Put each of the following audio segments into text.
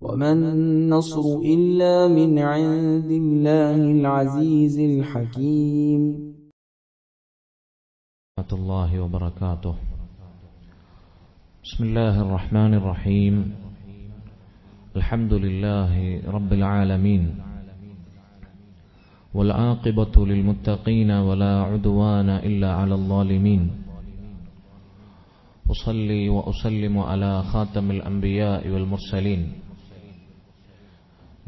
وما النصر إلا من عند الله العزيز الحكيم. ورحمة الله وبركاته. بسم الله الرحمن الرحيم. الحمد لله رب العالمين، والعاقبة للمتقين ولا عدوان إلا على الظالمين. أصلي وأسلم على خاتم الأنبياء والمرسلين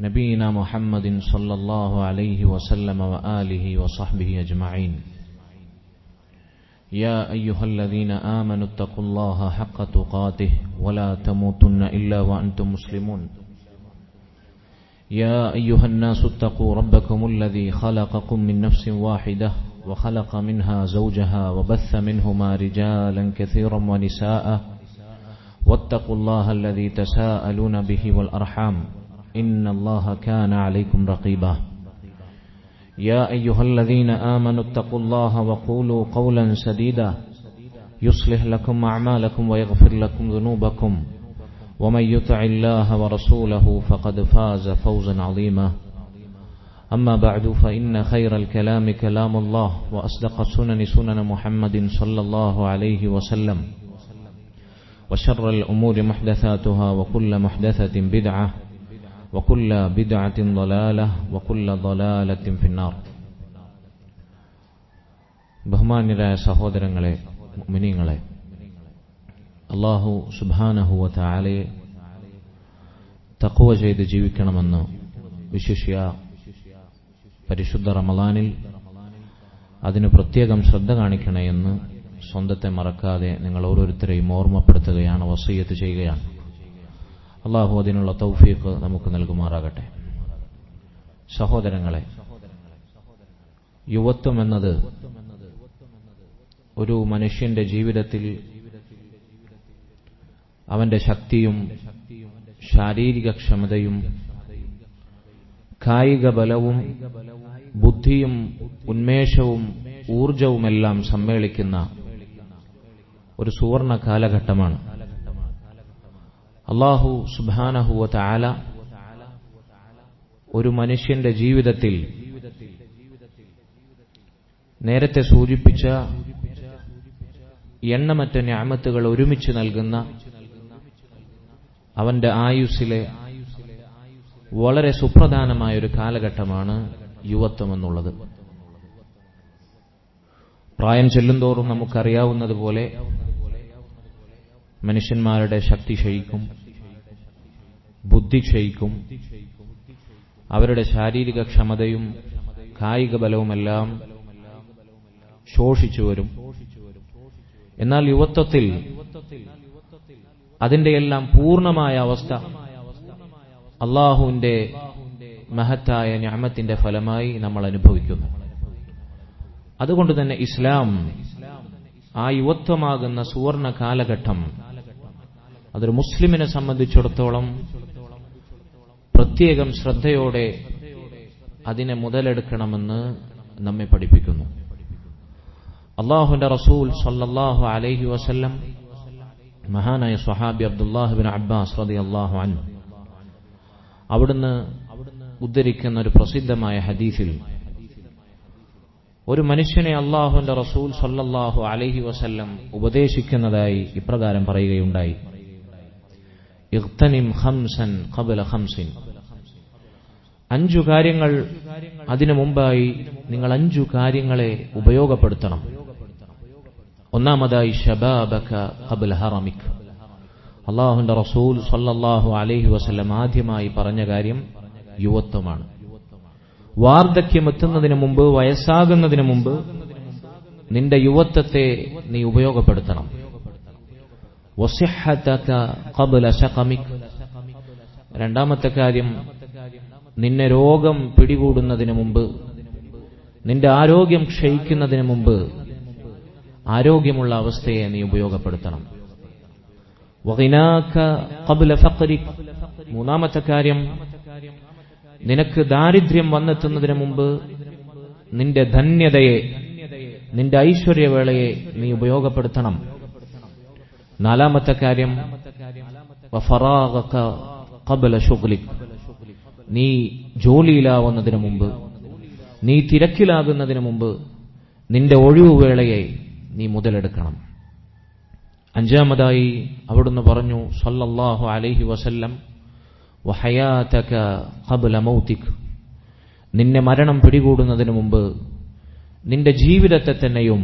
نبينا محمد صلى الله عليه وسلم وآله وصحبه أجمعين. يا أيها الذين آمنوا اتقوا الله حق تقاته ولا تموتن إلا وأنتم مسلمون. يا أيها الناس اتقوا ربكم الذي خلقكم من نفس واحدة وخلق منها زوجها وبث منهما رجالا كثيرا ونساء، واتقوا الله الذي تساءلون به والأرحام إن الله كان عليكم رقيبا. يا أيها الذين آمنوا اتقوا الله وقولوا قولا سديدا يصلح لكم أعمالكم ويغفر لكم ذنوبكم، ومن يطع الله ورسوله فقد فاز فوزا عظيما. أما بعد، فإن خير الكلام كلام الله، وأصدق السنن سنن محمد صلى الله عليه وسلم، وشر الأمور محدثاتها، وكل محدثة بدعة، وكل بدعة ضلالة، وكل ضلالة في النار. ബഹുമാന്യരായ സഹോദരങ്ങളെ, മുഅ്മിനീങ്ങളെ, അല്ലാഹു സുബ്ഹാനഹു വ തആലയെ തഖ്വ ചെയ്ത് ജീവിക്കണമെന്ന് വിശിഷ്യ പരിശുദ്ധ റമളാനിൽ അതിന് പ്രത്യേകം ശ്രദ്ധ കാണിക്കണമെന്ന് സ്വന്തത്തെ മറക്കാതെ നിങ്ങൾ ഓരോരുത്തരെയും ഓർമ്മപ്പെടുത്തുകയാണ്, വസിയ്യത്ത് ചെയ്യുകയാണ്. അല്ലാഹു അതിനുള്ള തൗഫീഖ് നമുക്ക് നൽകുമാറാകട്ടെ. സഹോദരങ്ങളെ, യുവത്വം എന്നത് ഒരു മനുഷ്യന്റെ ജീവിതത്തിൽ അവന്റെ ശക്തിയും ശാരീരിക ക്ഷമതയും കായിക ബലവും ബുദ്ധിയും ഉന്മേഷവും ഊർജവുമെല്ലാം സമ്മേളിക്കുന്ന ഒരു സുവർണ കാലഘട്ടമാണ്. അല്ലാഹു സുബ്ഹാനഹു വ തആല ഒരു മനുഷ്യന്റെ ജീവിതത്തിൽ നേരത്തെ സൂചിപ്പിച്ച എണ്ണമറ്റ നിഅമത്തുകൾ ഒരുമിച്ച് നൽകുന്ന അവന്റെ ആയുസ്സിലെ വളരെ സുപ്രധാനമായ ഒരു കാലഘട്ടമാണ് യുവത്വം എന്നുള്ളത്. പ്രായം ചെല്ലുന്തോറും നമുക്കറിയാവുന്നതുപോലെ മനുഷ്യന്മാരുടെ ശക്തി ക്ഷയിക്കും, ബുദ്ധി ക്ഷയിക്കും, അവരുടെ ശാരീരിക ക്ഷമതയും കായിക ബലവുമെല്ലാം ശോഷിച്ചു വരും. എന്നാൽ യുവത്വത്തിൽ അതിന്റെയെല്ലാം പൂർണ്ണമായ അവസ്ഥ അല്ലാഹുവിന്റെ മഹത്തായ നിഅമത്തിന്റെ ഫലമായി നമ്മൾ അനുഭവിക്കുന്നു. അതുകൊണ്ട് തന്നെ ഇസ്ലാം ആ യുവത്വമാകുന്ന സുവർണ കാലഘട്ടം അതൊരു മുസ്ലിമിനെ സംബന്ധിച്ചിടത്തോളം പ്രത്യേകം ശ്രദ്ധയോടെ അതിനെ മുതലെടുക്കണമെന്ന് നമ്മെ പഠിപ്പിക്കുന്നു. അല്ലാഹുവിന്റെ റസൂൽ സല്ലല്ലാഹു അലൈഹി വസല്ലം മഹാനായ സ്വഹാബി അബ്ദുല്ലാഹ് ഇബ്നു അബ്ബാസ് റളിയല്ലാഹു അൻഹു അവിടുന്ന് ഉദ്ധരിക്കുന്ന ഒരു പ്രസിദ്ധമായ ഹദീസിൽ ഒരു മനുഷ്യനെ അല്ലാഹുവിന്റെ റസൂൽ സല്ലല്ലാഹു അലൈഹി വസല്ലം ഉപദേശിക്കുന്നതായി ഇപ്രകാരം പറയുകയുണ്ടായി: ഇഗ്തനിം ഖംസൻ ഖബ്ല ഖംസിൻ. 5 കാര്യങ്ങൾ അതിനു മുമ്പായി നിങ്ങൾ 5 കാര്യങ്ങളെ ഉപയോഗപ്പെടുത്തണം. ഒന്നാമതായി ശബാബക ഖബ്ല ഹറമിക്. അല്ലാഹുവിന്റെ റസൂൽ സല്ലല്ലാഹു അലൈഹി വസല്ലം ആദ്യമായി പറഞ്ഞ കാര്യം യുവത്വമാണ്. വാർദ്ധക്യം എത്തുന്നതിന് മുമ്പ്, വയസ്സാകുന്നതിന് മുമ്പ് നിന്റെ യുവത്വത്തെ നീ ഉപയോഗപ്പെടുത്തണം. വസിഹ്ഹതക ഖബ്ല സഖമിക്. രണ്ടാമത്തെ കാര്യം, നിന്നെ രോഗം പിടികൂടുന്നതിന് മുമ്പ്, നിന്റെ ആരോഗ്യം ക്ഷയിക്കുന്നതിന് മുമ്പ് ആരോഗ്യമുള്ള അവസ്ഥയെ നീ ഉപയോഗപ്പെടുത്തണം. വഗിനാക ഖബ്ല ഫഖ്രിക്. മൂന്നാമത്തെ കാര്യം, നിനക്ക് ദാരിദ്ര്യം വന്നെത്തുന്നതിന് മുമ്പ് നിന്റെ ധന്യതയെ, നിന്റെ ഐശ്വര്യവേളയെ നീ ഉപയോഗപ്പെടുത്തണം. നാലാമത്തെ കാര്യം, വഫറാഗക ഖബ്ല ശുഗ്ലിക്, നീ ജോലിയിലാവുന്നതിന് മുമ്പ്, നീ തിരക്കിലാകുന്നതിന് മുമ്പ് നിന്റെ ഒഴിവുവേളയെ നീ മുതലെടുക്കണം. അഞ്ചാമതായി അവിടുന്ന് പറഞ്ഞു സല്ലല്ലാഹു അലൈഹി വസല്ലം, വഹയാതക ഖബ്ല മൗതിക്, നിന്നെ മരണം പിടികൂടുന്നതിന് മുമ്പ് നിന്റെ ജീവിതത്തെ തന്നെയും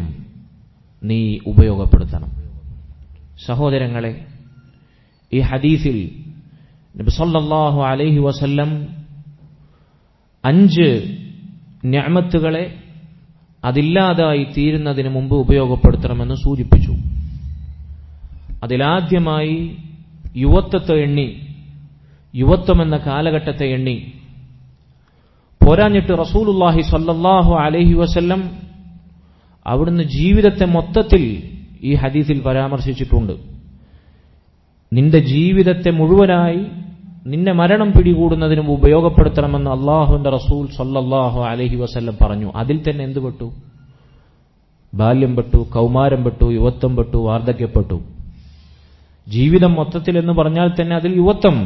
നീ ഉപയോഗപ്പെടുത്തണം. സഹോദരങ്ങളെ, ഈ ഹദീസിൽ നബി സല്ലല്ലാഹു അലൈഹി വസല്ലം 5 നിഅമത്തുകളെ അതില്ലാതായി തീരുന്നതിന് മുമ്പ് ഉപയോഗപ്പെടുത്തണമെന്ന് സൂചിപ്പിച്ചു. അതിലാദ്യമായി യുവത്വത്തെ എണ്ണി, യുവത്വം എന്ന കാലഘട്ടത്തെ എണ്ണി. പോരാഞ്ഞിട്ട് റസൂലുള്ളാഹി സ്വല്ലല്ലാഹു അലൈഹി വസല്ലം അവിടുന്ന് ജീവിതത്തെ മൊത്തത്തിൽ ഈ ഹദീസിൽ പരാമർശിച്ചിട്ടുണ്ട്. നിന്റെ ജീവിതത്തെ മുഴുവനായി നിന്നെ മരണം പിടികൂടുന്നതിന് മുമ്പ് ഉപയോഗപ്പെടുത്തണമെന്ന് അള്ളാഹുവിന്റെ റസൂൽ സ്വല്ലല്ലാഹു അലൈഹി വസല്ലം പറഞ്ഞു. അതിൽ തന്നെ എന്ത് പെട്ടു? ബാല്യം പെട്ടു, കൗമാരം പെട്ടു, യുവത്വം പെട്ടു, വാർദ്ധക്യപ്പെട്ടു. ജീവിതം മൊത്തത്തിൽ എന്ന് പറഞ്ഞാൽ തന്നെ അതിൽ യുവത്വം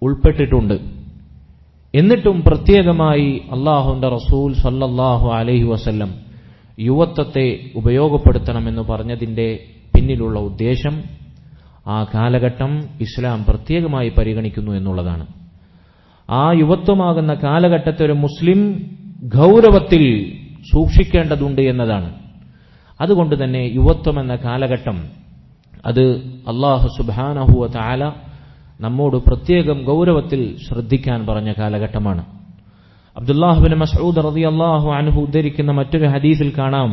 ഉൾപ്പെട്ടിട്ടുണ്ട്. എന്നിട്ടും പ്രത്യേകമായി അള്ളാഹുവിന്റെ റസൂൽ സല്ലല്ലാഹു അലൈഹി വസല്ലം യുവത്വത്തെ ഉപയോഗപ്പെടുത്തണമെന്ന് പറഞ്ഞതിന്റെ പിന്നിലുള്ള ഉദ്ദേശം ആ കാലഘട്ടം ഇസ്ലാം പ്രത്യേകമായി പരിഗണിക്കുന്നു എന്നുള്ളതാണ്. ആ യുവത്വമാകുന്ന കാലഘട്ടത്തെ ഒരു മുസ്ലിം ഗൗരവത്തിൽ സൂക്ഷിക്കേണ്ടതുണ്ട് എന്നതാണ്. അതുകൊണ്ട് തന്നെ യുവത്വം എന്ന കാലഘട്ടം അത് അല്ലാഹു സുബ്ഹാനഹു വ തആല നമ്മോട് പ്രത്യേകം ഗൗരവത്തിൽ ശ്രദ്ധിക്കാൻ പറഞ്ഞ കാലഘട്ടമാണ്. അബ്ദുല്ലാഹ് ഇബ്നു മസ്ഊദ് റളിയല്ലാഹു അൻഹു ഉദ്ധരിക്കുന്ന മറ്റൊരു ഹദീസിൽ കാണാം,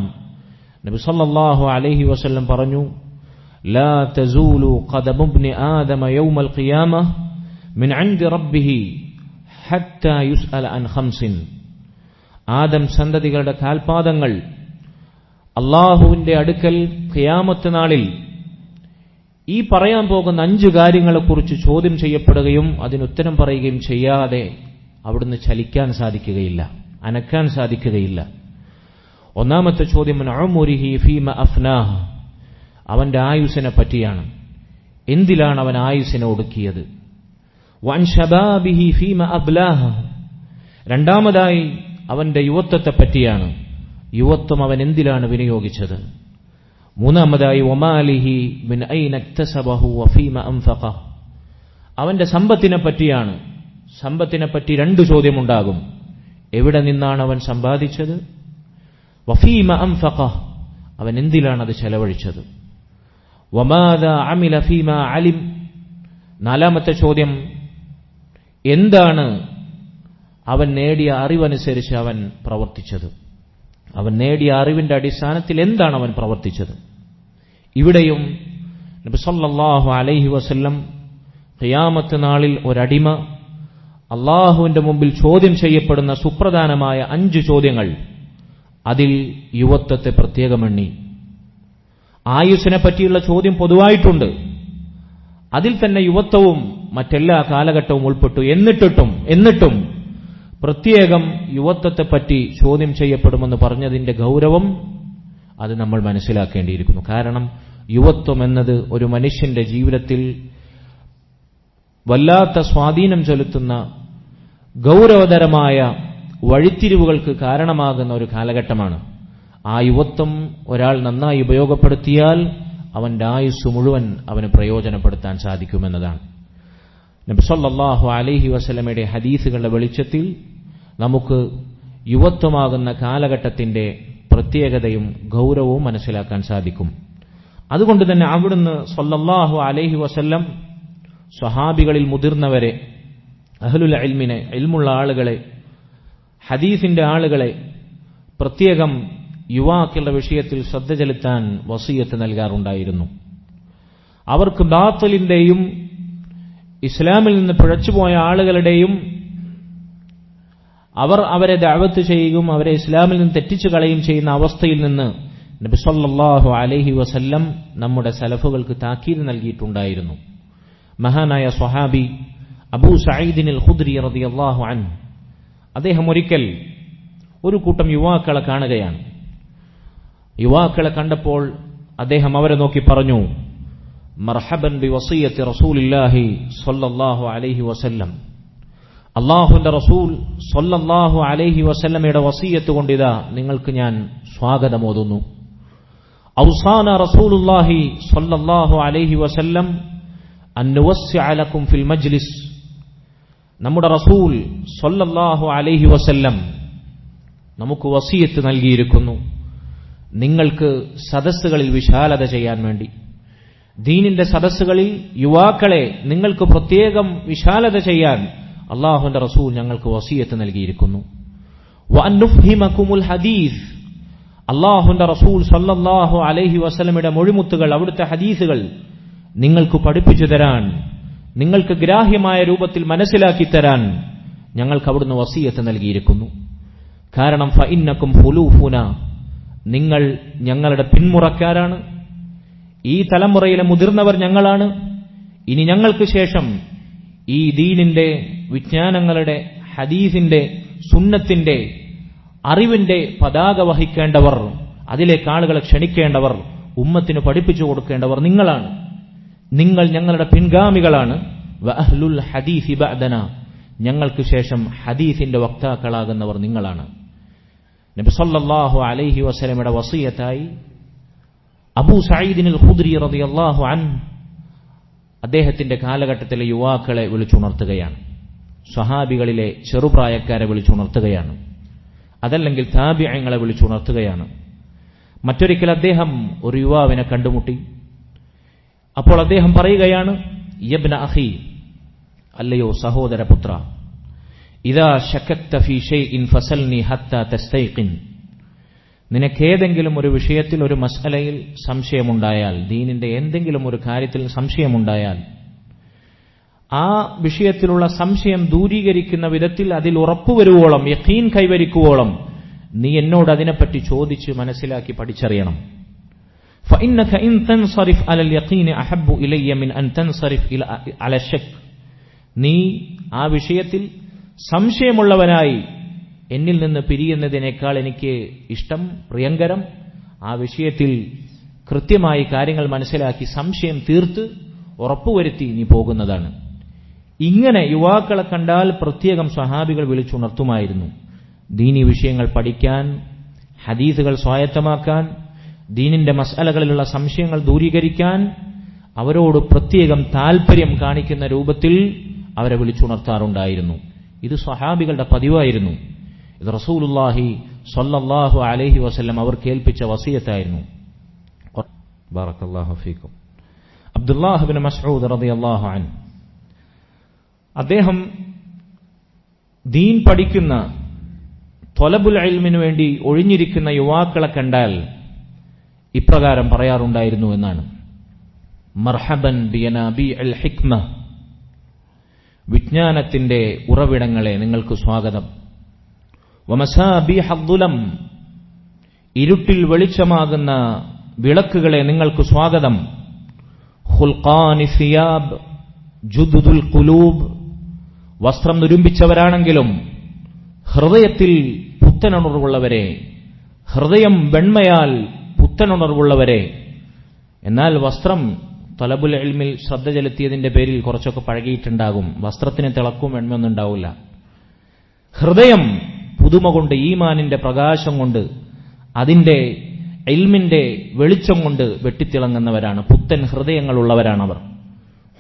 നബി സല്ലല്ലാഹു അലൈഹി വസല്ലം പറഞ്ഞു, ലാ തസൂലു ഖദമു ഇബ്നി ആദമ യൗമൽ ഖിയാമഹ മിൻ ഇൻദി റബ്ബിഹി ഹത്താ യുസ്അല അൻ ഖംസിൻ. ആദം സന്തതികളുടെ കാൽപാദങ്ങൾ അല്ലാഹുവിന്റെ അടുക്കൽ ഖിയാമത്ത് നാളിൽ ഈ പറയാൻ പോകുന്ന 5 കാര്യങ്ങളെക്കുറിച്ച് ചോദ്യം ചെയ്യപ്പെടുകയും അതിനുത്തരം പറയുകയും ചെയ്യാതെ അവിടുന്ന് ചലിക്കാൻ സാധിക്കുകയില്ല, അനക്കാൻ സാധിക്കുകയില്ല. ഒന്നാമത്തെ ചോദ്യം ഉംരിഹി ഫീമ അഫ്നാഹ്, അവന്റെ ആയുസ്സിനെ പറ്റിയാണ്. എന്തിലാണ് അവൻ ആയുസ്സിനെ ഒടുക്കിയത്? വൻ ശബാബിഹി ഫീമ അബ്ലാഹ്, രണ്ടാമതായി അവന്റെ യുവത്വത്തെ പറ്റിയാണ്. യുവത്വം അവൻ എന്തിലാണ് വിനിയോഗിച്ചത്? മൂന്നാമതായി വമാലിഹി മിൻ ഐന ഇക്തസബഹു വഫീമ അൻഫഖഹ്, അവന്റെ സമ്പത്തിനെ പറ്റിയാണ്. സമ്പത്തിനെ പറ്റി 2 ചോദ്യമുണ്ടാകും. എവിടെ നിന്നാണ് അവൻ സമ്പാദിച്ചത്? വഫീമ അൻഫഖഹ്, അവൻ എന്തിലാണ് അത് ചെലവഴിച്ചത്? വമാദാ അമില ഫീമ അലിം, നാലാമത്തെ ചോദ്യം, എന്താണ് അവൻ നേടിയ അറിവനുസരിച്ച് അവൻ പ്രവർത്തിച്ചത്? അവൻ നേടിയ അറിവിന്റെ അടിസ്ഥാനത്തിൽ എന്താണ് അവൻ പ്രവർത്തിച്ചത്? ഇവിടെയും നബി സല്ലല്ലാഹു അലൈഹി വസല്ലം ഖിയാമത്ത് നാളിൽ ഒരടിമ അള്ളാഹുവിന്റെ മുമ്പിൽ ചോദ്യം ചെയ്യപ്പെടുന്ന സുപ്രധാനമായ 5 ചോദ്യങ്ങൾ, അതിൽ യുവത്വത്തെ പ്രത്യേകമെണ്ണി. ആയുസ്സിനെ പറ്റിയുള്ള ചോദ്യം പൊതുവായിട്ടുണ്ട്, അതിൽ തന്നെ യുവത്വവും മറ്റെല്ലാ കാലഘട്ടവും ഉൾപ്പെട്ടു. എന്നിട്ടും പ്രത്യേകം യുവത്വത്തെപ്പറ്റി ചോദ്യം ചെയ്യപ്പെടുമെന്ന് പറഞ്ഞതിന്റെ ഗൗരവം അത് നമ്മൾ മനസ്സിലാക്കേണ്ടിയിരിക്കുന്നു. കാരണം യുവത്വം എന്നത് ഒരു മനുഷ്യന്റെ ജീവിതത്തിൽ വല്ലാത്ത സ്വാധീനം ചെലുത്തുന്ന ഗൗരവതരമായ വഴിത്തിരിവുകൾക്ക് കാരണമാകുന്ന ഒരു കാലഘട്ടമാണ്. ആ യുവത്വം ഒരാൾ നന്നായി ഉപയോഗപ്പെടുത്തിയാൽ അവന്റെ ആയുസ് മുഴുവൻ അവന് പ്രയോജനപ്പെടുത്താൻ സാധിക്കുമെന്നതാണ്. നബി സല്ലല്ലാഹു അലൈഹി വസല്ലമയുടെ ഹദീസുകളുടെ വെളിച്ചത്തിൽ നമുക്ക് യുവത്വമാകുന്ന കാലഘട്ടത്തിന്റെ പ്രത്യേകതയും ഗൗരവവും മനസ്സിലാക്കാൻ സാധിക്കും. അതുകൊണ്ട് തന്നെ അവിടുന്ന് സല്ലല്ലാഹു അലൈഹി വസല്ലം സ്വഹാബികളിൽ മുതിർന്നവരെ, അഹ്ലുൽ ഇൽമിനെ, ഇൽമുള്ള ആളുകളെ, ഹദീസിന്റെ ആളുകളെ പ്രത്യേകം യുവാക്കളുടെ വിഷയത്തിൽ ശ്രദ്ധ ചെലുത്താൻ വസിയത്ത് നൽകാറുണ്ടായിരുന്നു. അവർക്ക് ബാത്തിലിന്റെയും ഇസ്ലാമിൽ നിന്ന് പിഴച്ചുപോയ ആളുകളുടെയും അവരെ ദഅവത്ത് ചെയ്യുകയും അവരെ ഇസ്ലാമിൽ നിന്ന് തെറ്റിച്ചു കളയുകയും ചെയ്യുന്ന അവസ്ഥയിൽ നിന്ന് നബി സല്ലല്ലാഹു അലൈഹി വസല്ലം നമ്മുടെ സലഫുകൾക്ക് താക്കീത് നൽകിയിട്ടുണ്ടായിരുന്നു. മഹാനായ സ്വഹാബി അബൂ സഈദിൻ അൽ ഖുദ്രി റളിയല്ലാഹു അൻഹു, അദ്ദേഹം ഒരിക്കൽ ഒരു കൂട്ടം യുവാക്കളെ കാണുകയാണ്. യുവാക്കളെ കണ്ടപ്പോൾ അദ്ദേഹം അവരെ നോക്കി പറഞ്ഞു, മർഹബൻ ബിവസിയ്യത്തി റസൂലില്ലാഹി സ്വല്ലല്ലാഹു അലൈഹി വസല്ലം. അല്ലാഹുവിന്റെ റസൂൽ സ്വല്ലല്ലാഹു അലൈഹി വസല്ലമയുടെ വസിയ്യത്ത് കൊണ്ടിതാ നിങ്ങൾക്ക് ഞാൻ സ്വാഗതമോതുന്നു. ഔസാന റസൂലുള്ളാഹി സ്വല്ലല്ലാഹു അലൈഹി വസല്ലം അൻ നുവസ്സിഅ ലക്കും ഫിൽ മജ്ലിസ്. നമ്മുടെ റസൂൽ സ്വല്ലല്ലാഹു അലൈഹി വസല്ലം നമുക്ക് വസിയ്യത്ത് നൽകിയിരിക്കുന്നു, നിങ്ങൾക്ക് സദസ്സുകളിൽ വിശാലത ചെയ്യാൻ വേണ്ടി. ദീനിന്റെ സദസ്സുകളിൽ യുവാക്കളെ നിങ്ങൾക്ക് പ്രത്യേകം വിശാലത ചെയ്യാൻ അല്ലാഹുവിന്റെ റസൂൽ ഞങ്ങൾക്ക് വസിയ്യത്ത് നൽകിയിരിക്കുന്നു. വഅൻ നുഫ്ഹിമകുമുൽ ഹദീസ്. അല്ലാഹുവിന്റെ റസൂൽ സ്വല്ലല്ലാഹു അലൈഹി വസല്ലമയുടെ മൊഴിമുത്തുകൾ, അവിടുത്തെ ഹദീസുകൾ നിങ്ങൾക്ക് പഠിപ്പിച്ചു തരാൻ, നിങ്ങൾക്ക് ഗ്രാഹ്യമായ രൂപത്തിൽ മനസ്സിലാക്കി തരാൻ ഞങ്ങൾക്ക് അവിടുന്ന് വസിയ്യത്ത് നൽകിയിരിക്കുന്നു. കാരണം ഫഇന്നകും ഖുലൂഫുന, നിങ്ങൾ ഞങ്ങളുടെ പിന്മുറക്കാരാണ്. ഈ തലമുറയിലെ മുതിർന്നവർ ഞങ്ങളാണ്. ഇനി ഞങ്ങൾക്ക് ശേഷം ഈ ദീനിന്റെ വിജ്ഞാനങ്ങളുടെ, ഹദീസിന്റെ, സുന്നത്തിന്റെ, അറിവിന്റെ പതാക വഹിക്കേണ്ടവർ, അതിലേക്ക് ആളുകളെ ക്ഷണിക്കേണ്ടവർ, ഉമ്മത്തിന് പഠിപ്പിച്ചു കൊടുക്കേണ്ടവർ നിങ്ങളാണ്. നിങ്ങൾ ഞങ്ങളുടെ പിൻഗാമികളാണ്. വഅഹ്ലുൽ ഹദീസി ബഅദന, ഞങ്ങൾക്ക് ശേഷം ഹദീസിന്റെ വക്താക്കളാകുന്നവർ നിങ്ങളാണ്. നബി സല്ലല്ലാഹു അലൈഹി വസല്ലമയുടെ വസിയ്യത്തായി അബൂ സഈദിൽ ഖുദ്രി റളിയല്ലാഹു അൻഹു അദ്ദേഹത്തിന്റെ കാലഘട്ടത്തിലെ യുവാക്കളെ വിളിച്ചുണർത്തുകയാണ്, സ്വഹാബികളിലെ ചെറുപ്രായക്കാരെ വിളിച്ചുണർത്തുകയാണ്, അതല്ലെങ്കിൽ താബിഈങ്ങളെ വിളിച്ചുണർത്തുകയാണ്. മറ്റൊരിക്കൽ അദ്ദേഹം ഒരു യുവാവിനെ കണ്ടുമുട്ടി. അപ്പോൾ അദ്ദേഹം പറയുകയാണ്, യബ്ന അഖി, അല്ലയോ സഹോദരപുത്ര, ഇദാ ശക്കക്ത ഫീ ഷൈഇൻ ഫസൽനി ഹത്താ തസ്തൈഖിൻ. നിനക്കേതെങ്കിലും ഒരു വിഷയത്തിൽ, ഒരു മസ്അലയിൽ സംശയമുണ്ടായാൽ, ദീനിന്റെ എന്തെങ്കിലും ഒരു കാര്യത്തിൽ സംശയമുണ്ടായാൽ, ആ വിഷയത്തിലുള്ള സംശയം ദൂരീകരിക്കുന്ന വിധത്തിൽ അതിൽ ഉറപ്പുവരുവോളം, യഖീൻ കൈവരിക്കുവോളം നീ എന്നോട് അതിനെപ്പറ്റി ചോദിച്ച് മനസ്സിലാക്കി പഠിച്ചറിയണം. فإنك إن تنصرف على اليقين أحب إلي من أن تنصرف على الشك. നീ ആ വിഷയത്തിൽ സംശയമുള്ളവനായി എന്നിൽ നിന്ന് പിരിയുന്നതിനേക്കാൾ എനിക്ക് ഇഷ്ടം, പ്രിയങ്കരം, ആ വിഷയത്തിൽ കൃത്യമായി കാര്യങ്ങൾ മനസ്സിലാക്കി സംശയം തീർത്ത് ഉറപ്പുവരുത്തി നീ പോകുന്നതാണ്. ഇങ്ങനെ യുവാക്കളെ കണ്ടാൽ പ്രത്യേകം സ്വഹാബികൾ വിളിച്ചുണർത്തുമായിരുന്നു. ദീനി വിഷയങ്ങൾ പഠിക്കാൻ, ഹദീസുകൾ സ്വായത്തമാക്കാൻ, ദീനിന്റെ മസ്അലകളിലുള്ള സംശയങ്ങൾ ദൂരീകരിക്കാൻ അവരോട് പ്രത്യേകം താൽപര്യം കാണിക്കുന്ന രൂപത്തിൽ അവരെ വിളിച്ചുണർത്താറുണ്ടായിരുന്നു. ഇത് സ്വഹാബികളുടെ പതിവായിരുന്നു. ഇത് റസൂലുള്ളാഹി സ്വല്ലല്ലാഹു അലൈഹി വസല്ലം അവർ കേൾപ്പിച്ച വസിയത്തായിരുന്നു. ബറകല്ലാഹു ഫീക്കും. അബ്ദുല്ലാഹ് ഇബ്നു മസ്ഊദ് റളിയല്ലാഹു അൻഹു അദ്ദേഹം ദീൻ പഠിക്കുന്ന, ത്വലബുൽ ഇൽമിനു വേണ്ടി ഒഴിഞ്ഞിരിക്കുന്ന യുവാക്കളെ കണ്ടാൽ ഇപ്രകാരം പറയാറുണ്ടായിരുന്നു എന്നാണ്, മർഹബൻ ബിയനാബിഅൽ ഹിക്മ, വിജ്ഞാനത്തിന്റെ ഉറവിടങ്ങളെ നിങ്ങൾക്ക് സ്വാഗതം. വമസാബിഹ ദുലം, ഇരുട്ടിൽ വെളിച്ചമാകുന്ന വിളക്കുകളെ നിങ്ങൾക്ക് സ്വാഗതം. ഖുൽഖാനി സിയാബ് ജുദുദുൽ ഖുലൂബ്, വസ്ത്രം നുരുമ്പിച്ചവരാണെങ്കിലും ഹൃദയത്തിൽ പുത്തനുണർവുള്ളവരെ, ഹൃദയം വെണ്മയാൽ പുത്തനുണർവുള്ളവരെ. എന്നാൽ വസ്ത്രം തലബുൽ ഇൽമിൽ ശ്രദ്ധ ചെലുത്തിയതിന്റെ പേരിൽ കുറച്ചൊക്കെ പഴകിയിട്ടുണ്ടാകും, വസ്ത്രത്തിന് തിളക്കും വെണ്മയൊന്നും ഉണ്ടാവില്ല. ഹൃദയം പുതുമ കൊണ്ട്, ഈമാനിന്റെ പ്രകാശം കൊണ്ട്, അതിന്റെ ഇൽമിന്റെ വെളിച്ചം കൊണ്ട് വെട്ടിത്തിളങ്ങുന്നവരാണ്, പുത്തൻ ഹൃദയങ്ങളുള്ളവരാണവർ.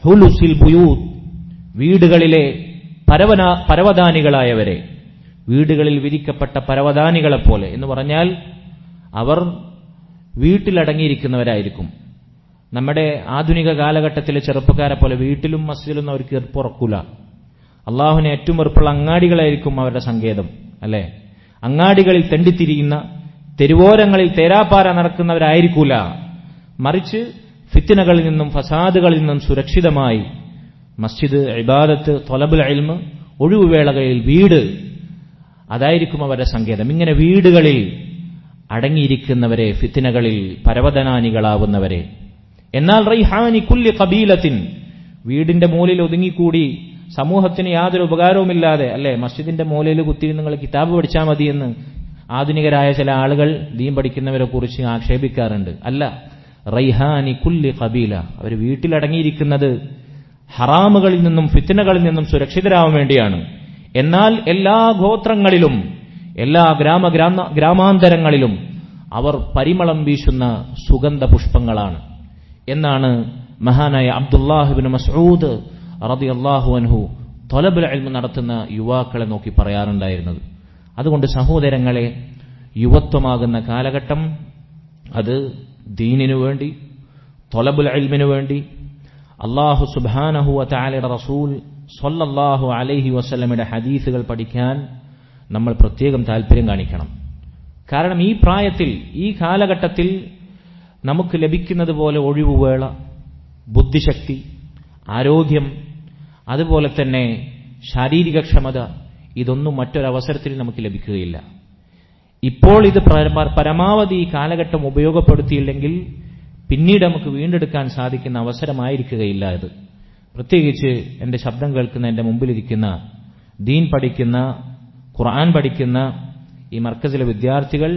ഹുലുസിൽ ബുയൂത്ത്, വീടുകളിലെ പരവതാനികളായവരെ, വീടുകളിൽ വിരിക്കപ്പെട്ട പരവതാനികളെപ്പോലെ എന്ന് പറഞ്ഞാൽ അവർ വീട്ടിലടങ്ങിയിരിക്കുന്നവരായിരിക്കും. നമ്മുടെ ആധുനിക കാലഘട്ടത്തിലെ ചെറുപ്പക്കാരെ പോലെ വീട്ടിലും മസ്ജിദിലും അവർക്ക് എറുപ്പുറക്കൂല. അള്ളാഹുവിനെ ഏറ്റവും വെറുപ്പുള്ള അങ്ങാടികളായിരിക്കും അവരുടെ സങ്കേതം, അല്ലെ? അങ്ങാടികളിൽ തെണ്ടിത്തിരിയുന്ന, തെരുവോരങ്ങളിൽ തേരാപ്പാര നടക്കുന്നവരായിരിക്കൂല. മറിച്ച് ഫിത്നകളിൽ നിന്നും ഫസാദുകളിൽ നിന്നും സുരക്ഷിതമായി മസ്ജിദ്, ഇബാദത്ത്, ത്വലബുൽ ഇൽമ്, ഒഴിവുവേളകളിൽ വീട്, അതായിരിക്കും അവരുടെ സങ്കേതം. ഇങ്ങനെ വീടുകളിൽ അടങ്ങിയിരിക്കുന്നവരെ, ഫിത്നകളിൽ പരവതനാനികളാവുന്നവരെ. എന്നാൽ റൈഹാനി കുല്ലി ഖബീലത്തിൻ, വീടിന്റെ മൂലയിൽ ഒതുങ്ങിക്കൂടി സമൂഹത്തിന് യാതൊരു ഉപകാരവുമില്ലാതെ, അല്ലെ, മസ്ജിദിന്റെ മൂലയിൽ കുത്തിരി നിങ്ങൾ കിതാബ് പഠിച്ചാൽ മതിയെന്ന് ആധുനികരായ ചില ആളുകൾ ദീൻ പഠിക്കുന്നവരെ കുറിച്ച് ആക്ഷേപിക്കാറുണ്ട്. അല്ല, റൈഹാനി കുല്ലി ഖബീല. അവർ വീട്ടിലടങ്ങിയിരിക്കുന്നത് ഹറാമുകളിൽ നിന്നും ഫിത്നകളിൽ നിന്നും സുരക്ഷിതരാവാൻ വേണ്ടിയാണ്. എന്നാൽ എല്ലാ ഗോത്രങ്ങളിലും എല്ലാ ഗ്രാമാന്തരങ്ങളിലും അവർ പരിമളം വീശുന്ന സുഗന്ധ പുഷ്പങ്ങളാണ് എന്നാണ് മഹാനായ അബ്ദുല്ലാഹ് ഇബ്നു മസ്ഊദ് റളിയല്ലാഹു അൻഹു ത്വലബുൽ ഇൽമ് നടത്തുന്ന യുവാക്കളെ നോക്കി പറയാറുണ്ടായിരുന്നത്. അതുകൊണ്ട് സഹോദരങ്ങളെ, യുവത്വമാകുന്ന കാലഘട്ടം അത് ദീനിനു വേണ്ടി, ത്വലബുൽ ഇൽമിനു വേണ്ടി, അല്ലാഹു സുബ്ഹാനഹു വ തആലയുടെ റസൂൽ സ്വല്ലല്ലാഹു അലൈഹി വസല്ലമയുടെ ഹദീസുകൾ പഠിക്കാൻ നമ്മൾ പ്രത്യേകം താല്പര്യം കാണിക്കണം. കാരണം ഈ പ്രായത്തിൽ, ഈ കാലഘട്ടത്തിൽ നമുക്ക് ലഭിക്കുന്നത് പോലെ ഒഴിവുവേള, ബുദ്ധിശക്തി, ആരോഗ്യം, അതുപോലെ തന്നെ ശാരീരിക ക്ഷമത, ഇതൊന്നും മറ്റൊരവസരത്തിൽ നമുക്ക് ലഭിക്കുകയില്ല. ഇപ്പോൾ ഇത് പരമാവധി ഈ കാലഘട്ടം ഉപയോഗപ്പെടുത്തിയില്ലെങ്കിൽ പിന്നീട് നമുക്ക് വീണ്ടെടുക്കാൻ സാധിക്കുന്ന അവസരമായിരിക്കുകയില്ല ഇത്. പ്രത്യേകിച്ച് എന്റെ ശബ്ദം കേൾക്കുന്ന എന്റെ മുമ്പിലിരിക്കുന്ന ദീൻ പഠിക്കുന്ന, ഖുർആൻ പഠിക്കുന്ന ഈ മർക്കസിലെ വിദ്യാർത്ഥികൾ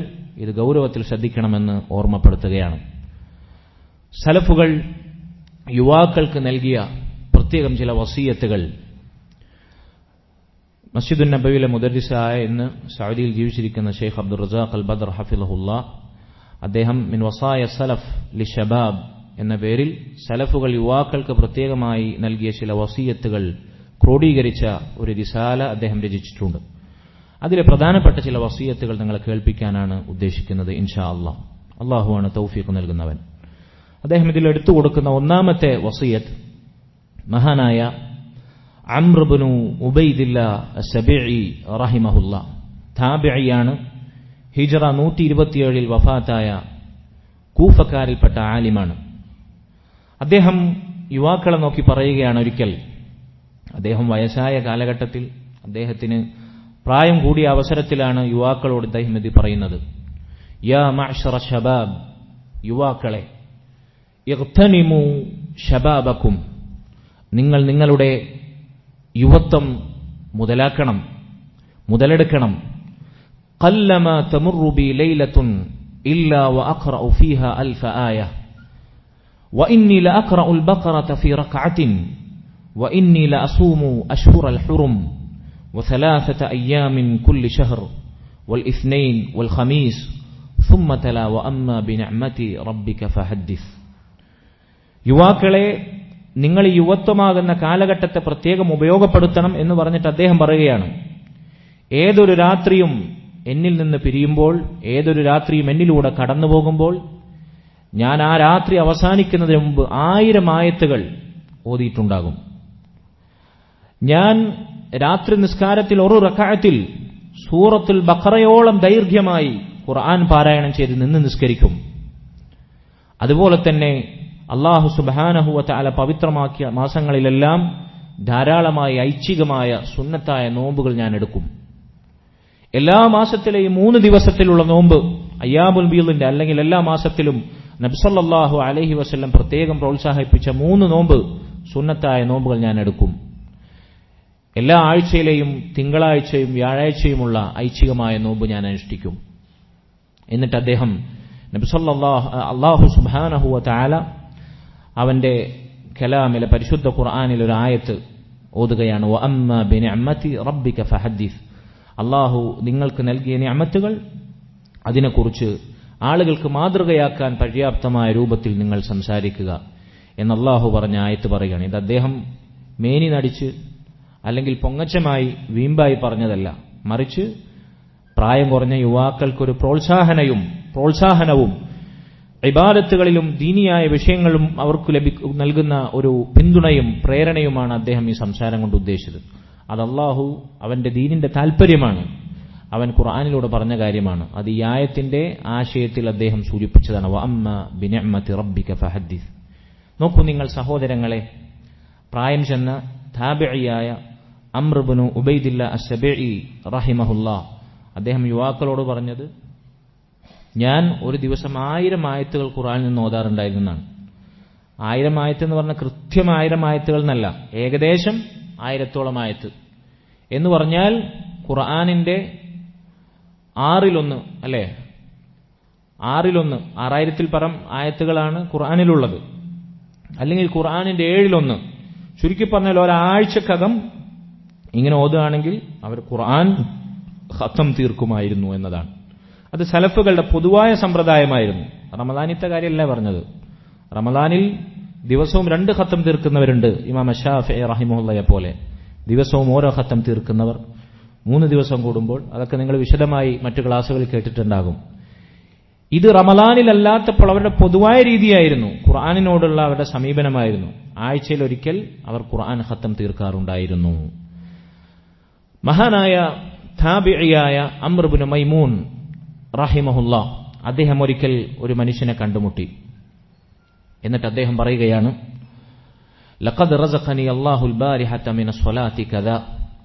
ഇത് ഗൗരവത്തിൽ ശ്രദ്ധിക്കണമെന്ന് ഓർമ്മപ്പെടുത്തുകയാണ്. സലഫുകൾ യുവാക്കൾക്ക് നൽകിയ പ്രത്യേകം ചില വസീയത്തുകൾ. മസ്ജിദുൻ നബവിയിലെ മുദർരിസായ ഇന്ന് സൗദിയിൽ ജീവിച്ചിരിക്കുന്ന ഷെയ്ഖ് അബ്ദുർ റസാഖ് അൽ ബദർ ഹഫിളഹുല്ലാ, അദ്ദേഹം മിൻ വസായ സലഫ് ലി ഷബാബ് എന്ന പേരിൽ സലഫുകൾ യുവാക്കൾക്ക് പ്രത്യേകമായി നൽകിയ ചില വസീയത്തുകൾ ക്രോഡീകരിച്ച ഒരു റിസാല അദ്ദേഹം രചിച്ചിട്ടുണ്ട്. അതിലെ പ്രധാനപ്പെട്ട ചില വസീയത്തുകൾ നിങ്ങളെ കേൾപ്പിക്കാനാണ് ഉദ്ദേശിക്കുന്നത് ഇൻഷാ അല്ലാഹ്. അല്ലാഹുവാണ് തൗഫീഖ് നൽകുന്നവൻ. അദ്ദേഹം ഇതിൽ എടുത്തു കൊടുക്കുന്ന ഒന്നാമത്തെ വസീയത്ത് മഹാനായ അംർ ഇബ്നു ഉബൈദില്ലാ അസ്സബീഇ റഹിമഹുല്ലാ, താബിഇയാണ്. ഹിജ്റ 127 വഫാത്തായ കൂഫക്കാരിൽപ്പെട്ട ആലിമാണ്. അദ്ദേഹം യുവാക്കളെ നോക്കി പറയുകയാണ്. ഒരിക്കൽ അദ്ദേഹം വയസ്സായ കാലഘട്ടത്തിൽ, അദ്ദേഹത്തിന് പ്രായം കൂടിയ അവസരത്തിലാണ് യുവാക്കളോട് അദ്ദേഹം ഇത് പറയുന്നത്. യാ മഅ്ശറ ശബാബ്, യുവാക്കളെ, ഇഗ്തനിമു ശബാബക്കും, നിങ്ങൾ നിങ്ങളുടെ യുവത്വം മുതലാക്കണം, മുതലെടുക്കണം. ഖല്ലമ തമുറു ബി ലൈലത്തുൻ ഇല്ലാ വഅഖറഉ ഫീഹാ അൽഫ ആയ വഇന്നി ലഅഖറഉ അൽബഖറത ഫീ റക്അത്തിൻ വഇന്നി ലഅസൂമു അശ്ഹുറൽ ഹുറും وثلاثة أيام من كل شهر والاثنين والخميس ثم تلا وأما بنعمة ربك فحدث. യുവാക്കളെ, നിങ്ങൾ യുവത്വമാകുന്ന കാലഘട്ടത്തെ പ്രത്യേകം ഉപയോഗപ്പെടുത്തണം എന്ന് പറഞ്ഞിട്ട് അദ്ദേഹം പറയുകയാണ്, ഏതൊരു രാത്രിയും എന്നിൽ നിന്ന് പിരിയുമ്പോൾ, ഏതൊരു രാത്രിയും എന്നിലൂടെ കടന്നു പോകുമ്പോൾ ഞാൻ ആ രാത്രി അവസാനിക്കുന്നതിന് മുമ്പ് 1000 ആയത്തുകൾ ഓതിയിട്ടുണ്ടാകും. ഞാൻ രാത്രി നിസ്കാരത്തിൽ ഒരു റക്അത്തിൽ സൂറത്തുൽ ബഖറയോളം ദൈർഘ്യമായി ഖുർആൻ പാരായണം ചെയ്ത് നിന്ന് നിസ്കരിക്കും. അതുപോലെ തന്നെ അല്ലാഹു സുബ്ഹാനഹു വ തആല പവിത്രമാക്കിയ മാസങ്ങളിലെല്ലാം ധാരാളമായി ഐച്ഛികമായ സുന്നത്തായ നോമ്പുകൾ ഞാൻ എടുക്കും. എല്ലാ മാസത്തിലെയും 3 ദിവസത്തിലുള്ള നോമ്പ്, അയ്യാമുൽ ബീദിന്റെ അല്ലെങ്കിൽ എല്ലാ മാസത്തിലും നബി സല്ലല്ലാഹു അലൈഹി വസല്ലം പ്രത്യേകം പ്രോത്സാഹിപ്പിച്ച 3 നോമ്പ്, സുന്നത്തായ നോമ്പുകൾ ഞാൻ എടുക്കും. എല്ലാ ആഴ്ചയിലെയും തിങ്കളാഴ്ചയും വ്യാഴാഴ്ചയുമുള്ള ഐച്ഛികമായ നോമ്പ് ഞാൻ അനുഷ്ഠിക്കും. എന്നിട്ട് അദ്ദേഹം നബി അല്ലാഹു സുബ്ഹാനഹു വ തആല അവന്റെ കലാമിലെ പരിശുദ്ധ ഖുർആനിൽ ഒരു ആയത്ത് ഓതുകയാണ്. വഅമ്മാ ബിനിഅമതി റബ്ബിക ഫഹദ്ദിസ്, അല്ലാഹു നിങ്ങൾക്ക് നൽകിയ നിഅമത്തുകൾ, അതിനെക്കുറിച്ച് ആളുകൾക്ക് മാതൃകയാക്കാൻ പര്യാപ്തമായ രൂപത്തിൽ നിങ്ങൾ സംസാരിക്കുക എന്ന് അല്ലാഹു പറഞ്ഞ ആയത്ത് പറയുകയാണ്. ഇത് അദ്ദേഹം മേനി നടിച്ച് അല്ലെങ്കിൽ പൊങ്ങച്ചമായി വീമ്പായി പറഞ്ഞതല്ല, മറിച്ച് പ്രായം കുറഞ്ഞ യുവാക്കൾക്കൊരു പ്രോത്സാഹനവും ഇബാദത്തുകളിലും ദീനിയായ വിഷയങ്ങളും അവർക്ക് നൽകുന്ന ഒരു പിന്തുണയും പ്രേരണയുമാണ് അദ്ദേഹം ഈ സംസാരം കൊണ്ട് ഉദ്ദേശിച്ചത്. അത് അല്ലാഹു അവന്റെ ദീനിന്റെ താൽപര്യമാണ്, അവൻ ഖുർആനിലൂടെ പറഞ്ഞ കാര്യമാണ്. അത് ഈ ആയത്തിന്റെ ആശയത്തിൽ അദ്ദേഹം സൂചിപ്പിച്ചതാണ്. വഅമ്മ ബിനിഅമതി റബ്ബിക ഫഹദ്ദിസ്. നോക്കൂ നിങ്ങൾ സഹോദരങ്ങളെ, പ്രായം ചെന്ന താബിഇയായ അംർ ഇബ്നു ഉബൈദില്ലാ അസ്സബീഇ റഹിമഹുല്ലാ, അദ്ദേഹം യുവാക്കളോട് പറഞ്ഞത്, ഞാൻ ഒരു ദിവസം 1000 ആയത്തുകൾ ഖുർആനിൽ നിന്ന് ഓതാറുണ്ടായിരുന്നാണ്. 1000 ആയത്ത് എന്ന് പറഞ്ഞാൽ കൃത്യം 1000 ആയത്തുകൾ എന്നല്ല, ഏകദേശം 1000ഓളം ആയത്ത് എന്ന് പറഞ്ഞാൽ ഖുർആനിന്റെ 1/6 അല്ലെ, 6000 പരം ആയത്തുകളാണ് ഖുർആനിലുള്ളത്, അല്ലെങ്കിൽ ഖുർആനിന്റെ 1/7. ചുരുക്കി പറഞ്ഞാൽ ഒരാഴ്ചക്കകം ഇങ്ങനെ ഓതുകയാണെങ്കിൽ അവർ ഖുർആൻ ഖത്തം തീർക്കുമായിരുന്നു എന്നതാണ്. അത് സലഫുകളുടെ പൊതുവായ സമ്പ്രദായമായിരുന്നു. റമദാനിത്തെ കാര്യമല്ല പറഞ്ഞത്. റമദാനിൽ ദിവസവും 2 ഖത്തം തീർക്കുന്നവരുണ്ട്. ഇമാം ശാഫിഈ റഹിമഹുള്ളയെ പോലെ ദിവസവും ഓരോ ഖത്തം തീർക്കുന്നവർ, 3 ദിവസം കൂടുമ്പോൾ. അതൊക്കെ നിങ്ങൾ വിശദമായി മറ്റു ക്ലാസ്സുകളിൽ കേട്ടിട്ടുണ്ടാകും. ഇത് റമദാനിലല്ലാത്തപ്പോൾ അവരുടെ പൊതുവായ രീതിയായിരുന്നു, ഖുർആനിനോടുള്ള അവരുടെ സമീപനമായിരുന്നു. ആഴ്ചയിൽ ഒരിക്കൽ അവർ ഖുർആൻ ഖത്തം തീർക്കാറുണ്ടായിരുന്നു. മഹാനായ താബിഇയായ അംർ ഇബ്നു മൈമൂൻ റഹിമഹുല്ലാ, അദ്ദേഹം ഒരിക്കൽ ഒരു മനുഷ്യനെ കണ്ടുമുട്ടി. എന്നിട്ട് അദ്ദേഹം പറയുകയാണ്, ലഖദ് റസഖനി അല്ലാഹുൽ ബാരിഹത മിനസ് സ്വലാത്തി കദാ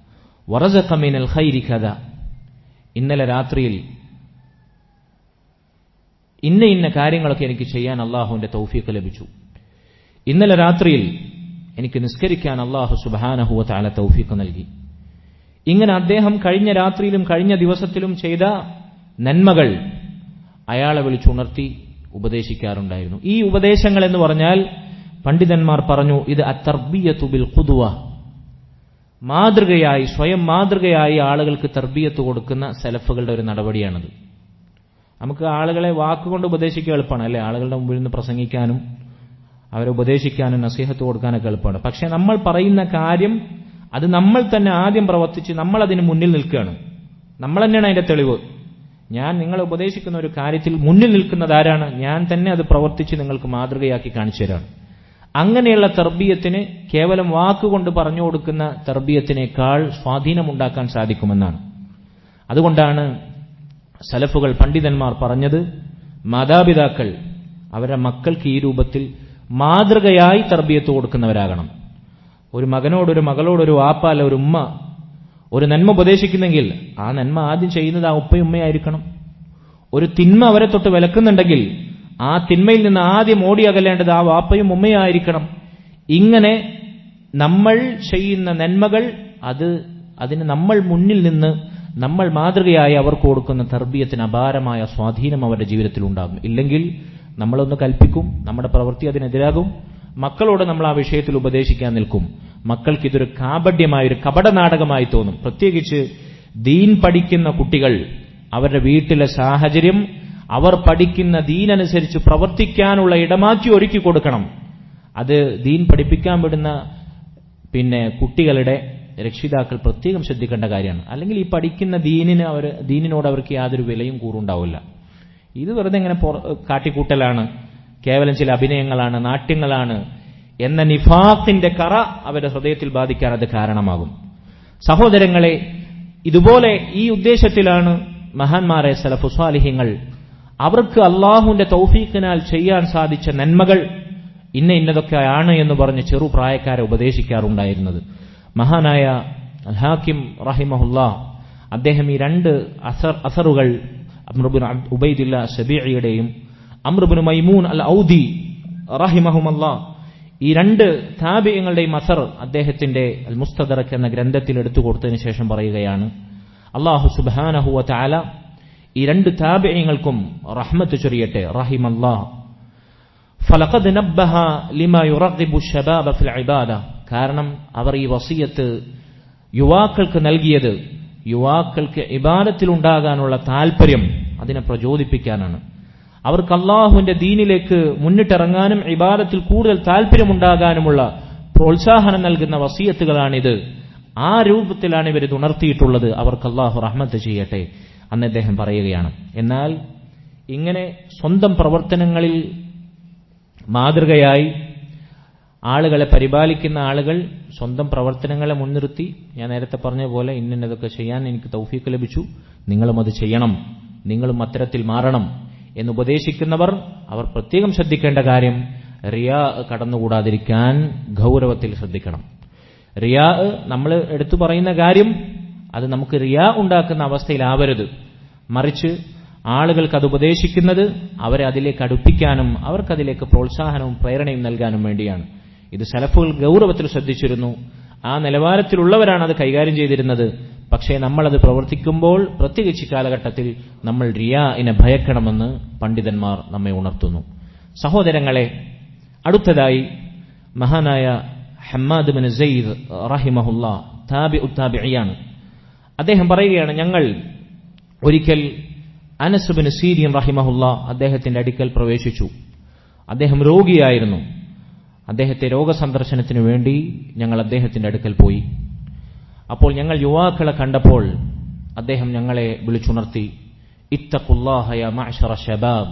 വറസഖ മിനൽ ഖൈരി കദാ. ഇന്നലെ രാത്രിയിൽ ഇന്ന കാര്യങ്ങളൊക്കെ എനിക്ക് ചെയ്യാൻ അല്ലാഹുവിന്റെ തൗഫീഖ് ലഭിച്ചു. ഇന്നലെ രാത്രിയിൽ എനിക്ക് നിസ്കരിക്കാൻ അല്ലാഹു സുബ്ഹാനഹു വ തആല തൗഫീഖ് നൽകി. ഇങ്ങനെ അദ്ദേഹം കഴിഞ്ഞ രാത്രിയിലും കഴിഞ്ഞ ദിവസത്തിലും ചെയ്ത നന്മകൾ അയാളെ വിളിച്ചുണർത്തി ഉപദേശിക്കാറുണ്ടായിരുന്നു. ഈ ഉപദേശങ്ങൾ എന്ന് പറഞ്ഞാൽ പണ്ഡിതന്മാർ പറഞ്ഞു, ഇത് അത്തർബിയത്തു ബിൽ ഖുദ്വ, മാതൃകയായി, സ്വയം മാതൃകയായി ആളുകൾക്ക് തർബിയത്ത് കൊടുക്കുന്ന സലഫുകളുടെ ഒരു നടപടിയാണത്. നമുക്ക് ആളുകളെ വാക്കുകൊണ്ട് ഉപദേശിക്കാൻ എളുപ്പമാണ്, അല്ലെ? ആളുകളുടെ മുമ്പിൽ നിന്ന് പ്രസംഗിക്കാനും അവരെ ഉപദേശിക്കാനും നസീഹത്ത് കൊടുക്കാനൊക്കെ എളുപ്പമാണ്. പക്ഷെ നമ്മൾ പറയുന്ന കാര്യം അത് നമ്മൾ തന്നെ ആദ്യം പ്രവർത്തിച്ച് നമ്മൾ അതിന് മുന്നിൽ നിൽക്കുകയാണ്. നമ്മൾ തന്നെയാണ് അതിന്റെ തെളിവ്. ഞാൻ നിങ്ങളെ ഉപദേശിക്കുന്ന ഒരു കാര്യത്തിൽ മുന്നിൽ നിൽക്കുന്നത് ആരാണ്? ഞാൻ തന്നെ അത് പ്രവർത്തിച്ച് നിങ്ങൾക്ക് മാതൃകയാക്കി കാണിച്ചു തരാണ്. അങ്ങനെയുള്ള തർബിയത്തിന് കേവലം വാക്കുകൊണ്ട് പറഞ്ഞു കൊടുക്കുന്ന തർബിയത്തിനേക്കാൾ സ്വാധീനമുണ്ടാക്കാൻ സാധിക്കുമെന്നാണ്. അതുകൊണ്ടാണ് സലഫുകൾ, പണ്ഡിതന്മാർ പറഞ്ഞത്, മാതാപിതാക്കൾ അവരുടെ മക്കൾക്ക് ഈ രൂപത്തിൽ മാതൃകയായി തർബിയത്ത് കൊടുക്കുന്നവരാകണം. ഒരു മകനോട്, ഒരു മകളോട്, ഒരു വാപ്പ അല്ല ഒരു ഉമ്മ ഒരു നന്മ ഉപദേശിക്കുന്നെങ്കിൽ ആ നന്മ ആദ്യം ചെയ്യുന്നത് ആ ഉപ്പയും ഉമ്മയായിരിക്കണം. ഒരു തിന്മ അവരെ തൊട്ട് വിലക്കുന്നുണ്ടെങ്കിൽ ആ തിന്മയിൽ നിന്ന് ആദ്യം ഓടി അകലേണ്ടത് ആ വാപ്പയും ഉമ്മയായിരിക്കണം. ഇങ്ങനെ നമ്മൾ ചെയ്യുന്ന നന്മകൾ അതിന് നമ്മൾ മുന്നിൽ നിന്ന് നമ്മൾ മാതൃകയായി അവർക്ക് കൊടുക്കുന്ന തർബിയത്തിന് അപാരമായ സ്വാധീനം അവരുടെ ജീവിതത്തിൽ ഉണ്ടാകും. ഇല്ലെങ്കിൽ നമ്മളൊന്ന് കൽപ്പിക്കും, നമ്മുടെ പ്രവൃത്തി അതിനെതിരാകും. മക്കളോട് നമ്മൾ ആ വിഷയത്തിൽ ഉപദേശിക്കാൻ നിൽക്കും, മക്കൾക്ക് ഇതൊരു കാപഢ്യമായ, ഒരു കപടനാടകമായി തോന്നും. പ്രത്യേകിച്ച് ദീൻ പഠിക്കുന്ന കുട്ടികൾ, അവരുടെ വീട്ടിലെ സാഹചര്യം അവർ പഠിക്കുന്ന ദീനനുസരിച്ച് പ്രവർത്തിക്കാനുള്ള ഇടമാക്കി ഒരുക്കി കൊടുക്കണം. അത് ദീൻ പഠിപ്പിക്കാൻ വിടുന്ന കുട്ടികളുടെ രക്ഷിതാക്കൾ പ്രത്യേകം ശ്രദ്ധിക്കേണ്ട കാര്യമാണ്. അല്ലെങ്കിൽ ഈ പഠിക്കുന്ന ദീനിനോട് അവർക്ക് യാതൊരു വിലയും കൂറുണ്ടാവില്ല. ഇത് വെറുതെ ഇങ്ങനെ കാട്ടിക്കൂട്ടലാണ്, കേവലം ചില അഭിനയങ്ങളാണ്, നാട്യങ്ങളാണ് എന്ന നിഫാഖിന്റെ കറ അവരുടെ ഹൃദയത്തിൽ ബാധിക്കാൻ അത് കാരണമാകും. സഹോദരങ്ങളെ, ഇതുപോലെ ഈ ഉദ്ദേശത്തിലാണ് മഹാന്മാരെ സലഫു സ്വാലിഹ്യങ്ങൾ അവർക്ക് അള്ളാഹുവിന്റെ തൗഫീഖിനാൽ ചെയ്യാൻ സാധിച്ച നന്മകൾ ഇന്നതൊക്കെയാണ് എന്ന് പറഞ്ഞ് ചെറുപ്രായക്കാരെ ഉപദേശിക്കാറുണ്ടായിരുന്നത്. മഹാനായ അൽ ഹാക്കിം റഹിമഹുല്ലാ, അദ്ദേഹം ഈ 2 അസറുകൾ അംർ ഇബ്നു ഉബൈദില്ല സബീഇയുടെയും അംർ ഇബ്നു മൈമൂൻ അൽ ഔദി റഹിമഹുമല്ലാ, ഈ 2 താബിഈങ്ങളുടെയും അസർ അദ്ദേഹത്തിന്റെ അൽ മുസ്തദറക് എന്ന ഗ്രന്ഥത്തിൽ എടുത്തു കൊടുത്തതിന് ശേഷം പറയുകയാണ്, അല്ലാഹു സുബ്ഹാനഹു വ തആല ഈ 2 താബിഈങ്ങൾക്കും റഹ്മത്ത് ചൊരിയട്ടെ. റഹിമല്ലാഹ്. ഫലഖദ് നബ്ബഹ ലിമാ യുറഗ്ബു ശബാബ ഫിൽ ഇബാദ. കാരണം അവർ ഈ വസിയത്ത് യുവാക്കൾക്ക് നൽകിയത് യുവാക്കൾക്ക് ഇബാദത്തിൽ ഉണ്ടാകാനുള്ള താല്പര്യം അതിനെ പ്രചോദിപ്പിക്കാനാണ്. അവർക്ക് അള്ളാഹുവിന്റെ ദീനിലേക്ക് മുന്നിട്ടിറങ്ങാനും ഇബാദത്തിൽ കൂടുതൽ താല്പര്യമുണ്ടാകാനുമുള്ള പ്രോത്സാഹനം നൽകുന്ന വസിയത്തുകളാണിത്. ആ രൂപത്തിലാണ് ഇവരിത് ഉണർത്തിയിട്ടുള്ളത്. അവർക്ക് അള്ളാഹു റഹ്മത്ത് ചെയ്യട്ടെ എന്ന് അദ്ദേഹം പറയുകയാണ്. എന്നാൽ ഇങ്ങനെ സ്വന്തം പ്രവർത്തനങ്ങളിൽ മാതൃകയായി ആളുകളെ പരിപാലിക്കുന്ന ആളുകൾ സ്വന്തം പ്രവർത്തനങ്ങളെ മുൻനിർത്തി, ഞാൻ നേരത്തെ പറഞ്ഞ പോലെ ഇന്നതൊക്കെ ചെയ്യാൻ എനിക്ക് തൗഫീഖ് ലഭിച്ചു, നിങ്ങളും അത് ചെയ്യണം, നിങ്ങളും അത്തരത്തിൽ മാറണം എന്ന് ഉപദേശിക്കുന്നവർ അവർ പ്രത്യേകം ശ്രദ്ധിക്കേണ്ട കാര്യം, റിയാ കടന്നുകൂടാതിരിക്കാൻ ഗൗരവത്തിൽ ശ്രദ്ധിക്കണം. റിയാ നമ്മൾ എടുത്തു പറയുന്ന കാര്യം അത് നമുക്ക് റിയാ ഉണ്ടാക്കുന്ന അവസ്ഥയിലാവരുത്. മറിച്ച് ആളുകൾക്ക് അത് ഉപദേശിക്കുന്നത് അവരെ അതിലേക്ക് അടുപ്പിക്കാനും അവർക്കതിലേക്ക് പ്രോത്സാഹനവും പ്രേരണയും നൽകാനും വേണ്ടിയാണ്. ഇത് സലഫുകൾ ഗൗരവത്തിൽ ശ്രദ്ധിച്ചിരുന്നു. ആ നിലവാരത്തിലുള്ളവരാണ് അത് കൈകാര്യം ചെയ്തിരുന്നത്. പക്ഷേ നമ്മളത് പ്രവർത്തിക്കുമ്പോൾ പ്രത്യേകിച്ച് കാലഘട്ടത്തിൽ നമ്മൾ റിയാഇനെ ഭയക്കണമെന്ന് പണ്ഡിതന്മാർ നമ്മെ ഉണർത്തുന്നു. സഹോദരങ്ങളെ, അടുത്തതായി മഹാനായ ഹമ്മാദ് ബിൻ സെയ്ദ് റഹിമഹുല്ലാ താബിഉ താബിഇയാണ്. അദ്ദേഹം പറയുകയാണ്, ഞങ്ങൾ ഒരിക്കൽ അനസ് ബിൻ സീരീൻ റഹിമഹുല്ലാ അദ്ദേഹത്തിന്റെ അടുക്കൽ പ്രവേശിച്ചു. അദ്ദേഹം രോഗിയായിരുന്നു. അദ്ദേഹത്തെ രോഗസന്ദർശനത്തിനു വേണ്ടി ഞങ്ങൾ അദ്ദേഹത്തിന്റെ അടുക്കൽ പോയി. അപ്പോൾ ഞങ്ങൾ യുവാക്കളെ കണ്ടപ്പോൾ അദ്ദേഹം ഞങ്ങളെ വിളിച്ചുണർത്തി, ഇത്തഖുല്ലാഹ യാ മഅ്ശറ ശബാബ്,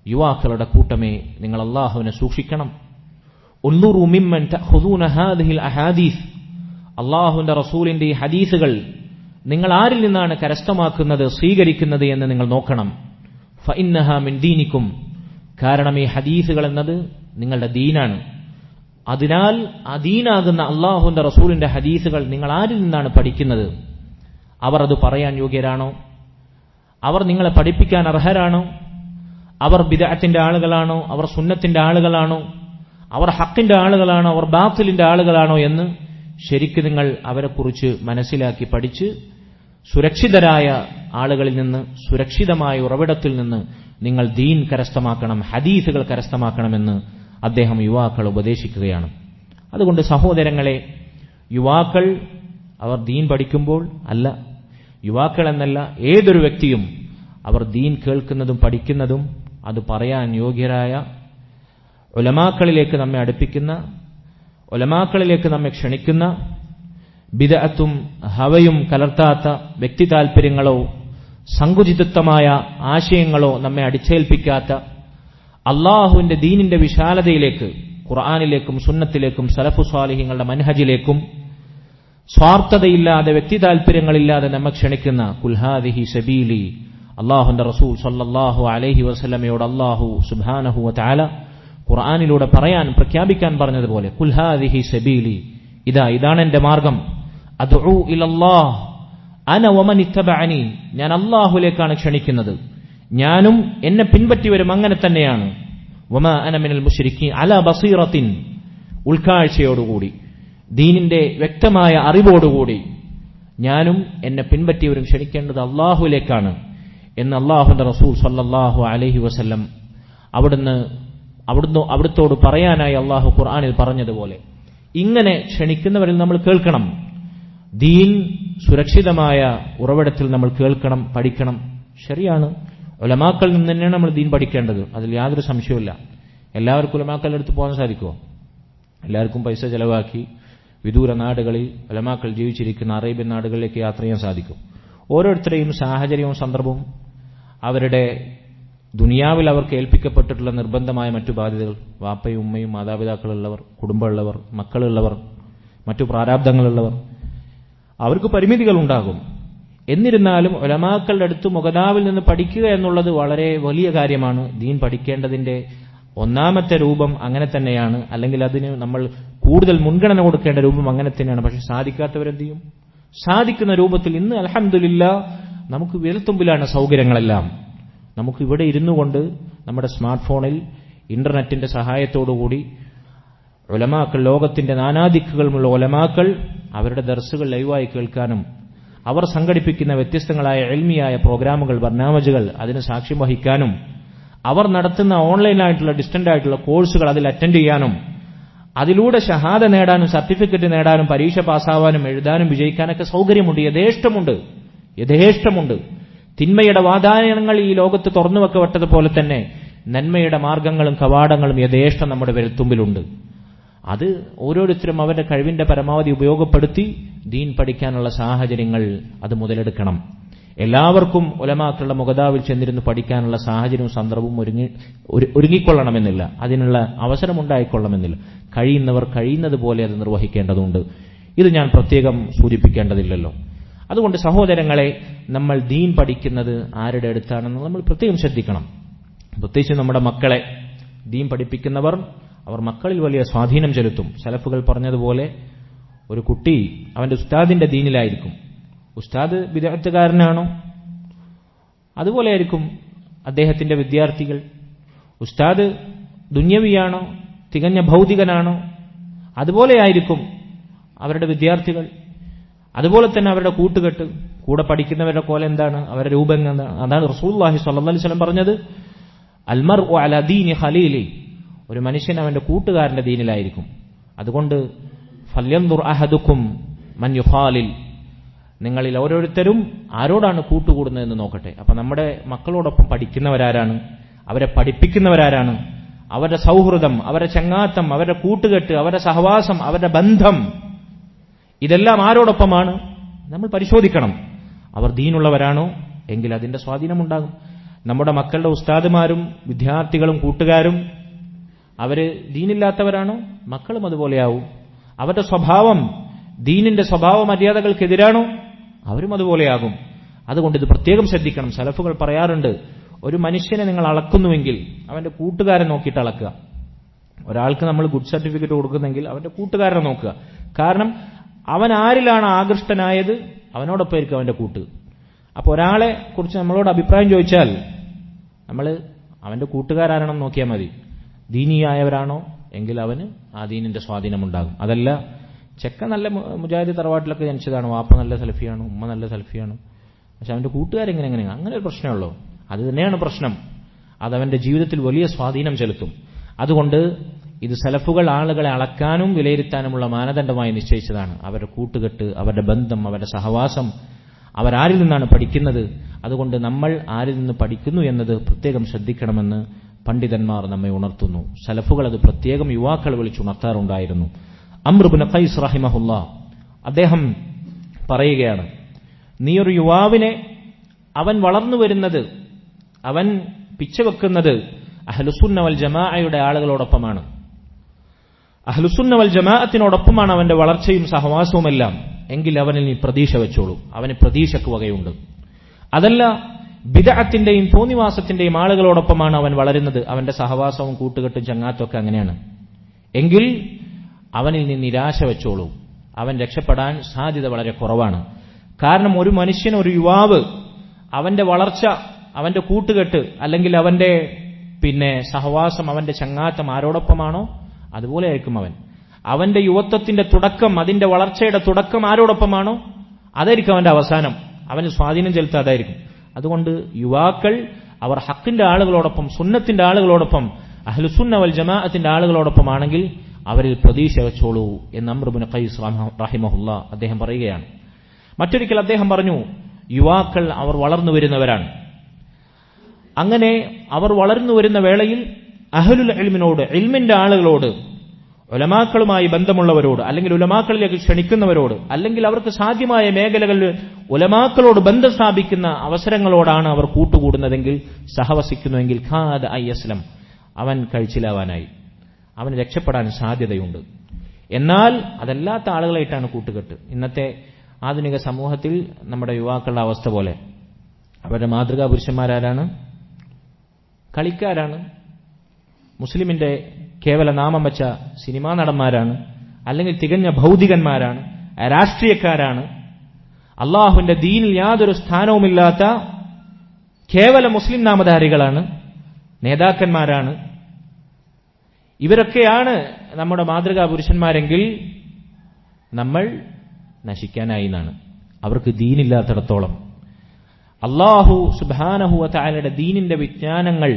യുവാക്കളുടെ കൂട്ടമേ നിങ്ങൾ അല്ലാഹുവിനെ സൂക്ഷിക്കണം. ഉൻദുറു മിമ്മൻ തഖുദൂന ഹാദിഹിൽ അഹാദീസ്, അല്ലാഹുവിന്റെ റസൂലിന്റെ ഈ ഹദീസുകൾ നിങ്ങൾ ആരിൽ നിന്നാണ് കരസ്ഥമാക്കുന്നത്, സ്വീകരിക്കുന്നത് എന്ന് നിങ്ങൾ നോക്കണം. ഫഇന്നഹാ മിൻ ദീനിക്കും, കാരണം ഈ ഹദീസുകൾ എന്നത് നിങ്ങളുടെ ദീനാണ്. അതിനാൽ ആ ദീനാകുന്ന അല്ലാഹുവിന്റെ റസൂലിന്റെ ഹദീസുകൾ നിങ്ങൾ ആരിൽ നിന്നാണ് പഠിക്കുന്നത്? അവർ അത് പറയാൻ യോഗ്യരാണോ? അവർ നിങ്ങളെ പഠിപ്പിക്കാൻ അർഹരാണോ? അവർ ബിദ്അത്തിന്റെ ആളുകളാണോ? അവർ സുന്നത്തിന്റെ ആളുകളാണോ? അവർ ഹക്കിന്റെ ആളുകളാണോ? അവർ ബാത്തിലിന്റെ ആളുകളാണോ എന്ന് ശരിക്കും നിങ്ങൾ അവരെക്കുറിച്ച് മനസ്സിലാക്കി പഠിച്ച് സുരക്ഷിതരായ ആളുകളിൽ നിന്ന്, സുരക്ഷിതമായ ഉറവിടത്തിൽ നിന്ന് നിങ്ങൾ ദീൻ കരസ്ഥമാക്കണം, ഹദീസുകൾ കരസ്ഥമാക്കണമെന്ന് അദ്ദേഹം യുവാക്കൾ ഉപദേശിക്കുകയാണ്. അതുകൊണ്ട് സഹോദരങ്ങളെ, യുവാക്കൾ അവർ ദീൻ പഠിക്കുമ്പോൾ അല്ല, യുവാക്കൾ എന്നല്ല ഏതൊരു വ്യക്തിയും അവർ ദീൻ കേൾക്കുന്നതും പഠിക്കുന്നതും അത് പറയാൻ യോഗ്യരായ ഉലമാക്കളിലേക്ക് നമ്മെ അടുപ്പിക്കുന്ന, ഉലമാക്കളിലേക്ക് നമ്മെ ക്ഷണിക്കുന്ന, ബിദ്അത്തും ഹവയും കലർത്താത്ത വ്യക്തി താൽപര്യങ്ങളോ സങ്കുചിതത്വമായ ആശയങ്ങളോ നമ്മെ അടിച്ചേൽപ്പിക്കാത്ത, അള്ളാഹുവിന്റെ ദീനിന്റെ വിശാലതയിലേക്ക്, ഖുർആനിലേക്കും സുന്നത്തിലേക്കും സലഫു സ്വാലിഹീങ്ങളുടെ മൻഹജിലേക്കും സ്വാർത്ഥതയില്ലാതെ വ്യക്തി താൽപര്യങ്ങളില്ലാതെ നമ്മെ ക്ഷണിക്കുന്ന കുൽഹാദിഹി സബീലി, അള്ളാഹുന്റെ റസൂൽ സല്ലല്ലാഹു അലൈഹി വസല്ലമയോട് അള്ളാഹു സുബ്ഹാനഹു വ തആല ഖുർആനിലൂടെ പ്രഖ്യാപിക്കാൻ പറഞ്ഞതുപോലെ, കുൽഹാദിഹി സബീലി, ഇതാണ് എന്റെ മാർഗം, അദ്ഉ ഇലല്ലാഹ് അന വമൻ ഇത്തബഅനി, ഞാൻ അല്ലാഹുവിലേക്കാണ് ക്ഷണിക്കുന്നത്, ഞാനും എന്നെ പിൻപറ്റിയവരും അങ്ങനെ തന്നെയാണ്. വമാ അന മിനൽ മുശ്രിക്കീൻ അലാ ബസീറത്തിൻ, ഉൾക്കാഴ്ചയോടുകൂടി, ദീനിന്റെ വ്യക്തമായ അറിവോടുകൂടി ഞാനും എന്നെ പിൻപറ്റിയവരും ക്ഷണിക്കേണ്ടത് അല്ലാഹുവിലേക്കാണ് എന്ന് അല്ലാഹുവിന്റെ റസൂൽ സല്ലല്ലാഹു അലൈഹി വസല്ലം അവിടുത്തോട് പറയാനായി അല്ലാഹു ഖുർആനിൽ പറഞ്ഞതുപോലെ ഇങ്ങനെ ക്ഷണിക്കുന്നവരിൽ നമ്മൾ കേൾക്കണം. ദീൻ സുരക്ഷിതമായ ഉറവിടത്തിൽ നമ്മൾ കേൾക്കണം, പഠിക്കണം. ശരിയാണ്, ഉലമാക്കളിൽ നിന്ന് തന്നെയാണ് നമ്മൾ ദീൻ പഠിക്കേണ്ടത്, അതിൽ യാതൊരു സംശയവുമില്ല. എല്ലാവർക്കും ഉലമാക്കളുടെ അടുത്ത് പോകാൻ സാധിക്കുമോ? എല്ലാവർക്കും പൈസ ചെലവാക്കി വിദൂര നാടുകളിൽ ഉലമാക്കൾ ജീവിച്ചിരിക്കുന്ന അറേബ്യൻ നാടുകളിലേക്ക് യാത്ര ചെയ്യാൻ സാധിക്കും. ഓരോരുത്തരെയും സാഹചര്യവും സന്ദർഭവും, അവരുടെ ദുനിയാവിൽ അവർക്ക് ഏൽപ്പിക്കപ്പെട്ടിട്ടുള്ള നിർബന്ധമായ മറ്റു ബാധ്യതകൾ, വാപ്പയും ഉമ്മയും മാതാപിതാക്കളുള്ളവർ, കുടുംബമുള്ളവർ, മക്കളുള്ളവർ, മറ്റു പ്രാരാബ്ദങ്ങളുള്ളവർ, അവർക്ക് പരിമിതികൾ ഉണ്ടാകും. എന്നിരുന്നാലും ഉലമാക്കളുടെ അടുത്ത് മുഖതാവിൽ നിന്ന് പഠിക്കുക എന്നുള്ളത് വളരെ വലിയ കാര്യമാണ്. ദീൻ പഠിക്കേണ്ടതിന്റെ ഒന്നാമത്തെ രൂപം അങ്ങനെ തന്നെയാണ്, അല്ലെങ്കിൽ അതിന് നമ്മൾ കൂടുതൽ മുൻഗണന കൊടുക്കേണ്ട രൂപം അങ്ങനെ തന്നെയാണ്. പക്ഷെ സാധിക്കാത്തവരെന്ത് ചെയ്യും? സാധിക്കുന്ന രൂപത്തിൽ ഇന്ന് അൽഹംദുലില്ലാഹ് നമുക്ക് വിരൽത്തുമ്പിലാണ് സൗകര്യങ്ങളെല്ലാം. നമുക്ക് ഇവിടെ ഇരുന്നു കൊണ്ട് നമ്മുടെ സ്മാർട്ട് ഫോണിൽ ഇന്റർനെറ്റിന്റെ സഹായത്തോടുകൂടി ഉലമാക്കൾ, ലോകത്തിന്റെ നാനാദിക്കുകളുമുള്ള ഉലമാക്കൾ അവരുടെ ദർസുകൾ ലൈവായി കേൾക്കാനും അവർ സംഘടിപ്പിക്കുന്ന വ്യത്യസ്തങ്ങളായ ഇൽമിയായ പ്രോഗ്രാമുകൾ, ബർനാമജുകൾ അതിന് സാക്ഷ്യം വഹിക്കാനും അവർ നടത്തുന്ന ഓൺലൈനായിട്ടുള്ള ഡിസ്റ്റന്റ് ആയിട്ടുള്ള കോഴ്സുകൾ അതിൽ അറ്റൻഡ് ചെയ്യാനും അതിലൂടെ ഷഹാദ നേടാനും സർട്ടിഫിക്കറ്റ് നേടാനും പരീക്ഷ പാസ്സാവാനും എഴുതാനും വിജയിക്കാനൊക്കെ സൗകര്യമുണ്ട്, യഥേഷ്ടമുണ്ട്. തിന്മയുടെ വാതായനങ്ങൾ ഈ ലോകത്ത് തുറന്നുവെക്കപ്പെട്ടതുപോലെ തന്നെ നന്മയുടെ മാർഗങ്ങളും കവാടങ്ങളും യഥേഷ്ടം നമ്മുടെ വിരൽത്തുമ്പിലുണ്ട്. അത് ഓരോരുത്തരും അവരുടെ കഴിവിന്റെ പരമാവധി ഉപയോഗപ്പെടുത്തി ദീൻ പഠിക്കാനുള്ള സാഹചര്യങ്ങൾ അത് മുതലെടുക്കണം. എല്ലാവർക്കും ഉലമാക്കളുടെ മുഖതാവിൽ ചെന്നിരുന്ന് പഠിക്കാനുള്ള സാഹചര്യവും സന്ദർഭവും ഒരുങ്ങിക്കൊള്ളണമെന്നില്ല, അതിനുള്ള അവസരമുണ്ടായിക്കൊള്ളണമെന്നില്ല. കഴിയുന്നവർ കഴിയുന്നത് പോലെ അത് നിർവഹിക്കേണ്ടതുണ്ട്. ഇത് ഞാൻ പ്രത്യേകം സൂചിപ്പിക്കേണ്ടതില്ലല്ലോ. അതുകൊണ്ട് സഹോദരങ്ങളെ, നമ്മൾ ദീൻ പഠിക്കുന്നത് ആരുടെ അടുത്താണെന്ന് നമ്മൾ പ്രത്യേകം ശ്രദ്ധിക്കണം. പ്രത്യേകിച്ച് നമ്മുടെ മക്കളെ ദീൻ പഠിപ്പിക്കുന്നവർ അവർ മക്കളിൽ വലിയ സ്വാധീനം ചെലുത്തും. സലഫുകൾ പറഞ്ഞതുപോലെ ഒരു കുട്ടി അവന്റെ ഉസ്താദിന്റെ ദീനിലായിരിക്കും. ഉസ്താദ് ബിദ്അത്തുകാരനാണോ? അതുപോലെയായിരിക്കും അദ്ദേഹത്തിന്റെ വിദ്യാർത്ഥികൾ. ഉസ്താദ് ദുന്യവിയാണോ, തികഞ്ഞ ഭൗതികനാണോ? അതുപോലെയായിരിക്കും അവരുടെ വിദ്യാർത്ഥികൾ. അതുപോലെ തന്നെ അവരുടെ കൂട്ടുകെട്ട്, കൂടെ പഠിക്കുന്നവരുടെ കോല എന്താണ്, അവരുടെ രൂപം എന്താണ്. അതാണ് റസൂലുള്ളാഹി സ്വല്ലല്ലാഹു അലൈഹി വസല്ലം പറഞ്ഞത്, അൽമർഉ അലാ ദീനി ഖലീലി, ഒരു മനുഷ്യൻ അവന്റെ കൂട്ടുകാരന്റെ ദീനിലായിരിക്കും. അതുകൊണ്ട് ഫല്യൻദുർ അഹദുക്കും മൻ യുഖാലിൽ, നിങ്ങളിൽ ഓരോരുത്തരും ആരോടാണ് കൂട്ടുകൂടുന്നതെന്ന് നോക്കട്ടെ. അപ്പൊ നമ്മുടെ മക്കളോടൊപ്പം പഠിക്കുന്നവരാരാണ്, അവരെ പഠിപ്പിക്കുന്നവരാരാണ്, അവരുടെ സൗഹൃദം, അവരുടെ ചങ്ങാത്തം, അവരുടെ കൂട്ടുകെട്ട്, അവരുടെ സഹവാസം, അവരുടെ ബന്ധം, ഇതെല്ലാം ആരോടൊപ്പമാണ് നമ്മൾ പരിശോധിക്കണം. അവർ ദീനുള്ളവരാണോ എങ്കിൽ അതിന്റെ സ്വാധീനമുണ്ടാകും. നമ്മുടെ മക്കളുടെ ഉസ്താദുമാരും വിദ്യാർത്ഥികളും കൂട്ടുകാരും അവര് ദീനില്ലാത്തവരാണോ, മക്കളും അതുപോലെയാവും. അവരുടെ സ്വഭാവം ദീനിന്റെ സ്വഭാവ മര്യാദകൾക്കെതിരാണോ, അവരും അതുപോലെയാകും. അതുകൊണ്ട് ഇത് പ്രത്യേകം ശ്രദ്ധിക്കണം. സലഫുകൾ പറയാറുണ്ട്, ഒരു മനുഷ്യനെ നിങ്ങൾ അളക്കുന്നുവെങ്കിൽ അവന്റെ കൂട്ടുകാരൻ നോക്കിയിട്ട് അളക്കുക. ഒരാൾക്ക് നമ്മൾ ഗുഡ് സർട്ടിഫിക്കറ്റ് കൊടുക്കുന്നെങ്കിൽ അവന്റെ കൂട്ടുകാരനെ നോക്കുക. കാരണം അവൻ ആരിലാണ് ആകൃഷ്ടനായത് അവനോടൊപ്പമായിരിക്കും അവന്റെ കൂട്ട്. അപ്പോൾ ഒരാളെ കുറിച്ച് നമ്മളോട് അഭിപ്രായം ചോദിച്ചാൽ നമ്മൾ അവന്റെ കൂട്ടുകാരാണെന്ന് നോക്കിയാൽ മതി. ദീനിയായവരാണോ എങ്കിൽ അവന് ആ ദീനിന്റെ സ്വാധീനമുണ്ടാകും. അതല്ല ചെക്ക നല്ല മുജാഹിദ് തറവാട്ടിലൊക്കെ ജനിച്ചതാണ്, വാപ്പ നല്ല സലഫിയാണ്, ഉമ്മ നല്ല സലഫിയാണ്, പക്ഷെ അവന്റെ കൂട്ടുകാരെങ്ങനെ അങ്ങനെ ഒരു പ്രശ്നമുള്ളൂ. അത് തന്നെയാണ് പ്രശ്നം. അതവന്റെ ജീവിതത്തിൽ വലിയ സ്വാധീനം ചെലുത്തും. അതുകൊണ്ട് ഇത് സലഫുകൾ ആളുകളെ അളക്കാനും വിലയിരുത്താനുമുള്ള മാനദണ്ഡമായി നിശ്ചയിച്ചതാണ്. അവരുടെ കൂട്ടുകെട്ട്, അവരുടെ ബന്ധം, അവരുടെ സഹവാസം, അവരാരിൽ നിന്നാണ് പഠിക്കുന്നത്. അതുകൊണ്ട് നമ്മൾ ആരിൽ നിന്ന് പഠിക്കുന്നു എന്നത് പ്രത്യേകം ശ്രദ്ധിക്കണമെന്ന് പണ്ഡിതന്മാർ നമ്മെ ഉണർത്തുന്നു. സലഫുകൾ അത് പ്രത്യേകം യുവാക്കളെ വിളിച്ചുണർത്താറുണ്ടായിരുന്നു. അംർ ഇബ്നു ഖൈസ് റഹിമഹുല്ലാ അദ്ദേഹം പറയുകയാണ്, നീ ഒരു യുവാവിനെ അവൻ വളർന്നു വരുന്നത്, അവൻ പിച്ചവെക്കുന്നത് അഹ്ലുസുന്ന വൽ ജമാഅയുടെ ആളുകളോടൊപ്പമാണ്. അഹ്ലുസുന്ന വൽ ജമാഅത്തിനോടൊപ്പമാണ് അവന്റെ വളർച്ചയും സഹവാസവുമെല്ലാം. എങ്കിൽ അവനിൽ നീ പ്രതീക്ഷ വെച്ചോളൂ, അവന് പ്രതീക്ഷയ്ക്ക് വകയുണ്ട്. അതല്ല ബിദ്അത്തിന്റെയും തോന്നിവാസത്തിന്റെയും ആളുകളോടൊപ്പമാണ് അവൻ വളരുന്നത്, അവന്റെ സഹവാസവും കൂട്ടുകെട്ടും ചങ്ങാത്തും ഒക്കെ അങ്ങനെയാണ്, എങ്കിൽ അവനിൽ നീ നിരാശ വെച്ചോളൂ, അവൻ രക്ഷപ്പെടാൻ സാധ്യത വളരെ കുറവാണ്. കാരണം ഒരു മനുഷ്യൻ, ഒരു യുവാവ്, അവന്റെ വളർച്ച, അവന്റെ കൂട്ടുകെട്ട്, അല്ലെങ്കിൽ അവന്റെ സഹവാസം, അവന്റെ ചങ്ങാത്തം ആരോടൊപ്പമാണോ അതുപോലെ ആയിരിക്കും അവൻ. അവന്റെ യുവത്വത്തിന്റെ തുടക്കം, അതിന്റെ വളർച്ചയുടെ തുടക്കം ആരോടൊപ്പമാണോ അതായിരിക്കും അവന്റെ അവസാനം. അവന് സ്വാധീനം ചെലുത്തുക അതായിരിക്കും. അതുകൊണ്ട് യുവാക്കൾ അവർ ഹക്കിന്റെ ആളുകളോടൊപ്പം, സുന്നത്തിന്റെ ആളുകളോടൊപ്പം, അഹ്ലുസുന്ന വൽ ജമാഅത്തിന്റെ ആളുകളോടൊപ്പമാണെങ്കിൽ അവരിൽ പ്രതീക്ഷ വെച്ചോളൂ എന്ന് അംർ ഇബ്നു ഖൈസ് റഹിമഹുല്ലാ അദ്ദേഹം പറയുകയാണ്. മറ്റൊരിക്കൽ അദ്ദേഹം പറഞ്ഞു, യുവാക്കൾ അവർ വളർന്നു വരുന്നവരാണ്. അങ്ങനെ അവർ വളർന്നു വരുന്ന വേളയിൽ അഹ്ലുൽ ഇൽമിനോട്, ഇൽമിന്റെ ആളുകളോട്, ഉലമാക്കളുമായി ബന്ധമുള്ളവരോട്, അല്ലെങ്കിൽ ഉലമാക്കളിലേക്ക് ക്ഷണിക്കുന്നവരോട്, അല്ലെങ്കിൽ അവർക്ക് സാധ്യമായ മേഖലകളിൽ ഉലമാക്കളോട് ബന്ധം സ്ഥാപിക്കുന്ന അവസരങ്ങളോടാണ് അവർ കൂട്ടുകൂടുന്നതെങ്കിൽ, സഹവസിക്കുന്നുവെങ്കിൽ ഖാദ അയ്യസ്ലം, അവൻ കഴിച്ചിലാവാനായി, അവന് രക്ഷപ്പെടാൻ സാധ്യതയുണ്ട്. എന്നാൽ അതല്ലാത്ത ആളുകളായിട്ടാണ് കൂട്ടുകെട്ട്. ഇന്നത്തെ ആധുനിക സമൂഹത്തിൽ നമ്മുടെ യുവാക്കളുടെ അവസ്ഥ പോലെ അവരുടെ മാതൃകാ പുരുഷന്മാരാരാണ്? കളിക്കാരാണ്, മുസ്ലിമിന്റെ കേവല നാമം വെച്ച സിനിമാ നടന്മാരാണ്, അല്ലെങ്കിൽ തികഞ്ഞ ഭൗതികന്മാരാണ്, രാഷ്ട്രീയക്കാരാണ്, അള്ളാഹുവിന്റെ ദീനിൽ യാതൊരു സ്ഥാനവുമില്ലാത്ത കേവല മുസ്ലിം നാമധാരികളാണ്, നേതാക്കന്മാരാണ്. ഇവരൊക്കെയാണ് നമ്മുടെ മാതൃകാ പുരുഷന്മാരെങ്കിൽ നമ്മൾ നശിക്കാനായി എന്നാണ്. അവർക്ക് ദീനില്ലാത്തിടത്തോളം അല്ലാഹു സുബ്ഹാനഹു വ തആലയുടെ ദീനിന്റെ വിജ്ഞാനങ്ങൾ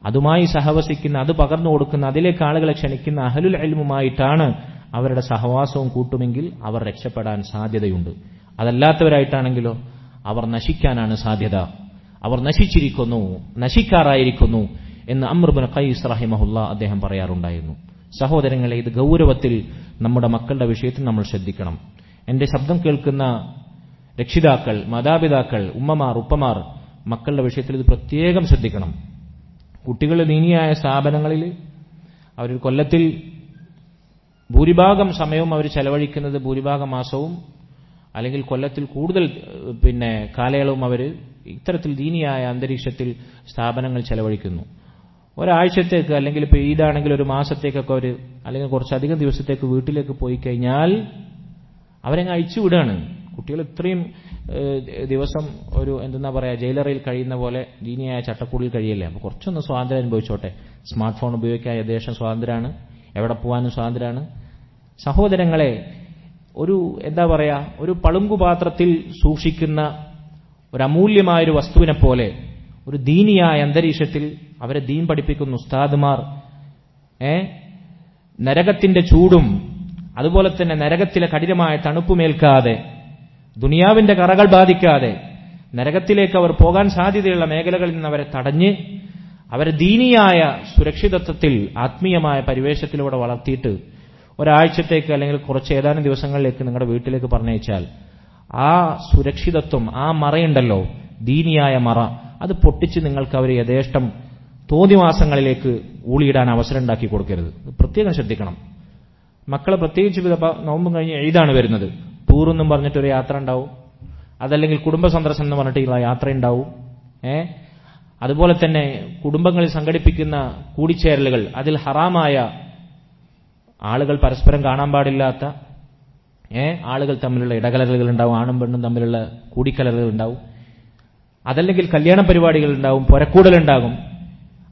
അതുമായി സഹവസിക്കുന്ന, അത് പകർന്നു കൊടുക്കുന്ന, അതിലേക്ക് ആളുകളെ ക്ഷണിക്കുന്ന അഹ്ലുൽ ഇൽമുമായിട്ടാണ് അവരുടെ സഹവാസവും കൂട്ടുമെങ്കിൽ അവർ രക്ഷപ്പെടാൻ സാധ്യതയുണ്ട്. അതല്ലാത്തവരായിട്ടാണെങ്കിലോ അവർ നശിക്കാനാണ് സാധ്യത. അവർ നശിച്ചിരിക്കുന്നു, നശിക്കാറായിരിക്കുന്നു എന്ന് അംർ ഇബ്നു ഖൈസ് റഹിമഹുല്ലാ അദ്ദേഹം പറയാറുണ്ടായിരുന്നു. സഹോദരങ്ങളെ, ഇത് ഗൗരവത്തിൽ നമ്മുടെ മക്കളുടെ വിഷയത്തിൽ നമ്മൾ ശ്രദ്ധിക്കണം. എന്റെ ശബ്ദം കേൾക്കുന്ന രക്ഷിതാക്കൾ, മാതാപിതാക്കൾ, ഉമ്മമാർ, ഉപ്പമാർ മക്കളുടെ വിഷയത്തിൽ ഇത് പ്രത്യേകം ശ്രദ്ധിക്കണം. കുട്ടികൾ ദീനിയായ സ്ഥാപനങ്ങളിൽ അവർ കൊല്ലത്തിൽ ഭൂരിഭാഗം സമയവും അവർ ചെലവഴിക്കുന്നത്, ഭൂരിഭാഗം മാസവും അല്ലെങ്കിൽ കൊല്ലത്തിൽ കൂടുതൽ കാലയളവും അവർ ഇത്തരത്തിൽ ദീനിയായ അന്തരീക്ഷത്തിൽ സ്ഥാപനങ്ങൾ ചെലവഴിക്കുന്നു. ഒരാഴ്ചത്തേക്ക്, അല്ലെങ്കിൽ ഇപ്പോൾ ഈദാണെങ്കിൽ ഒരു മാസത്തേക്കൊക്കെ അവർ, അല്ലെങ്കിൽ കുറച്ചധികം ദിവസത്തേക്ക് വീട്ടിലേക്ക് പോയി കഴിഞ്ഞാൽ അവരങ്ങ് അയച്ചുവിടുകയാണ്. കുട്ടികൾ ഇത്രയും ദിവസം ഒരു എന്തെന്നാ പറയുക, ജയിലറയിൽ കഴിയുന്ന പോലെ ദീനിയായ ചട്ടക്കൂടിൽ കഴിയില്ലേ. അപ്പോൾ കുറച്ചൊന്ന് സ്വാതന്ത്ര്യം അനുഭവിച്ചോട്ടെ. സ്മാർട്ട് ഫോൺ ഉപയോഗിക്കാൻ ഏകദേശം സ്വാതന്ത്ര്യമാണ്, എവിടെ പോകാനും സ്വാതന്ത്ര്യമാണ്. സഹോദരങ്ങളെ, ഒരു പളുങ്കുപാത്രത്തിൽ സൂക്ഷിക്കുന്ന ഒരു അമൂല്യമായൊരു വസ്തുവിനെ പോലെ ഒരു ദീനിയായ അന്തരീക്ഷത്തിൽ അവരെ ദീൻ പഠിപ്പിക്കുന്ന ഉസ്താദുമാർ നരകത്തിന്റെ ചൂടും അതുപോലെ തന്നെ നരകത്തിലെ കഠിനമായ തണുപ്പുമേൽക്കാതെ ദുനിയാവിന്റെ കറകൾ ബാധിക്കാതെ നരകത്തിലേക്ക് അവർ പോകാൻ സാധ്യതയുള്ള മേഖലകളിൽ നിന്ന് അവരെ തടഞ്ഞ് അവരെ ദീനിയായ സുരക്ഷിതത്വത്തിൽ ആത്മീയമായ പരിവേഷത്തിലൂടെ വളർത്തിയിട്ട് ഒരാഴ്ചത്തേക്ക് അല്ലെങ്കിൽ കുറച്ച് ഏതാനും ദിവസങ്ങളിലേക്ക് നിങ്ങളുടെ വീട്ടിലേക്ക് പറഞ്ഞയച്ചാൽ ആ സുരക്ഷിതത്വം, ആ മറയുണ്ടല്ലോ, ദീനിയായ മറ, അത് പൊട്ടിച്ച് നിങ്ങൾക്ക് അവർ യഥേഷ്ടം തോന്നിവാസങ്ങളിലേക്ക് ഊളിയിടാൻ അവസരം ഉണ്ടാക്കി കൊടുക്കരുത്. പ്രത്യേകം ശ്രദ്ധിക്കണം. മക്കളെ പ്രത്യേകിച്ച് നോമ്പും കഴിഞ്ഞ് ഈദാണ് വരുന്നത്, ടൂറെന്നും പറഞ്ഞിട്ടൊരു യാത്ര ഉണ്ടാവും, അതല്ലെങ്കിൽ കുടുംബ സന്ദർശനം എന്ന് പറഞ്ഞിട്ടുള്ള യാത്ര ഉണ്ടാവും. അതുപോലെ തന്നെ കുടുംബങ്ങളിൽ സംഘടിപ്പിക്കുന്ന കൂടിച്ചേരലുകൾ, അതിൽ ഹറാമായ ആളുകൾ പരസ്പരം കാണാൻ പാടില്ലാത്ത ആളുകൾ തമ്മിലുള്ള ഇടകലറുകൾ ഉണ്ടാവും, ആണും പെണ്ണും തമ്മിലുള്ള കൂടിക്കലറുകൾ ഉണ്ടാവും, അതല്ലെങ്കിൽ കല്യാണ പരിപാടികൾ ഉണ്ടാവും, പുരക്കൂടലുണ്ടാകും.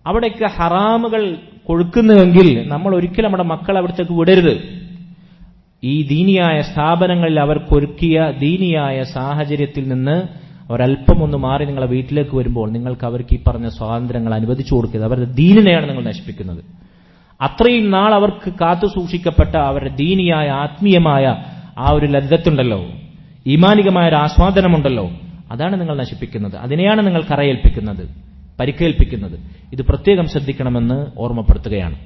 അവിടേക്ക് ഹറാമുകൾ കൊഴുക്കുന്നുവെങ്കിൽ നമ്മൾ ഒരിക്കലും നമ്മുടെ മക്കൾ അവിടത്തേക്ക് വിടരുത്. ഈ ദീനിയായ സ്ഥാപനങ്ങളിൽ അവർക്കൊരുക്കിയ ദീനിയായ സാഹചര്യത്തിൽ നിന്ന് ഒരല്പം ഒന്ന് മാറി നിങ്ങളെ വീട്ടിലേക്ക് വരുമ്പോൾ നിങ്ങൾക്ക് അവർക്ക് ഈ പറഞ്ഞ സ്വാതന്ത്ര്യങ്ങൾ അനുവദിച്ചു കൊടുക്കരുത്. അവരുടെ ദീനിനെയാണ് നിങ്ങൾ നശിപ്പിക്കുന്നത്. അത്രയും നാൾ അവർക്ക് കാത്തു സൂക്ഷിക്കപ്പെട്ട അവരുടെ ദീനിയായ ആത്മീയമായ ആ ഒരു ലദ്ദത്തുണ്ടല്ലോ, ഈമാനികമായ ഒരു ആസ്വാദനമുണ്ടല്ലോ, അതാണ് നിങ്ങൾ നശിപ്പിക്കുന്നത്. അതിനെയാണ് നിങ്ങൾ കറയേൽപ്പിക്കുന്നത്, പരിക്കേൽപ്പിക്കുന്നത്. ഇത് പ്രത്യേകം ശ്രദ്ധിക്കണമെന്ന് ഓർമ്മപ്പെടുത്തുകയാണ്.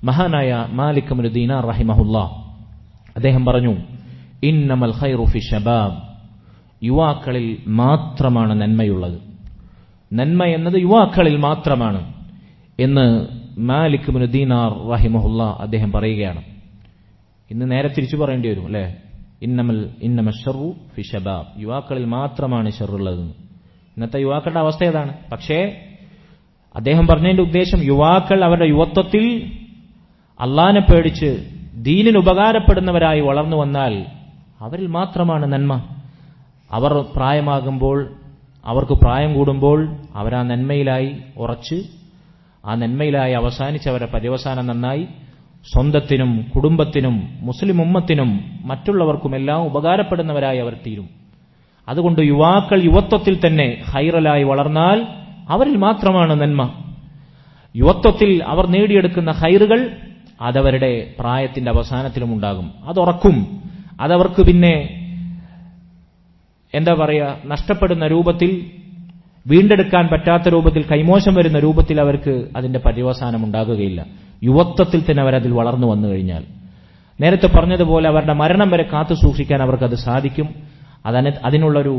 മഹാനായ മാലിക് ഇബ്നു ദീനാർ റഹിമഹുല്ലാഹ് അദ്ദേഹം പറഞ്ഞു, ഇന്നമൽ ഖൈറു ഫി ശബാബ്, യുവാക്കളിൽ മാത്രമാണ് നന്മയുള്ളത്, നന്മ എന്നത് യുവാക്കളിൽ മാത്രമാണ് എന്ന് മാലിക് ഇബ്നു ദീനാർ റഹിമഹുല്ലാഹ് അദ്ദേഹം പറയുകയാണ്. ഇന്ന് നേരെ തിരിച്ചു പറയേണ്ടി വരും അല്ലേ, ഇന്നമൽ ശർറു ഫി ശബാബ്, യുവാക്കളിൽ മാത്രമാണ് ശർറുള്ളത്. ഇന്നത്തെ യുവാക്കളുടെ അവസ്ഥ ഏതാണ്? പക്ഷേ അദ്ദേഹം പറഞ്ഞതിന്റെ ഉദ്ദേശം യുവാക്കൾ അവരുടെ യുവത്വത്തിൽ അള്ളാനെ പേടിച്ച് ദീനിന് ഉപകാരപ്പെടുന്നവരായി വളർന്നു വന്നാൽ അവരിൽ മാത്രമാണ് നന്മ. അവർ പ്രായമാകുമ്പോൾ, അവർക്ക് പ്രായം കൂടുമ്പോൾ അവരാ നന്മയിലായി ഉറച്ച്, ആ നന്മയിലായി അവസാനിച്ച് അവരുടെ പര്യവസാനം നന്നായി സ്വന്തത്തിനും കുടുംബത്തിനും മുസ്ലിം ഉമ്മത്തിനും മറ്റുള്ളവർക്കുമെല്ലാം ഉപകാരപ്പെടുന്നവരായി അവർ തീരും. അതുകൊണ്ട് യുവാക്കൾ യുവത്വത്തിൽ തന്നെ ഖൈറലായി വളർന്നാൽ അവരിൽ മാത്രമാണ് നന്മ. യുവത്വത്തിൽ അവർ നേടിയെടുക്കുന്ന ഖൈറുകൾ അതവരുടെ പ്രായത്തിന്റെ അവസാനത്തിലും ഉണ്ടാകും. അതുറക്കും. അതവർക്ക് പിന്നെ നഷ്ടപ്പെടുന്ന രൂപത്തിൽ, വീണ്ടെടുക്കാൻ പറ്റാത്ത രൂപത്തിൽ, കൈമോശം വരുന്ന രൂപത്തിൽ അവർക്ക് അതിന്റെ പര്യവസാനം ഉണ്ടാകുകയില്ല. യുവത്വത്തിൽ തന്നെ അവരതിൽ വളർന്നു വന്നു കഴിഞ്ഞാൽ, നേരത്തെ പറഞ്ഞതുപോലെ അവരുടെ മരണം വരെ കാത്തു സൂക്ഷിക്കാൻ അവർക്കത് സാധിക്കും. അതിനുള്ളൊരു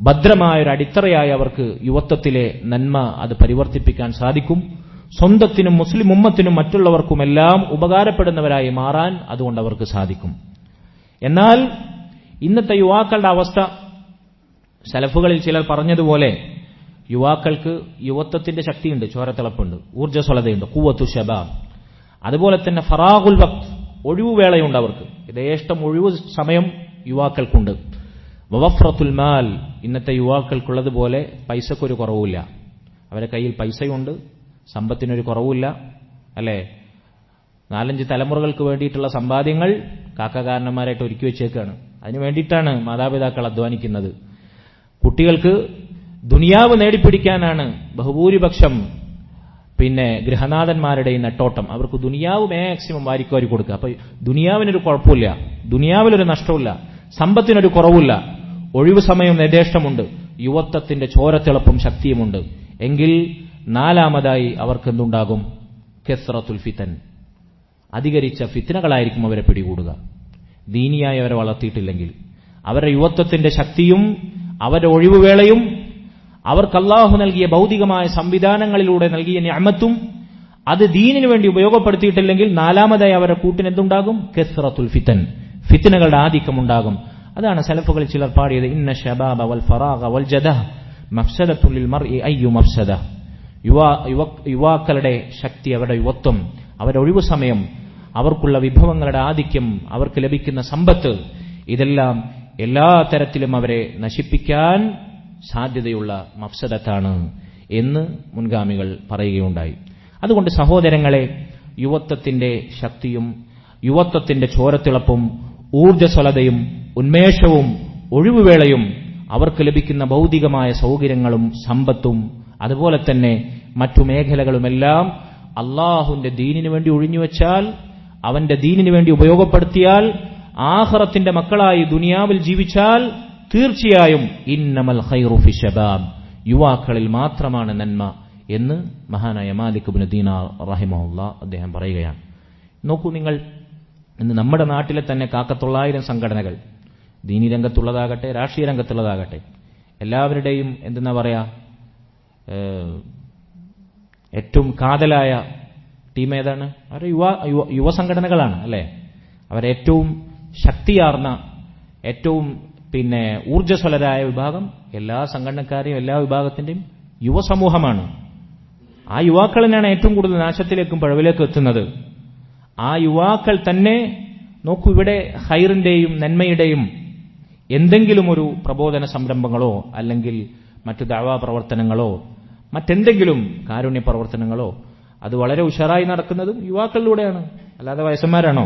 ഭദ്രമായൊരു അടിത്തറയായി അവർക്ക് യുവത്വത്തിലെ നന്മ അത് പരിവർത്തിപ്പിക്കാൻ സാധിക്കും. സ്വന്തത്തിനും മുസ്ലിം ഉമ്മത്തിനും മറ്റുള്ളവർക്കുമെല്ലാം ഉപകാരപ്പെടുന്നവരായി മാറാൻ അതുകൊണ്ട് അവർക്ക് സാധിക്കും. എന്നാൽ ഇന്നത്തെ യുവാക്കളുടെ അവസ്ഥ, സലഫുകളിൽ ചിലർ പറഞ്ഞതുപോലെ, യുവാക്കൾക്ക് യുവത്വത്തിന്റെ ശക്തിയുണ്ട്, ചോരത്തിളപ്പുണ്ട്, ഊർജ്ജസ്വലതയുണ്ട്, ഖുവ്വത്തു ശബാബ്. അതുപോലെ തന്നെ ഫറാഗുൽ വഖ്ത്, ഒഴിവുവേളയുണ്ട് അവർക്ക്, യഥേഷ്ടം ഒഴിവു സമയം യുവാക്കൾക്കുണ്ട്. വവഫ്റത്തുൽ മാൽ, ഇന്നത്തെ യുവാക്കൾക്കുള്ളതുപോലെ പൈസക്കൊരു കുറവുമില്ല. അവരുടെ കയ്യിൽ പൈസയുണ്ട്, സമ്പത്തിനൊരു കുറവുമില്ല അല്ലേ. 4-5 തലമുറകൾക്ക് വേണ്ടിയിട്ടുള്ള സമ്പാദ്യങ്ങൾ കാക്കകാരന്മാരായിട്ട് ഒരുക്കി വെച്ചേക്കാണ്. അതിനു വേണ്ടിയിട്ടാണ് മാതാപിതാക്കൾ അധ്വാനിക്കുന്നത്. കുട്ടികൾക്ക് ദുനിയാവ് നേടിപ്പിടിക്കാനാണ് ബഹുഭൂരിപക്ഷം ഗൃഹനാഥന്മാരുടെ നെട്ടോട്ടം. അവർക്ക് ദുനിയാവ് മാക്സിമം വാരിക്കോരി കൊടുക്കുക. അപ്പൊ ദുനിയാവിനൊരു കുഴപ്പമില്ല, ദുനിയാവിലൊരു നഷ്ടമില്ല, സമ്പത്തിനൊരു കുറവില്ല, ഒഴിവു സമയം യഥേഷ്ടമുണ്ട്, യുവത്വത്തിന്റെ ചോരത്തിളപ്പും ശക്തിയുമുണ്ട്. എങ്കിൽ നാലാമതായി അവർക്ക് എന്തുണ്ടാകും? കസ്റത്തുൽ ഫിതൻ, അധികരിച്ച ഫിത്നകളായിരിക്കും അവരെ പിടികൂടുക. ദീനിയായി അവരെ വളർത്തിയിട്ടില്ലെങ്കിൽ അവരുടെ യുവത്വത്തിന്റെ ശക്തിയും അവരുടെ ഒഴിവുവേളയും അവർക്ക് അല്ലാഹു നൽകിയ ഭൗതികമായ സംവിധാനങ്ങളിലൂടെ നൽകിയ നിഅമത്തും അത് ദീനിനു വേണ്ടി ഉപയോഗപ്പെടുത്തിയിട്ടില്ലെങ്കിൽ നാലാമതായി അവരുടെ കൂട്ടിനെന്തുണ്ടാകും? കസ്റത്തുൽ ഫിതൻ, ഫിത്നകളുടെ ആധിക്യമുണ്ടാകും. അതാണ് സലഫുകളിൽ ചിലർ പാടിയത്, ഇന്ന ശബാബ വൽ ഫറാഗ വൽ ജദഹ മഫ്സദത്തുൽ ലിൽ മർഇ അയ്യു മഫ്സദ. യുവാക്കളുടെ ശക്തി, അവരുടെ യുവത്വം, അവരുടെ ഒഴിവു സമയം, അവർക്കുള്ള വിഭവങ്ങളുടെ ആധിക്യം, അവർക്ക് ലഭിക്കുന്ന സമ്പത്ത്, ഇതെല്ലാം എല്ലാ തരത്തിലും അവരെ നശിപ്പിക്കാൻ സാധ്യതയുള്ള മഫ്സദത്താണ് എന്ന് മുൻഗാമികൾ പറയുകയുണ്ടായി. അതുകൊണ്ട് സഹോദരങ്ങളെ, യുവത്വത്തിന്റെ ശക്തിയും യുവത്വത്തിന്റെ ചോരത്തിളപ്പും ഊർജ്ജസ്വലതയും ഉന്മേഷവും ഒഴിവുവേളയും അവർക്ക് ലഭിക്കുന്ന ഭൗതികമായ സൗകര്യങ്ങളും സമ്പത്തും അതുപോലെ തന്നെ മറ്റു മേഖലകളുമെല്ലാം അള്ളാഹുവിന്റെ ദീനിനു വേണ്ടി ഒഴിഞ്ഞുവെച്ചാൽ, അവന്റെ ദീനിനു വേണ്ടി ഉപയോഗപ്പെടുത്തിയാൽ, ആഖിറത്തിന്റെ മക്കളായി ദുനിയാവിൽ ജീവിച്ചാൽ തീർച്ചയായും ഇന്നമൽ ഖൈറു ഫി ശബാബ്, യുവാക്കളിൽ മാത്രമാണ് നന്മ എന്ന് മഹാനായ മാലിക് ഇബ്നു ദീനാർ റഹിമഹുല്ലാഹ് അദ്ദേഹം പറയുകയാണ്. നോക്കൂ നിങ്ങൾ, ഇന്ന് നമ്മുടെ നാട്ടിലെ തന്നെ 1,000 സംഘടനകൾ, ദീനി രംഗത്തുള്ളതാകട്ടെ രാഷ്ട്രീയ രംഗത്തുള്ളതാകട്ടെ, എല്ലാവരുടെയും എന്തെന്നാ പറയാ, ഏറ്റവും കാതലായ ടീം ഏതാണ്? അവർ യുവസംഘടനകളാണ് അല്ലേ? അവരേറ്റവും ശക്തിയാർന്ന, ഏറ്റവും ഊർജ്ജസ്വലരായ വിഭാഗം എല്ലാ സംഘടനക്കാരെയും എല്ലാ വിഭാഗത്തിന്റെയും യുവസമൂഹമാണ്. ആ യുവാക്കളിനാണ് ഏറ്റവും കൂടുതൽ നാശത്തിലേക്കും പഴവിലേക്കും എത്തുന്നത്. ആ യുവാക്കൾ തന്നെ നോക്കൂ, ഇവിടെ ഖൈറിന്റെയും നന്മയുടെയും എന്തെങ്കിലും ഒരു പ്രബോധന സംരംഭങ്ങളോ അല്ലെങ്കിൽ മറ്റു ദഅവാ പ്രവർത്തനങ്ങളോ മറ്റെന്തെങ്കിലും കാരുണ്യ പ്രവർത്തനങ്ങളോ അത് വളരെ ഉഷാറായി നടക്കുന്നതും യുവാക്കളിലൂടെയാണ്. അല്ലാതെ വയസ്സന്മാരാണോ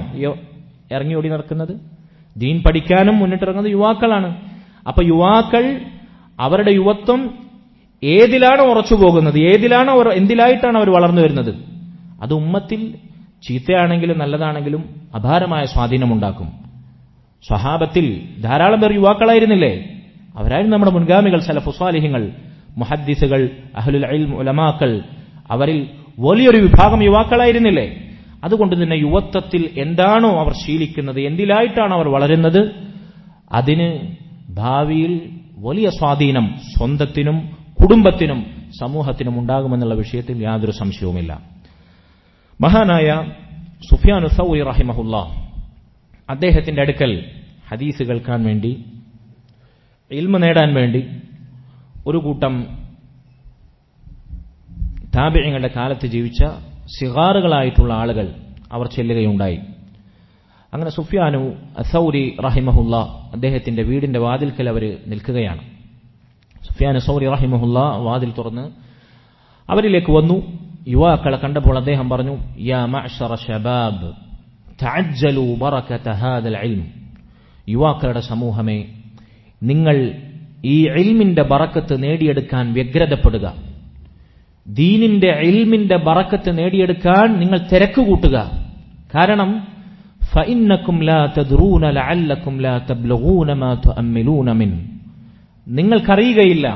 ഇറങ്ങി ഓടി നടക്കുന്നത്? ദീൻ പഠിക്കാനും മുന്നിട്ടിറങ്ങുന്നത് യുവാക്കളാണ്. അപ്പൊ യുവാക്കൾ അവരുടെ യുവത്വം ഏതിലാണ് ഉറച്ചു പോകുന്നത്, ഏതിലാണ് എന്തിലായിട്ടാണ് അവർ വളർന്നു വരുന്നത്, അത് ഉമ്മത്തിൽ ചീത്തയാണെങ്കിലും നല്ലതാണെങ്കിലും അപാരമായ സ്വാധീനമുണ്ടാക്കും. സ്വഹാബത്തിൽ ധാരാളം പേർ യുവാക്കളായിരുന്നില്ലേ? അവരായിരുന്നു നമ്മുടെ മുൻഗാമികൾ, സലഫു സ്വാലിഹ്യങ്ങൾ, മുഹദ്ദിസുകൾ, അഹ്ലുൽ ഇൽം, ഉലമാക്കൾ. അവരിൽ വലിയൊരു വിഭാഗം യുവാക്കളായിരുന്നില്ലേ? അതുകൊണ്ട് തന്നെ യുവത്വത്തിൽ എന്താണോ അവർ ശീലിക്കുന്നത്, എന്തിലായിട്ടാണ് അവർ വളരുന്നത്, അതിന് ഭാവിയിൽ വലിയ സ്വാധീനം സ്വന്തത്തിനും കുടുംബത്തിനും സമൂഹത്തിനും ഉണ്ടാകുമെന്നുള്ള വിഷയത്തിൽ യാതൊരു സംശയവുമില്ല. മഹാനായ സുഫ്യാനു സൗരി റഹിമഹുല്ലാഹ് അദ്ദേഹത്തിന്റെ അടുക്കൽ ഹദീസ് കേൾക്കാൻ വേണ്ടി, ഇൽമ നേടാൻ വേണ്ടി ഒരു കൂട്ടം താബിഈങ്ങളുടെ കാലത്ത് ജീവിച്ച സിഗാറുകളായിട്ടുള്ള ആളുകൾ അവർ ചെല്ലുകയുണ്ടായി. അങ്ങനെ സുഫ്യാനു സൗരി റഹിമഹുല്ലാഹ് അദ്ദേഹത്തിന്റെ വീടിന്റെ വാതിൽക്കൽ അവർ നിൽക്കുകയാണ്. സുഫ്യാനു സൗരി റഹിമഹുല്ലാഹ് വാതിൽ തുറന്ന് അവരിലേക്ക് വന്നു. യുവാക്കളെ കണ്ടപ്പോൾ അദ്ദേഹം പറഞ്ഞു, യാ മഅ്ശറ ശബാബ് തഅജ്ജലു ബറകത ഹാദൽ ഇൽം. യുവാക്കളുടെ സമൂഹമേ, നിങ്ങൾ ഈ ഇൽമിന്റെ ബറക്കത്ത് നേടിയെടുക്കാൻ വ്യഗ്രതപ്പെടുക. ദീനിന്റെ ഇൽമിന്റെ ബറക്കത്ത് നേടിയെടുക്കാൻ നിങ്ങൾ തിരക്ക് കൂട്ടുക. കാരണം ഫഇന്നകും ലാ തദ്റൂന ലഅല്ലകും ലാ തബ്ലഗൂന മാ തുഅമ്മിലൂന മിൻ. നിങ്ങൾക്കറിയുകയില്ല,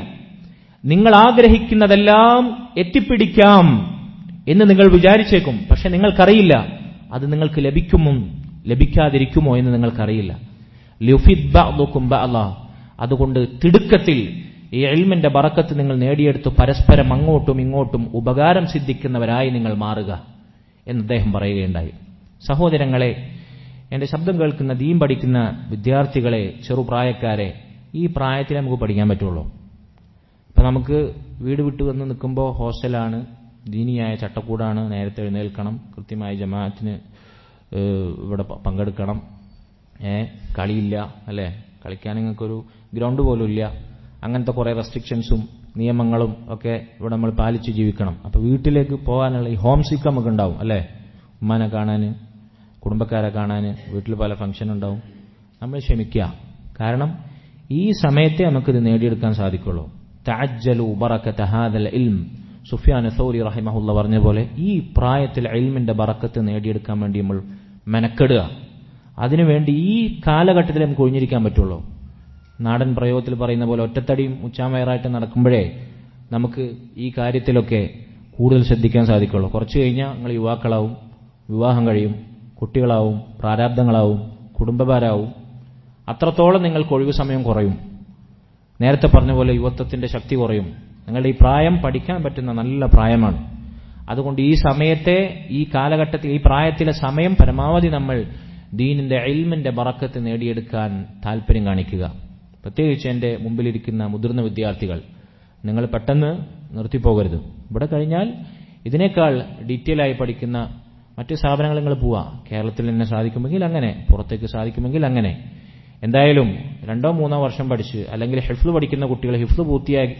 നിങ്ങൾ ആഗ്രഹിക്കുന്നതെല്ലാം എത്തിപ്പിടിക്കാം എന്ന് നിങ്ങൾ വിചാരിച്ചേക്കും. പക്ഷെ നിങ്ങൾക്കറിയില്ല അത് നിങ്ങൾക്ക് ലഭിക്കുമോ ലഭിക്കാതിരിക്കുമോ എന്ന് നിങ്ങൾക്കറിയില്ല. ലിയുഫിദ് ബഅ്ദുകും ബഅ്ളാ. അതുകൊണ്ട് തിടുക്കത്തിൽ ഈ ഇൽമിന്റെ ബറക്കത്ത് നിങ്ങൾ നേടിയെടുത്ത് പരസ്പരം അങ്ങോട്ടും ഇങ്ങോട്ടും ഉപകാരം സിദ്ധിക്കുന്നവരായി നിങ്ങൾ മാറുക എന്ന് അദ്ദേഹം പറയുകയുണ്ടായി. സഹോദരങ്ങളെ, എന്റെ ശബ്ദം കേൾക്കുന്ന ദീൻ പഠിക്കുന്ന വിദ്യാർത്ഥികളെ, ചെറുപ്രായക്കാരെ, ഈ പ്രായത്തിൽ നമുക്ക് പഠിക്കാൻ പറ്റുള്ളൂ. ഇപ്പൊ നമുക്ക് വീട് വിട്ടു വന്ന് നിൽക്കുമ്പോൾ ഹോസ്റ്റലാണ്, ദീനിയായ ചട്ടക്കൂടാണ്, നേരത്തെ എഴുന്നേൽക്കണം, കൃത്യമായി ജമാഅത്തിന് ഇവിടെ പങ്കെടുക്കണം, കളിയില്ല അല്ലേ, കളിക്കാൻ നിങ്ങൾക്കൊരു ഗ്രൗണ്ട് പോലും ഇല്ല, അങ്ങനത്തെ കുറെ റെസ്ട്രിക്ഷൻസും നിയമങ്ങളും ഒക്കെ ഇവിടെ നമ്മൾ പാലിച്ച് ജീവിക്കണം. അപ്പൊ വീട്ടിലേക്ക് പോകാനുള്ള ഈ ഹോം സിക്ക് നമുക്ക് ഉണ്ടാവും അല്ലേ, ഉമ്മാനെ കാണാൻ, കുടുംബക്കാരെ കാണാൻ, വീട്ടിൽ പല ഫംഗ്ഷൻ ഉണ്ടാവും. നമ്മൾ ക്ഷമിക്കുക, കാരണം ഈ സമയത്തെ നമുക്കിത് നേടിയെടുക്കാൻ സാധിക്കുള്ളൂ. തഅജ്ജലു ബറകത ഹാദൽ ഇൽം. സുഫ്യാൻ സൗരി റഹിമഹുല്ലാഹ് പറഞ്ഞ പോലെ ഈ പ്രായത്തിൽ ഇൽമിന്റെ ബറക്കത്ത് നേടിയെടുക്കാൻ വേണ്ടി നമ്മൾ മെനക്കെടുക. അതിനുവേണ്ടി ഈ കാലഘട്ടത്തിൽ നമുക്ക് ഒഴിഞ്ഞിരിക്കാൻ പറ്റുള്ളൂ. നാടൻ പ്രയോഗത്തിൽ പറയുന്ന പോലെ ഒറ്റത്തടിയും ഉച്ചാമയറായിട്ട് നടക്കുമ്പോഴേ നമുക്ക് ഈ കാര്യത്തിലൊക്കെ കൂടുതൽ ശ്രദ്ധിക്കാൻ സാധിക്കുള്ളൂ. കുറച്ചു കഴിഞ്ഞാൽ നിങ്ങൾ യുവാക്കളാവും, വിവാഹം കഴിയും, കുട്ടികളാവും, പ്രാരാബ്ദങ്ങളാവും, കുടുംബഭാരാവും. അത്രത്തോളം നിങ്ങൾക്ക് ഒഴിവ് സമയം കുറയും. നേരത്തെ പറഞ്ഞ പോലെ യുവത്വത്തിന്റെ ശക്തി കുറയും. നിങ്ങളുടെ ഈ പ്രായം പഠിക്കാൻ പറ്റുന്ന നല്ല പ്രായമാണ്. അതുകൊണ്ട് ഈ സമയത്തെ, ഈ കാലഘട്ടത്തിൽ, ഈ പ്രായത്തിലെ സമയം പരമാവധി നമ്മൾ ദീനിന്റെ ഇൽമിന്റെ ബറക്കത്ത് നേടിയെടുക്കാൻ താല്പര്യം കാണിക്കുക. പ്രത്യേകിച്ച് എന്റെ മുമ്പിലിരിക്കുന്ന മുതിർന്ന വിദ്യാർത്ഥികൾ, നിങ്ങൾ പെട്ടെന്ന് നിർത്തിപ്പോകരുത്. ഇവിടെ കഴിഞ്ഞാൽ ഇതിനേക്കാൾ ഡീറ്റെയിൽ ആയി പഠിക്കുന്ന മറ്റ് സ്ഥാപനങ്ങൾ നിങ്ങൾ പോവാ. കേരളത്തിൽ തന്നെ സാധിക്കുമെങ്കിൽ അങ്ങനെ, പുറത്തേക്ക് സാധിക്കുമെങ്കിൽ അങ്ങനെ. എന്തായാലും 2-3 വർഷം പഠിച്ച്, അല്ലെങ്കിൽ ഹിഫ്ള് പഠിക്കുന്ന കുട്ടികൾ ഹിഫ്ള്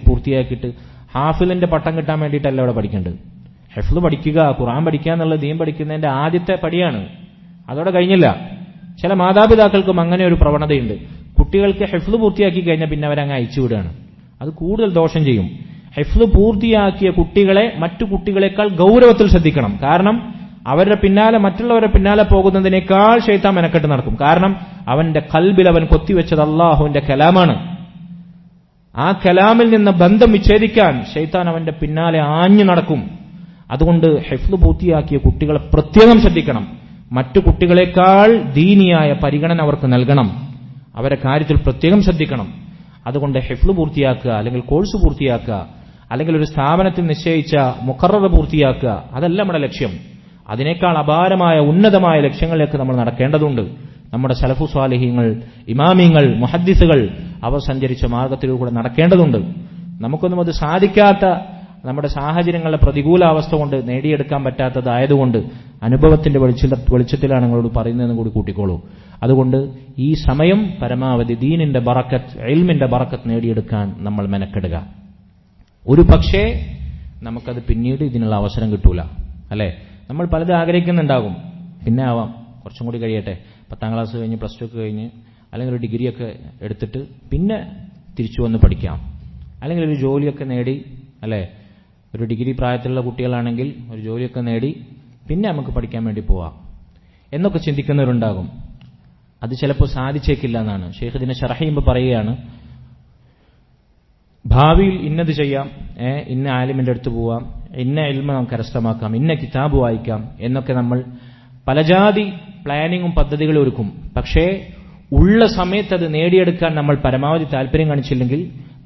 പൂർത്തിയാക്കിയിട്ട് ഹാഫിലിന്റെ പട്ടം കിട്ടാൻ വേണ്ടിയിട്ടല്ല ഇവിടെ പഠിക്കേണ്ടത്. ഹിഫ്ള് പഠിക്കുക, ഖുർആൻ പഠിക്കുക എന്നുള്ളത് ദീൻ പഠിക്കുന്നതിന്റെ ആദ്യത്തെ പടിയാണ്. അതോടെ കഴിഞ്ഞില്ല. ചില മാതാപിതാക്കൾക്കും അങ്ങനെ ഒരു പ്രവണതയുണ്ട്. കുട്ടികൾക്ക് ഹിഫ്ള് പൂർത്തിയാക്കി കഴിഞ്ഞാൽ പിന്നെ അവരങ്ങ് അയച്ചുവിടുകയാണ്. അത് കൂടുതൽ ദോഷം ചെയ്യും. ഹിഫ്ള് പൂർത്തിയാക്കിയ കുട്ടികളെ മറ്റു കുട്ടികളെക്കാൾ ഗൗരവത്തിൽ ശ്രദ്ധിക്കണം. കാരണം അവരുടെ പിന്നാലെ, മറ്റുള്ളവരുടെ പിന്നാലെ പോകുന്നതിനേക്കാൾ ശൈത്താൻ മെനക്കെട്ട് നടക്കും. കാരണം അവന്റെ ഖൽബിൽ അവൻ കൊത്തിവെച്ചത് അള്ളാഹുവിന്റെ കലാമാണ്. ആ കലാമിൽ നിന്ന് ബന്ധം വിച്ഛേദിക്കാൻ ശൈത്താൻ അവന്റെ പിന്നാലെ ആഞ്ഞു നടക്കും. അതുകൊണ്ട് ഹിഫ്ള് പൂർത്തിയാക്കിയ കുട്ടികളെ പ്രത്യേകം ശ്രദ്ധിക്കണം. മറ്റു കുട്ടികളെക്കാൾ ദീനിയായ പരിഗണന അവർക്ക് നൽകണം. അവരെ കാര്യത്തിൽ പ്രത്യേകം ശ്രദ്ധിക്കണം. അതുകൊണ്ട് ഹിഫ്ള് പൂർത്തിയാക്കുക, അല്ലെങ്കിൽ കോഴ്സ് പൂർത്തിയാക്കുക, അല്ലെങ്കിൽ ഒരു സ്ഥാപനത്തിൽ നിശ്ചയിച്ച മുഖററ പൂർത്തിയാക്കുക, അതല്ല നമ്മുടെ ലക്ഷ്യം. അതിനേക്കാൾ അപാരമായ ഉന്നതമായ ലക്ഷ്യങ്ങളിലേക്ക് നമ്മൾ നടക്കേണ്ടതുണ്ട്. നമ്മുടെ സലഫു സ്വാലിഹീങ്ങൾ, ഇമാമിങ്ങൾ, മുഹദ്ദിസുകൾ അവർ സഞ്ചരിച്ച മാർഗത്തിലൂടെ നടക്കേണ്ടതുണ്ട്. നമുക്കൊന്നും അത് സാധിക്കാത്ത, നമ്മുടെ സാഹചര്യങ്ങളുടെ പ്രതികൂലാവസ്ഥ കൊണ്ട് നേടിയെടുക്കാൻ പറ്റാത്തതായതുകൊണ്ട് അനുഭവത്തിന്റെ വെളിച്ചത്തിലാണ് നിങ്ങളോട് പറയുന്നതെന്ന് കൂടി കൂട്ടിക്കോളൂ. അതുകൊണ്ട് ഈ സമയം പരമാവധി ദീനിന്റെ ബറക്കത്ത്, ഇൽമിന്റെ ബറക്കത്ത് നേടിയെടുക്കാൻ നമ്മൾ മെനക്കെടുക. ഒരു പക്ഷേ നമുക്കത് പിന്നീട് ഇതിനുള്ള അവസരം കിട്ടൂല, അല്ലെ? നമ്മൾ പലതും ആഗ്രഹിക്കുന്നുണ്ടാകും, പിന്നെ ആവാം, കുറച്ചും കൂടി കഴിയട്ടെ, 10ാം ക്ലാസ് കഴിഞ്ഞ് പ്ലസ് 2 കഴിഞ്ഞ് അല്ലെങ്കിൽ ഒരു ഡിഗ്രിയൊക്കെ എടുത്തിട്ട് പിന്നെ തിരിച്ചു വന്ന് പഠിക്കാം, അല്ലെങ്കിൽ ഒരു ജോലിയൊക്കെ നേടി, അല്ലെ? ഒരു ഡിഗ്രി പ്രായത്തിലുള്ള കുട്ടികളാണെങ്കിൽ ഒരു ജോലിയൊക്കെ നേടി പിന്നെ നമുക്ക് പഠിക്കാൻ വേണ്ടി പോവാം എന്നൊക്കെ ചിന്തിക്കുന്നവരുണ്ടാകും. അത് ചിലപ്പോൾ സാധിച്ചേക്കില്ല എന്നാണ് ഷെയ്ഖ് ഇതിനെ ശറഹ് ചെയ്യുമ്പോൾ പറയുകയാണ്. ഭാവിയിൽ ഇന്നത് ചെയ്യാം, ഇന്ന ആലിമിന്റെ അടുത്ത് പോവാം, ഇന്ന ഇൽമ നമുക്ക് കരസ്ഥമാക്കാം, ഇന്ന കിതാബ് വായിക്കാം എന്നൊക്കെ നമ്മൾ പലജാതി പ്ലാനിങ്ങും പദ്ധതികളും ഒരുക്കും. പക്ഷേ ഉള്ള സമയത്ത് അത് നേടിയെടുക്കാൻ നമ്മൾ പരമാവധി താല്പര്യം കാണിച്ചില്ലെങ്കിൽ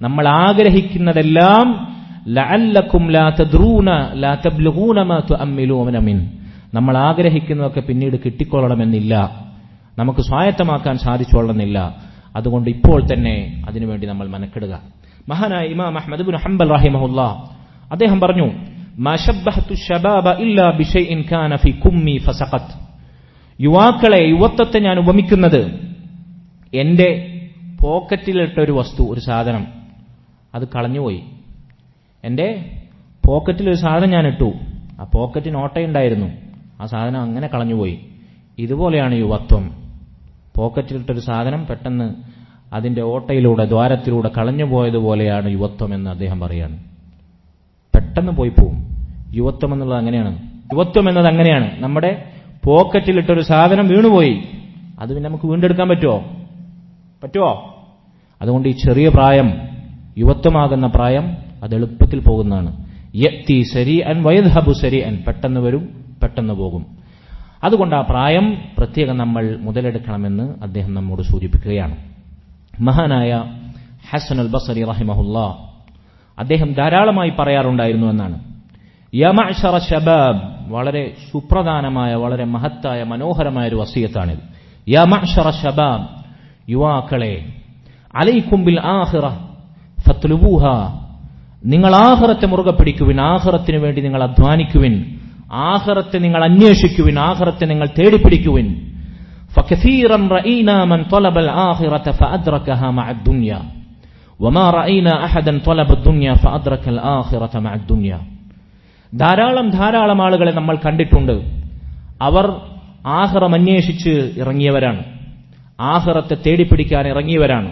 നമ്മൾ ആഗ്രഹിക്കുന്നതെല്ലാം ലഅല്ലക്കും ലാ തദ്റൂന ലാ തബ്ലുഗൂന മാ തുഅമ്മിലൂന മിൻ, നമ്മൾ ആഗ്രഹിക്കുന്നതൊക്കെ പിന്നീട് കിട്ടിക്കൊള്ളണമെന്നില്ല, നമുക്ക് സ്വായത്തമാക്കാൻ സാധിച്ചോളണമെന്നില്ല. അതുകൊണ്ട് ഇപ്പോൾ തന്നെ അതിനുവേണ്ടി നമ്മൾ മെനക്കെടുക. മഹാനായ ഇമാം അഹ്മദ് ഇബ്നു ഹംബൽ റഹിമഹുല്ലാഹ് അദ്ദേഹം പറഞ്ഞു, മാ ശബ്ബഹതു ശബാബ ഇല്ലാ ബിശൈഇൻ കാന ഫീ കുമ്മി ഫസഖത്. യുവാക്കളെ, യുവത്വത്തെ ഞാൻ ഉപമിക്കുന്നത് എന്റെ പോക്കറ്റിലിട്ട ഒരു വസ്തു, ഒരു സാധനം, അത് കളഞ്ഞുപോയി. എന്റെ പോക്കറ്റിൽ ഒരു സാധനം ഞാൻ ഇട്ടു, ആ പോക്കറ്റിന് ഓട്ടയുണ്ടായിരുന്നു, ആ സാധനം അങ്ങനെ കളഞ്ഞുപോയി. ഇതുപോലെയാണ് യുവത്വം. പോക്കറ്റിലിട്ടൊരു സാധനം പെട്ടെന്ന് അതിന്റെ ഓട്ടയിലൂടെ, ദ്വാരത്തിലൂടെ കളഞ്ഞുപോയതുപോലെയാണ് യുവത്വം എന്ന് അദ്ദേഹം പറയാണ്. പെട്ടെന്ന് പോയി പോവും. യുവത്വം എന്നുള്ളത് അങ്ങനെയാണ്. യുവത്വം എന്നത് അങ്ങനെയാണ്. നമ്മുടെ പോക്കറ്റിലിട്ടൊരു സാധനം വീണുപോയി, അത് പിന്നെ നമുക്ക് വീണ്ടെടുക്കാൻ പറ്റുമോ? അതുകൊണ്ട് ഈ ചെറിയ പ്രായം, യുവത്വമാകുന്ന പ്രായം, അത് എളുപ്പത്തിൽ പോകുന്നതാണ്. യഅ്തി സരീഅൻ വയദ്ഹബു സരീഅൻ, പെട്ടെന്ന് വരും, പെട്ടെന്ന് പോകും. അതുകൊണ്ട് ആ പ്രായം പ്രത്യേകം നമ്മൾ മുതലെടുക്കണമെന്ന് അദ്ദേഹം നമ്മോട് സൂചിപ്പിക്കുകയാണ്. മഹാനായ ഹസൻ അൽ ബസ്രി റഹിമഹുല്ലാഹ് അദ്ദേഹം ധാരാളമായി പറയാറുണ്ടായിരുന്നു എന്നാണ്. യാ മഅ്ശറ ശബാബ്, വളരെ സുപ്രധാനമായ, വളരെ മഹത്തായ, മനോഹരമായ ഒരു വസിയത്താണിത്. യാ മഅ്ശറ ശബാബ്, യുവാക്കളെ, അലൈക്കും ബിൽ ആഖിറ ഫത്ലുബൂഹ, നിങ്ങൾ ആഖിറത്തെ മുറുകെ പിടിക്കുവിൻ, ആഖിറത്തിന് വേണ്ടി നിങ്ങൾ അധ്വാനിക്കുവിൻ, ആഖിറത്തെ നിങ്ങൾ അന്വേഷിക്കുവിൻ, ആഖിറത്തെ നിങ്ങൾ തേടിപ്പിടിക്കുവിൻ. ഫകസീറൻ റഈനാ മൻ ത്വലബൽ ആഖിറത ഫഅദ്റകഹാ മഅദ് ദുനിയ വമാ റഈനാ അഹദൻ ത്വലബ ദുനിയ ഫഅദ്റകൽ ആഖിറത മഅദ് ദുനിയ. ധാരാളം ആളുകളെ നമ്മൾ കണ്ടിട്ടുണ്ട്. അവർ ആഖിറം അന്വേഷിച്ച് ഇറങ്ങിയവരാണ്, ആഖിറത്തെ തേടിപ്പിടിക്കാൻ ഇറങ്ങിയവരാണ്,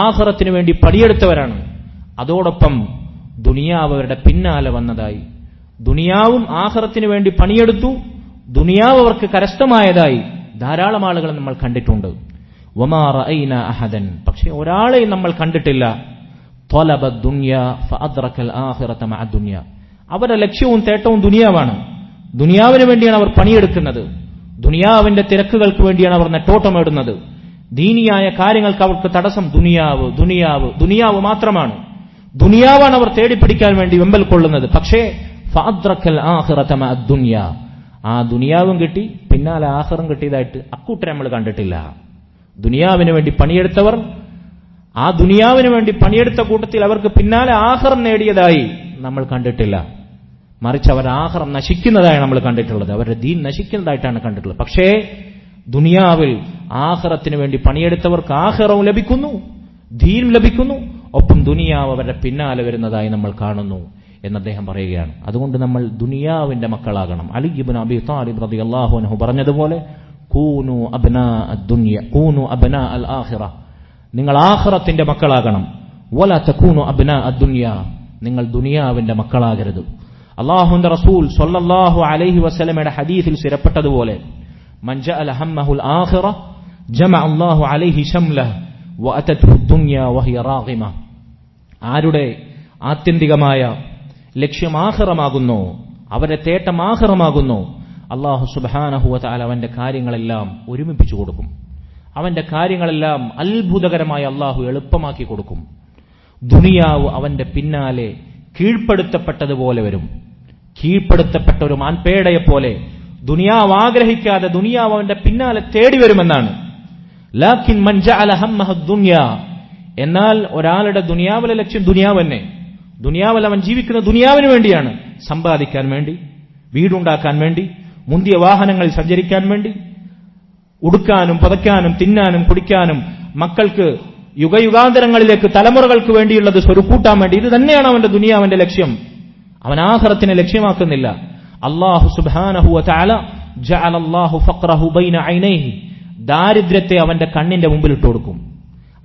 ആഖിറത്തിന് വേണ്ടി പണിയെടുത്തവരാണ്. അതോടൊപ്പം ദുനിയാവ് അവരുടെ പിന്നാലെ വന്നതായി, ദുനിയാവും ആഖിറത്തിന് വേണ്ടി പണിയെടുത്തു, ദുനിയാവ് അവർക്ക് കരസ്ഥമായതായി ധാരാളം ആളുകളെ നമ്മൾ കണ്ടിട്ടുണ്ട്. വമാ റഅയ്നാ അഹദൻ, പക്ഷേ ഒരാളെയും നമ്മൾ കണ്ടിട്ടില്ല, ത്വലബ ദുനിയ ഫഅദ്റകൽ ആഖിറത മഅ ദുനിയ, അവരുടെ ലക്ഷ്യവും തേട്ടവും ദുനിയാവാണ്. ദുനിയാവിന് വേണ്ടിയാണ് അവർ പണിയെടുക്കുന്നത്, ദുനിയാവിന്റെ തിരക്കുകൾക്ക് വേണ്ടിയാണ് അവർ നെട്ടോട്ടമിടുന്നത്. ദീനിയായ കാര്യങ്ങൾക്ക് അവർക്ക് തടസ്സം ദുനിയാവ് മാത്രമാണ്. ദുനിയാവാണ് അവർ തേടിപ്പിടിക്കാൻ വേണ്ടി വെമ്പൽ കൊള്ളുന്നത്. പക്ഷേ ഫഅദ്റകൽ ആഖിറത മഅ ദുനിയ, ആ ദുനിയാവും കിട്ടി, പിന്നാലെ ആഖിറം കിട്ടിയതായിട്ട് അക്കൂട്ടരെ നമ്മൾ കണ്ടിട്ടില്ല. ദുനിയാവിന് വേണ്ടി പണിയെടുത്തവർ, ആ ദുനിയാവിന് വേണ്ടി പണിയെടുത്ത കൂട്ടത്തിൽ അവർക്ക് പിന്നാലെ ആഖിറം നേടിയതായി നമ്മൾ കണ്ടിട്ടില്ല. മറിച്ച് അവർ ആഖിറം നശിക്കുന്നതായി നമ്മൾ കണ്ടിട്ടുള്ളത്, അവരുടെ ദീൻ നശിക്കുന്നതായിട്ടാണ് കണ്ടിട്ടുള്ളത്. പക്ഷേ ദുനിയാവിൽ ആഖിറത്തിന് വേണ്ടി പണിയെടുത്തവർക്ക് ആഖിറവും ലഭിക്കുന്നു, ദീനും ലഭിക്കുന്നു, ഒപ്പം ദുനിയാവ് അവരുടെ പിന്നാലെ വരുന്നതായി നമ്മൾ കാണുന്നു എന്ന് അദ്ദേഹം പറയുകയാണ്. അതുകൊണ്ട് നമ്മൾ ദുനിയാവിന്റെ മക്കളാകണം. അലി ഇബ്നു അബീ ത്വാലിബ് റളിയല്ലാഹു അൻഹു പറഞ്ഞതുപോലെ, കൂനു അബ്നാ അദ്ദുനിയ കൂനു അബ്നാ അൽ ആഖിറ, നിങ്ങൾ ആഖിറത്തിന്റെ മക്കളാകണം. വലാ തകൂനു അബ്നാ അദ്ദുനിയ, നിങ്ങൾ ദുനിയാവിന്റെ മക്കളാകരുത്. അല്ലാഹുവിന്റെ റസൂൽ സ്വല്ലല്ലാഹു അലൈഹി വസല്ലമയുടെ ഹദീസിൽ സ്ഥിരപ്പെട്ടതുപോലെ മൻ ജഅല ഹമ്മഹുൽ ആഖിറ ജമഅ അല്ലാഹു അലൈഹി ശംലഹു വഅതതുഹു ദുനിയ വഹിയ റാഗിമ. ആരുടെ ആത്യന്തികമായ ലക്ഷ്യം ആഖിറമാകുന്നു, അവരുടെ തേട്ടം ആഖിറമാകുന്നു, അല്ലാഹു സുബ്ഹാനഹു വ തആല അവന്റെ കാര്യങ്ങളെല്ലാം ഒരുമിപ്പിച്ചു കൊടുക്കും. അവന്റെ കാര്യങ്ങളെല്ലാം അത്ഭുതകരമായി അല്ലാഹു എളുപ്പമാക്കി കൊടുക്കും. ദുനിയാവ് അവന്റെ പിന്നാലെ കീഴ്പ്പെടുത്തപ്പെട്ടതുപോലെ വരും. കീഴ്പ്പെടുത്തപ്പെട്ട ഒരു മാൻപേടയെപ്പോലെ ദുനിയാവ് ആഗ്രഹിക്കാതെ ദുനിയാവ് അവന്റെ പിന്നാലെ തേടി വരുമെന്നാണ്. ലാകിൻ മൻ ജഅല ഹമ്മഹു ദുനിയ, എന്നാൽ ഒരാളുടെ ദുനിയാവിലെ ലക്ഷ്യം ദുനിയാവ് തന്നെ. ദുനിയാവിൽ അവൻ ജീവിക്കുന്ന ദുനിയാവിന് വേണ്ടിയാണ്, സമ്പാദിക്കാൻ വേണ്ടി, വീടുണ്ടാക്കാൻ വേണ്ടി, മുന്തിയ വാഹനങ്ങളിൽ സഞ്ചരിക്കാൻ വേണ്ടി, ഉടുക്കാനും പതയ്ക്കാനും തിന്നാനും കുടിക്കാനും മക്കൾക്ക് യുഗയുഗാന്തരങ്ങളിലേക്ക് തലമുറകൾക്ക് വേണ്ടിയുള്ളത് സ്വരുക്കൂട്ടാൻ വേണ്ടി. ഇത് തന്നെയാണ് അവന്റെ ദുനിയാവിന്റെ ലക്ഷ്യം. അവൻ ആഖിറത്തിനെ ലക്ഷ്യമാക്കുന്നില്ല. അല്ലാഹു സുബ്ഹാനഹു വ തആല ജഅല അല്ലാഹു ഫഖറഹു ബൈന ഐനൈഹി, ദാരിദ്ര്യത്തെ അവന്റെ കണ്ണിന്റെ മുമ്പിൽ ഇട്ടു കൊടുക്കും.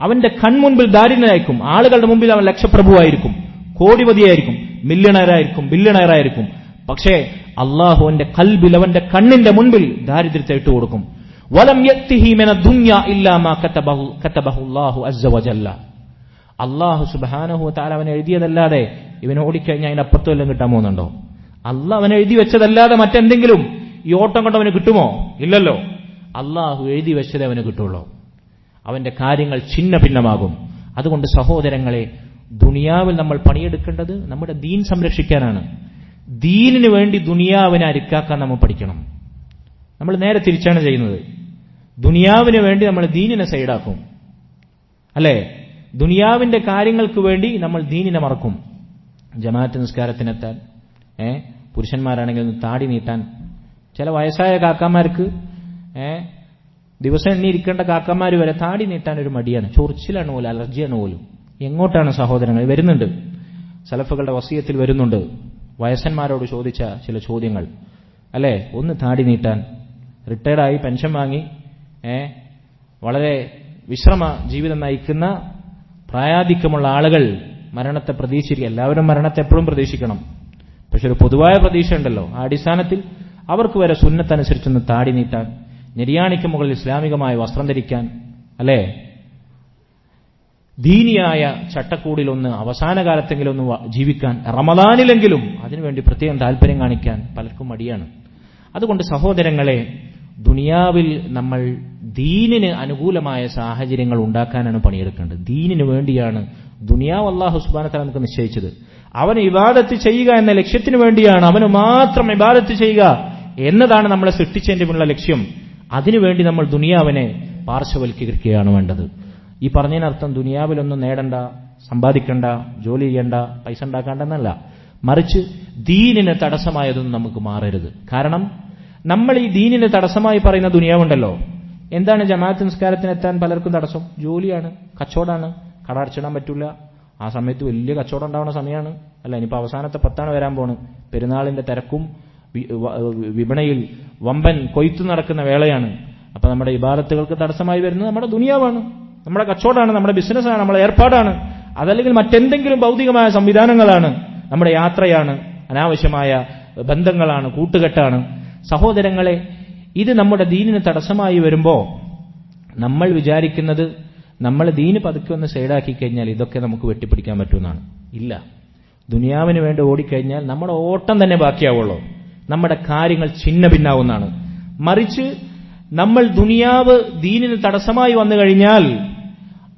അവന്റെ കൺമുൻപിൽ ദാരിദ്ര്യനായിരിക്കും. ആളുകളുടെ മുമ്പിൽ അവൻ ലക്ഷപ്രഭുവായിരിക്കും, കോടിപതിയായിരിക്കും, മില്യണയറായിരിക്കും, ബില്യണയറായിരിക്കും. പക്ഷേ അല്ലാഹു അവന്റെ ഖൽബിൽ, അവന്റെ കണ്ണിന്റെ മുൻപിൽ ദാരിദ്ര്യത്തെ ഇട്ടു കൊടുക്കും. വലം യത്തിഹി മിന ദുനിയ ഇല്ലാ മാ കതബഹു അല്ലാഹു അസ്സ വജല്ല. അല്ലാഹു സുബ്ഹാനഹു വ തആല അവൻ എഴുതിയതല്ലാതെ ഇവനെ ഓടിക്കഴിഞ്ഞാൽ അതിന്റെ അപ്പുറത്തും എല്ലാം കിട്ടാൻ പോകുന്നുണ്ടോ? അല്ലാഹ് അവൻ എഴുതി വെച്ചതല്ലാതെ മറ്റെന്തെങ്കിലും ഈ ഓട്ടം കൊണ്ട് അവന് കിട്ടുമോ? ഇല്ലല്ലോ. അല്ലാഹു എഴുതി വെച്ചതേ അവന് കിട്ടുള്ളൂ. അവന്റെ കാര്യങ്ങൾ ഛിന്ന ഭിന്നമാകും. അതുകൊണ്ട് സഹോദരങ്ങളെ, ദുനിയാവിൽ നമ്മൾ പണിയെടുക്കേണ്ടത് നമ്മുടെ ദീൻ സംരക്ഷിക്കാനാണ്. ദീനിന് വേണ്ടി ദുനിയാവിനെ അരിക്കാക്കാൻ നമ്മൾ പഠിക്കണം. നമ്മൾ നേരെ തിരിച്ചാണ് ചെയ്യുന്നത്. ദുനിയാവിന് വേണ്ടി നമ്മൾ ദീനിനെ സൈഡാക്കും, അല്ലേ? ദുനിയാവിന്റെ കാര്യങ്ങൾക്ക് വേണ്ടി നമ്മൾ ദീനിനെ മറക്കും. ജമാഅത്ത് നിസ്കാരത്തിനെത്താൻ, പുരുഷന്മാരാണെങ്കിൽ ഒന്ന് താടി നീട്ടാൻ, ചില വയസ്സായ കാക്കാമാർക്ക് ദിവസം എണ്ണിയിരിക്കേണ്ട കാക്കന്മാർ വരെ താടി നീട്ടാൻ ഒരു മടിയാണ്, ചൊറിച്ചിലാണ് പോലും, അലർജിയാണ് പോലും. എങ്ങോട്ടാണ് സഹോദരങ്ങൾ വരുന്നുണ്ട്? സലഫുകളുടെ വസിയത്തിൽ വരുന്നുണ്ട് വയസ്സന്മാരോട് ചോദിച്ച ചില ചോദ്യങ്ങൾ, അല്ലേ? ഒന്ന് താടി നീട്ടാൻ, റിട്ടയർഡായി പെൻഷൻ വാങ്ങി വളരെ വിശ്രമ ജീവിതം നയിക്കുന്ന പ്രായാധിക്യമുള്ള ആളുകൾ മരണത്തെ പ്രതീക്ഷിക്കുക. എല്ലാവരും മരണത്തെ എപ്പോഴും പ്രതീക്ഷിക്കണം, പക്ഷെ ഒരു പൊതുവായ പ്രതീക്ഷ ഉണ്ടല്ലോ. ആ അടിസ്ഥാനത്തിൽ അവർക്ക് വരെ സുന്നത്തനുസരിച്ചൊന്ന് താടി നീട്ടാൻ, നിര്യാണിക്ക് മുകളിൽ ഇസ്ലാമികമായ വസ്ത്രം ധരിക്കാൻ, അല്ലേ? ദീനിയായ ചട്ടക്കൂടിലൊന്ന് അവസാന കാലത്തെങ്കിലും ഒന്ന് ജീവിക്കാൻ, റമദാനിലെങ്കിലും അതിനുവേണ്ടി പ്രത്യേകം താല്പര്യം കാണിക്കാൻ പലർക്കും മടിയാണ്. അതുകൊണ്ട് സഹോദരങ്ങളെ, ദുനിയാവിൽ നമ്മൾ ദീനിന് അനുകൂലമായ സാഹചര്യങ്ങൾ ഉണ്ടാക്കാനാണ് പണിയെടുക്കേണ്ടത്. ദീനിന് വേണ്ടിയാണ് ദുനിയാവ് അല്ലാഹു സുബ്ഹാനഹു വ തആല നമുക്ക് നിശ്ചയിച്ചത്. അവന് ഇബാദത്ത് ചെയ്യുക എന്ന ലക്ഷ്യത്തിന് വേണ്ടിയാണ്, അവന് മാത്രം ഇബാദത്ത് ചെയ്യുക എന്നതാണ് നമ്മളെ സൃഷ്ടിച്ചതിന്റെ മുന്നിലുള്ള ലക്ഷ്യം. അതിനുവേണ്ടി നമ്മൾ ദുനിയാവിനെ പാർശ്വവൽക്കരിക്കുകയാണ് വേണ്ടത്. ഈ പറഞ്ഞതിനർത്ഥം ദുനിയാവിലൊന്നും നേടണ്ട, സമ്പാദിക്കണ്ട, ജോലി ചെയ്യണ്ട, പൈസ ഉണ്ടാക്കാണ്ടെന്നല്ല. മറിച്ച് ദീനിന് തടസ്സമായതൊന്നും നമുക്ക് മാറരുത്. കാരണം നമ്മൾ ഈ ദീനിന് തടസ്സമായി പറയുന്ന ദുനിയാവുണ്ടല്ലോ, എന്താണ്? ജമാഅത്ത് നിസ്കാരത്തിനെത്താൻ പലർക്കും തടസ്സം ജോലിയാണ്, കച്ചവടമാണ്, കട അടച്ചിടാൻ പറ്റില്ല. ആ സമയത്ത് വലിയ കച്ചവടം ഉണ്ടാവുന്ന സമയമാണ്, അല്ല? ഇനിയിപ്പോൾ അവസാനത്തെ 10 വരാൻ പോണ്. പെരുന്നാളിന്റെ തിരക്കും വിപണിയിൽ വമ്പൻ കൊയ്ത്തു നടക്കുന്ന വേളയാണ്. അപ്പൊ നമ്മുടെ ഇബാദത്തുകൾക്ക് തടസ്സമായി വരുന്നത് നമ്മുടെ ദുനിയാവാണ്, നമ്മുടെ കച്ചവടമാണ്, നമ്മുടെ ബിസിനസ്സാണ്, നമ്മുടെ ഏർപ്പാടാണ്. അതല്ലെങ്കിൽ മറ്റെന്തെങ്കിലും ഭൗതികമായ സംവിധാനങ്ങളാണ്, നമ്മുടെ യാത്രയാണ്, അനാവശ്യമായ ബന്ധങ്ങളാണ്, കൂട്ടുകെട്ടാണ്. സഹോദരങ്ങളെ, ഇത് നമ്മുടെ ദീനിന് തടസ്സമായി വരുമ്പോൾ നമ്മൾ വിചാരിക്കുന്നത് നമ്മൾ ദീന് പതുക്കെ ഒന്ന് സൈഡാക്കി കഴിഞ്ഞാൽ ഇതൊക്കെ നമുക്ക് വെട്ടിപ്പിടിക്കാൻ പറ്റുമെന്നാണ്. ഇല്ല. ദുനിയാവിന് വേണ്ടി ഓടിക്കഴിഞ്ഞാൽ നമ്മുടെ ഓട്ടം തന്നെ ബാക്കിയാവുള്ളൂ, നമ്മുടെ കാര്യങ്ങൾ ഛിന്ന ഭിന്നാവുന്നതാണ്. മറിച്ച് നമ്മൾ ദുനിയാവ് ദീനിന് തടസ്സമായി വന്നു കഴിഞ്ഞാൽ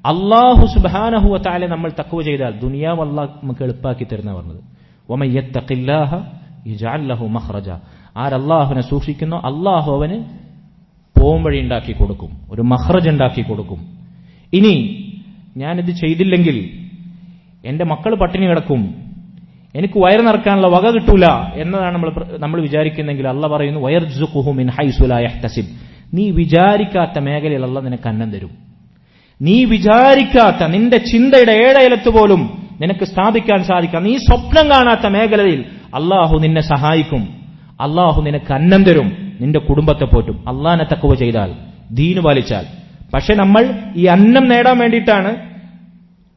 അല്ലാഹു സുബ്ഹാനഹു വ തആല നമ്മൾ തഖ്വ ചെയ്താൽ ദുനിയാവ് അല്ലാഹു നമുക്ക് എളുപ്പാക്കി തരുന്ന പറഞ്ഞത്. വമൻ യത്തഖില്ലാഹ യജ്അൽ ലഹു മഖ്റജ. ആരല്ലാഹുവിനെ സൂക്ഷിക്കുന്നോ അല്ലാഹു അവന് പോംവഴി ഉണ്ടാക്കി കൊടുക്കും, ഒരു മഖ്റജ് ഉണ്ടാക്കി കൊടുക്കും. ഇനി ഞാനിത് ചെയ്തില്ലെങ്കിൽ എന്റെ മക്കൾ പട്ടിണി കിടക്കും, എനിക്ക് വയറ് നിറക്കാനുള്ള വക കിട്ടൂല എന്നതാണ് നമ്മൾ വിചാരിക്കുന്നെങ്കിൽ അല്ലാഹ് പറയുന്നു വയർസുഖുഹു മിൻ ഹൈസു ലാ യഹ്തസിബ്. നീ വിചാരിക്കാത്ത മേഖലയിൽ അല്ലാഹ് നിനക്ക് അന്നം തരും. നീ വിചാരിക്കാത്ത, നിന്റെ ചിന്തയുടെ ഏഴയലത്ത് പോലും നിനക്ക് സ്ഥാപിക്കാൻ സാധിക്കാം, നീ സ്വപ്നം കാണാത്ത മേഖലയിൽ അല്ലാഹു നിന്നെ സഹായിക്കും, അല്ലാഹു നിനക്ക് അന്നം തരും, നിന്റെ കുടുംബത്തെ പോറ്റും. അള്ളാഹിനെ തഖ്വ ചെയ്താൽ, ദീന് പാലിച്ചാൽ. പക്ഷെ നമ്മൾ ഈ അന്നം നേടാൻ വേണ്ടിയിട്ടാണ്,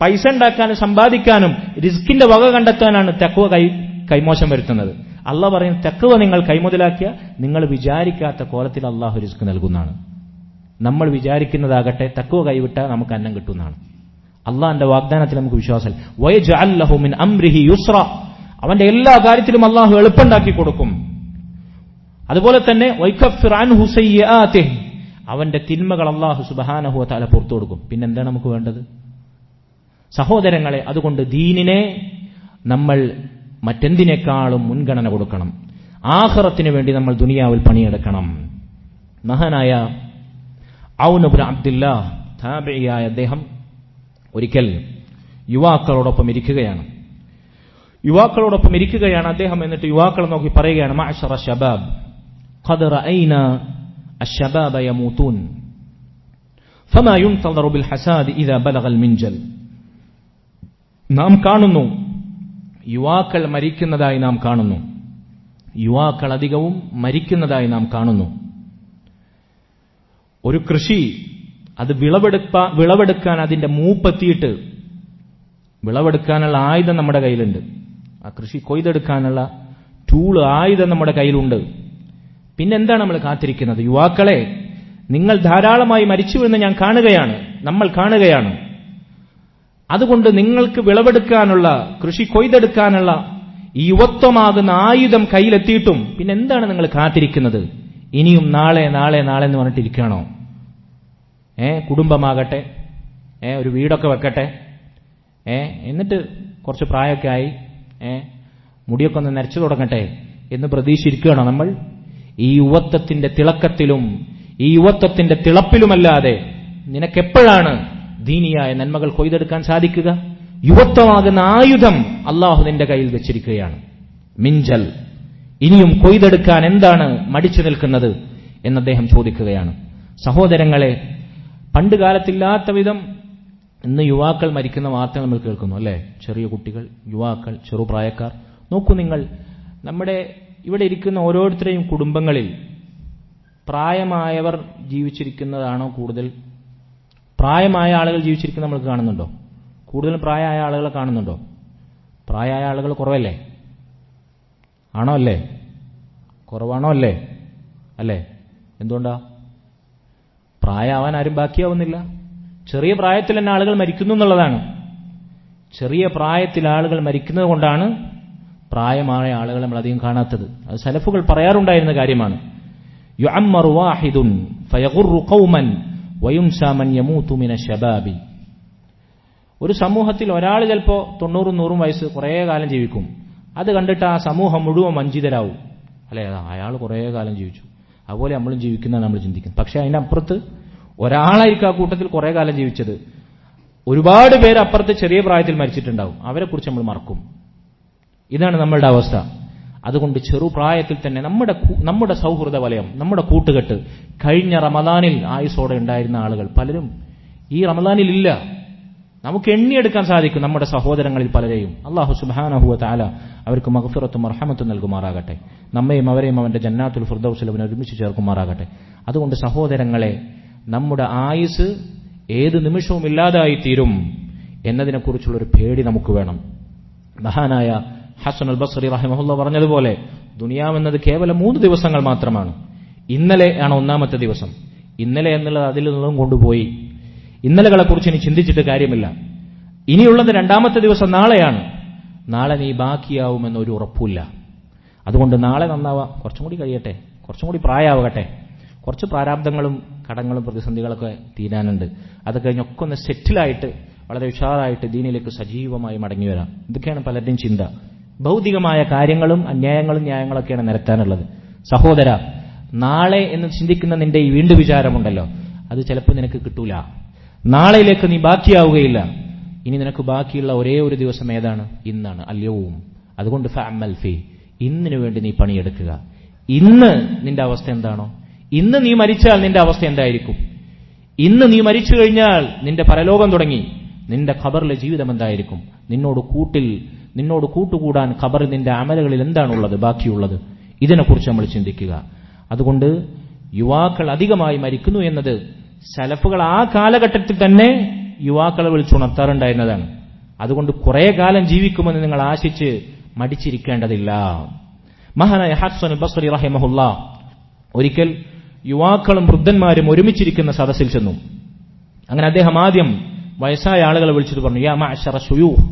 പൈസ ഉണ്ടാക്കാനും സമ്പാദിക്കാനും റിസ്കിന്റെ വക കണ്ടെത്താനാണ് തഖ്വ കൈമോശം വരുത്തുന്നത്. അള്ളാഹ് പറയുന്ന തഖ്വ നിങ്ങൾ കൈമുതലാക്കിയ നിങ്ങൾ വിചാരിക്കാത്ത കോലത്തിൽ അള്ളാഹു റിസ്ക് നൽകുന്നതാണ്. നമ്മൾ വിചാരിക്കുന്നതാകട്ടെ തഖ്വ കൈവിട്ടാൽ നമുക്ക് അന്നം കിട്ടുന്നതാണ്. അള്ളാഹിന്റെ വാഗ്ദാനത്തിൽ നമുക്ക് വിശ്വാസമില്ല. വയജ്അൽ ലഹു മിൻ അംരിഹി യുസ്റ, അവന്റെ എല്ലാ കാര്യത്തിലും അള്ളാഹു എളുപ്പമുണ്ടാക്കി കൊടുക്കും. അതുപോലെ തന്നെ വയകഫിർ അൻഹു സയ്യിആതിഹി, അവന്റെ തിന്മകൾ അള്ളാഹു സുബ്ഹാനഹു വ തആല പുറത്തു കൊടുക്കും. പിന്നെന്താണ് നമുക്ക് വേണ്ടത്? സഹോദരങ്ങളെ, അതുകൊണ്ട് ദീനിനെ നമ്മൾ മറ്റെന്തിനേക്കാളും മുൻഗണന കൊടുക്കണം. ആഖിറത്തിന് വേണ്ടി നമ്മൾ ദുനിയാവിൽ പണിയെടുക്കണം. മഹാനായ ഔൻ ഇബ്നു അബ്ദുല്ലാഹ് താബിഈയായ അദ്ദേഹം ഒരിക്കൽ യുവാക്കളോടൊപ്പം ഇരിക്കുകയാണ്. അദ്ദേഹം എന്നിട്ട് യുവാക്കളെ നോക്കി പറയുകയാണ്, മഅശറ ശബാബ് ഖദ് റഅയ്നാ അശ്ശബാബ യമൂതൂൻ ഫമാ യുൻതദറു ബിൽ ഹസാദ് ഇദാ ബലഗൽ മിൻജൽ. നാം കാണുന്നു യുവാക്കൾ മരിക്കുന്നതായി നാം കാണുന്നു. യുവാക്കൾ അധികവും മരിക്കുന്നതായി നാം കാണുന്നു. ഒരു കൃഷി അത് വിളവെടുക്കാൻ അതിന്റെ മൂപ്പെത്തിയിട്ട് വിളവെടുക്കാനുള്ള ആയുധം നമ്മുടെ കയ്യിലുണ്ട്. ആ കൃഷി കൊയ്തെടുക്കാനുള്ള ടൂള് ആയുധം നമ്മുടെ കയ്യിലുണ്ട്. പിന്നെന്താണ് നമ്മൾ കാത്തിരിക്കുന്നത്? യുവാക്കളെ, നിങ്ങൾ ധാരാളമായി മരിച്ചു എന്ന് ഞാൻ കാണുകയാണ്, നമ്മൾ കാണുകയാണ്. അതുകൊണ്ട് നിങ്ങൾക്ക് വിളവെടുക്കാനുള്ള, കൃഷി കൊയ്തെടുക്കാനുള്ള ഈ യുവത്വമാകുന്ന ആയുധം കയ്യിലെത്തിയിട്ടും പിന്നെന്താണ് നിങ്ങൾ കാത്തിരിക്കുന്നത്? ഇനിയും നാളെ നാളെ നാളെ എന്ന് പറഞ്ഞിട്ടിരിക്കുകയാണോ? കുടുംബമാകട്ടെ, ഒരു വീടൊക്കെ വെക്കട്ടെ, എന്നിട്ട് കുറച്ച് പ്രായമൊക്കെ ആയി മുടിയൊക്കെ ഒന്ന് നരച്ചു തുടങ്ങട്ടെ എന്ന് പ്രതീക്ഷിച്ചിരിക്കുകയാണോ നമ്മൾ? ഈ യുവത്വത്തിന്റെ തിളക്കത്തിലും ഈ യുവത്വത്തിന്റെ തിളപ്പിലുമല്ലാതെ നിനക്കെപ്പോഴാണ് ദീനിയായ നന്മകൾ കൊയ്തെടുക്കാൻ സാധിക്കുക? യുവത്വമാകുന്ന ആയുധം അള്ളാഹു നിന്റെ കയ്യിൽ വെച്ചിരിക്കുകയാണ്, മിഞ്ചൽ. ഇനിയും കൊയ്തെടുക്കാൻ എന്താണ് മടിച്ചു നിൽക്കുന്നത് എന്ന് അദ്ദേഹം ചോദിക്കുകയാണ്. സഹോദരങ്ങളെ, പണ്ട് കാലത്തില്ലാത്ത വിധം ഇന്ന് യുവാക്കൾ മരിക്കുന്ന വാർത്ത നമ്മൾ കേൾക്കുന്നു, അല്ലേ? ചെറിയ കുട്ടികൾ, യുവാക്കൾ, ചെറുപ്രായക്കാർ. നോക്കൂ നിങ്ങൾ, നമ്മുടെ ഇവിടെ ഇരിക്കുന്ന ഓരോരുത്തരെയും കുടുംബങ്ങളിൽ പ്രായമായവർ ജീവിച്ചിരിക്കുന്നതാണോ കൂടുതൽ? പ്രായമായ ആളുകൾ ജീവിച്ചിരിക്കുന്നത് നമ്മൾ കാണുന്നുണ്ടോ? കൂടുതലും പ്രായമായ ആളുകളെ കാണുന്നുണ്ടോ? പ്രായമായ ആളുകൾ കുറവല്ലേ? ആണോ അല്ലേ? കുറവാണോ അല്ലേ? അല്ലേ? എന്തുകൊണ്ടാ? പ്രായമാവാൻ ആരും ബാക്കിയാവുന്നില്ല. ചെറിയ പ്രായത്തിൽ തന്നെ ആളുകൾ മരിക്കുന്നു എന്നുള്ളതാണ്. ചെറിയ പ്രായത്തിൽ ആളുകൾ മരിക്കുന്നത് കൊണ്ടാണ് പ്രായമായ ആളുകൾ നമ്മൾ അധികം കാണാത്തത്. അത് സലഫുകൾ പറയാറുണ്ടായിരുന്ന കാര്യമാണ്. യുഅമ്മറു വാഹിദുൻ ഫയഗുറു ഖൗമൻ വയുംസാ മൻ യമൂതു മിന ശബാബി. ഒരു സമൂഹത്തിൽ ഒരാൾ ചിലപ്പോൾ 90-100 വയസ്സ് കുറേ കാലം ജീവിക്കും. അത് കണ്ടിട്ട് ആ സമൂഹം മുഴുവൻ വഞ്ചിതരാവും. അല്ലെ, അയാൾ കുറേ കാലം ജീവിച്ചു, അതുപോലെ നമ്മളും ജീവിക്കുന്നതാണ് നമ്മൾ ചിന്തിക്കുന്നത്. പക്ഷെ അതിന്റെ അപ്പുറത്ത് ഒരാളായിരിക്കും ആ കൂട്ടത്തിൽ കുറേ കാലം ജീവിച്ചത്. ഒരുപാട് പേര് അപ്പുറത്ത് ചെറിയ പ്രായത്തിൽ മരിച്ചിട്ടുണ്ടാവും. അവരെക്കുറിച്ച് നമ്മൾ മറക്കും. ഇതാണ് നമ്മളുടെ അവസ്ഥ. അതുകൊണ്ട് ചെറുപ്രായത്തിൽ തന്നെ നമ്മുടെ സൗഹൃദ വലയം, നമ്മുടെ കൂട്ടുകെട്ട്, കഴിഞ്ഞ റമദാനിൽ ആയുസോടെ ഉണ്ടായിരുന്ന ആളുകൾ പലരും ഈ റമദാനിൽ ഇല്ല. നമുക്ക് എണ്ണിയെടുക്കാൻ സാധിക്കും നമ്മുടെ സഹോദരങ്ങളിൽ പലരെയും. അല്ലാഹു സുബ്ഹാനഹു വ തആല അവർക്ക് മഗ്ഫിറത്തും മർഹമത്തും നൽകുമാറാകട്ടെ. നമ്മയും അവരെയും അവന്റെ ജന്നാത്തുൽ ഫിർദൗസിൽ അവനെ ഒരുമിച്ച് ചേർക്കുമാറാകട്ടെ. അതുകൊണ്ട് സഹോദരങ്ങളെ, നമ്മുടെ ആയുസ് ഏത് നിമിഷവും ഇല്ലാതായി തീരും എന്നതിനെക്കുറിച്ചുള്ളൊരു പേടി നമുക്ക് വേണം. മഹാനായ ഹസൻ അൽ ബസ്രി റഹിമഹുല്ലാഹ് പറഞ്ഞതുപോലെ, ദുനിയാവെന്നത് കേവലം 3 ദിവസങ്ങൾ മാത്രമാണ്. ഇന്നലെ ആണ് ഒന്നാമത്തെ ദിവസം. ഇന്നലെ എന്നുള്ളത് അതിൽ നിന്നും കൊണ്ടുപോയി. ഇന്നലകളെക്കുറിച്ച് ഇനി ചിന്തിച്ചിട്ട് കാര്യമില്ല. ഇനിയുള്ളത് 2ാമത്തെ ദിവസം നാളെയാണ്. നാളെ നീ ബാക്കിയാവുമെന്നൊരു ഉറപ്പില്ല. അതുകൊണ്ട് നാളെ നന്നാവാം, കുറച്ചും കൂടി കഴിയട്ടെ, കുറച്ചും കൂടി പ്രായമാവട്ടെ, കുറച്ച് പ്രാരാബ്ദങ്ങളും കടങ്ങളും പ്രതിസന്ധികളൊക്കെ തീരാനുണ്ട്. അത് കഴിഞ്ഞൊക്കെ ഒന്ന് സെറ്റിലായിട്ട് വളരെ ഉഷാറായിട്ട് ദീനിലേക്ക് സജീവമായി മടങ്ങി വരാം. ഇതൊക്കെയാണ് പലരുടെയും ചിന്ത. ഭൗതികമായ കാര്യങ്ങളും അന്യായങ്ങളും ന്യായങ്ങളൊക്കെയാണ് നിരത്താനുള്ളത്. സഹോദര, നാളെ എന്ന് ചിന്തിക്കുന്ന നിന്റെ ഈ വീണ്ടും വിചാരമുണ്ടല്ലോ, അത് ചിലപ്പോൾ നിനക്ക് കിട്ടൂല. നാളെയിലേക്ക് നീ ബാക്കിയാവുകയില്ല. ഇനി നിനക്ക് ബാക്കിയുള്ള ഒരേ ഒരു ദിവസം ഏതാണ്? ഇന്നാണ്, അല്യവും. അതുകൊണ്ട് ഫഅമൽ ഫീ, ഇന്നിനു വേണ്ടി നീ പണിയെടുക്കുക. ഇന്ന് നിന്റെ അവസ്ഥ എന്താണോ, ഇന്ന് നീ മരിച്ചാൽ നിന്റെ അവസ്ഥ എന്തായിരിക്കും? ഇന്ന് നീ മരിച്ചു കഴിഞ്ഞാൽ നിന്റെ പരലോകം തുടങ്ങി. നിന്റെ ഖബറിലെ ജീവിതം എന്തായിരിക്കും? നിന്നോട് കൂട്ടുകൂടാൻ ഖബറിൽ നിന്റെ അമലുകളിൽ എന്താണുള്ളത് ബാക്കിയുള്ളത്? ഇതിനെക്കുറിച്ച് നമ്മൾ ചിന്തിക്കുക. അതുകൊണ്ട് യുവാക്കൾ അധികമായി മരിക്കുന്നു എന്നത് സലഫുകൾ ആ കാലഘട്ടത്തിൽ തന്നെ യുവാക്കളെ വിളിച്ചുണർത്താറുണ്ടായിരുന്നതാണ്. അതുകൊണ്ട് കുറെ കാലം ജീവിക്കുമെന്ന് നിങ്ങൾ ആശിച്ച് മടിച്ചിരിക്കേണ്ടതില്ല. മഹാനായ ഹസൻ ബസ്രി റഹിമഹുല്ലാ ഒരിക്കൽ യുവാക്കളും വൃദ്ധന്മാരും ഒരുമിച്ചിരിക്കുന്ന സദസ്സിൽ ചെന്നു. അങ്ങനെ അദ്ദേഹം ആദ്യം വയസ്സായ ആളുകളെ വിളിച്ചിട്ട് പറഞ്ഞു, യാ മഅ്ശറ ശുയൂഖ്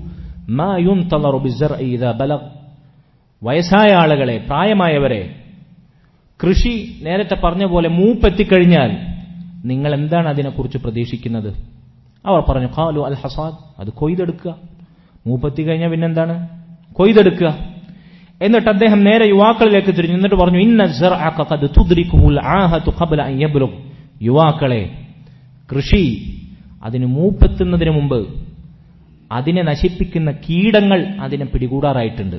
മാ യുൻതളറു ബിസ്സർഇ ഇദാ ബലഗ്. വയസ്സായ ആളുകളെ, പ്രായമായവരെ, കൃഷി നേരത്തെ പറഞ്ഞ പോലെ മൂപ്പെത്തിക്കഴിഞ്ഞാൽ നിങ്ങൾ എന്താണ് അതിനെക്കുറിച്ച് പ്രതീക്ഷിക്കുന്നത്? അവർ പറഞ്ഞു, ഖാലു അൽ ഹസാദ്, അത് കൊയ്തെടുക്കുക. മൂപ്പെത്തി കഴിഞ്ഞാൽ പിന്നെന്താണ്? കൊയ്തെടുക്കുക. എന്നിട്ട് അദ്ദേഹം നേരെ യുവാക്കളിലേക്ക് തിരിഞ്ഞു എന്നിട്ട് പറഞ്ഞു, ഇന്ന സർഅ ഖദ് തുദ്രികുൽ ആഹതു ഖബ്ല അൻ യബ്ലുഗ്. യുവാക്കളെ, കൃഷി അതിന് മൂപ്പെത്തുന്നതിന് മുമ്പ് അതിനെ നശിപ്പിക്കുന്ന കീടങ്ങൾ അതിനെ പിടികൂടാറായിട്ടുണ്ട്.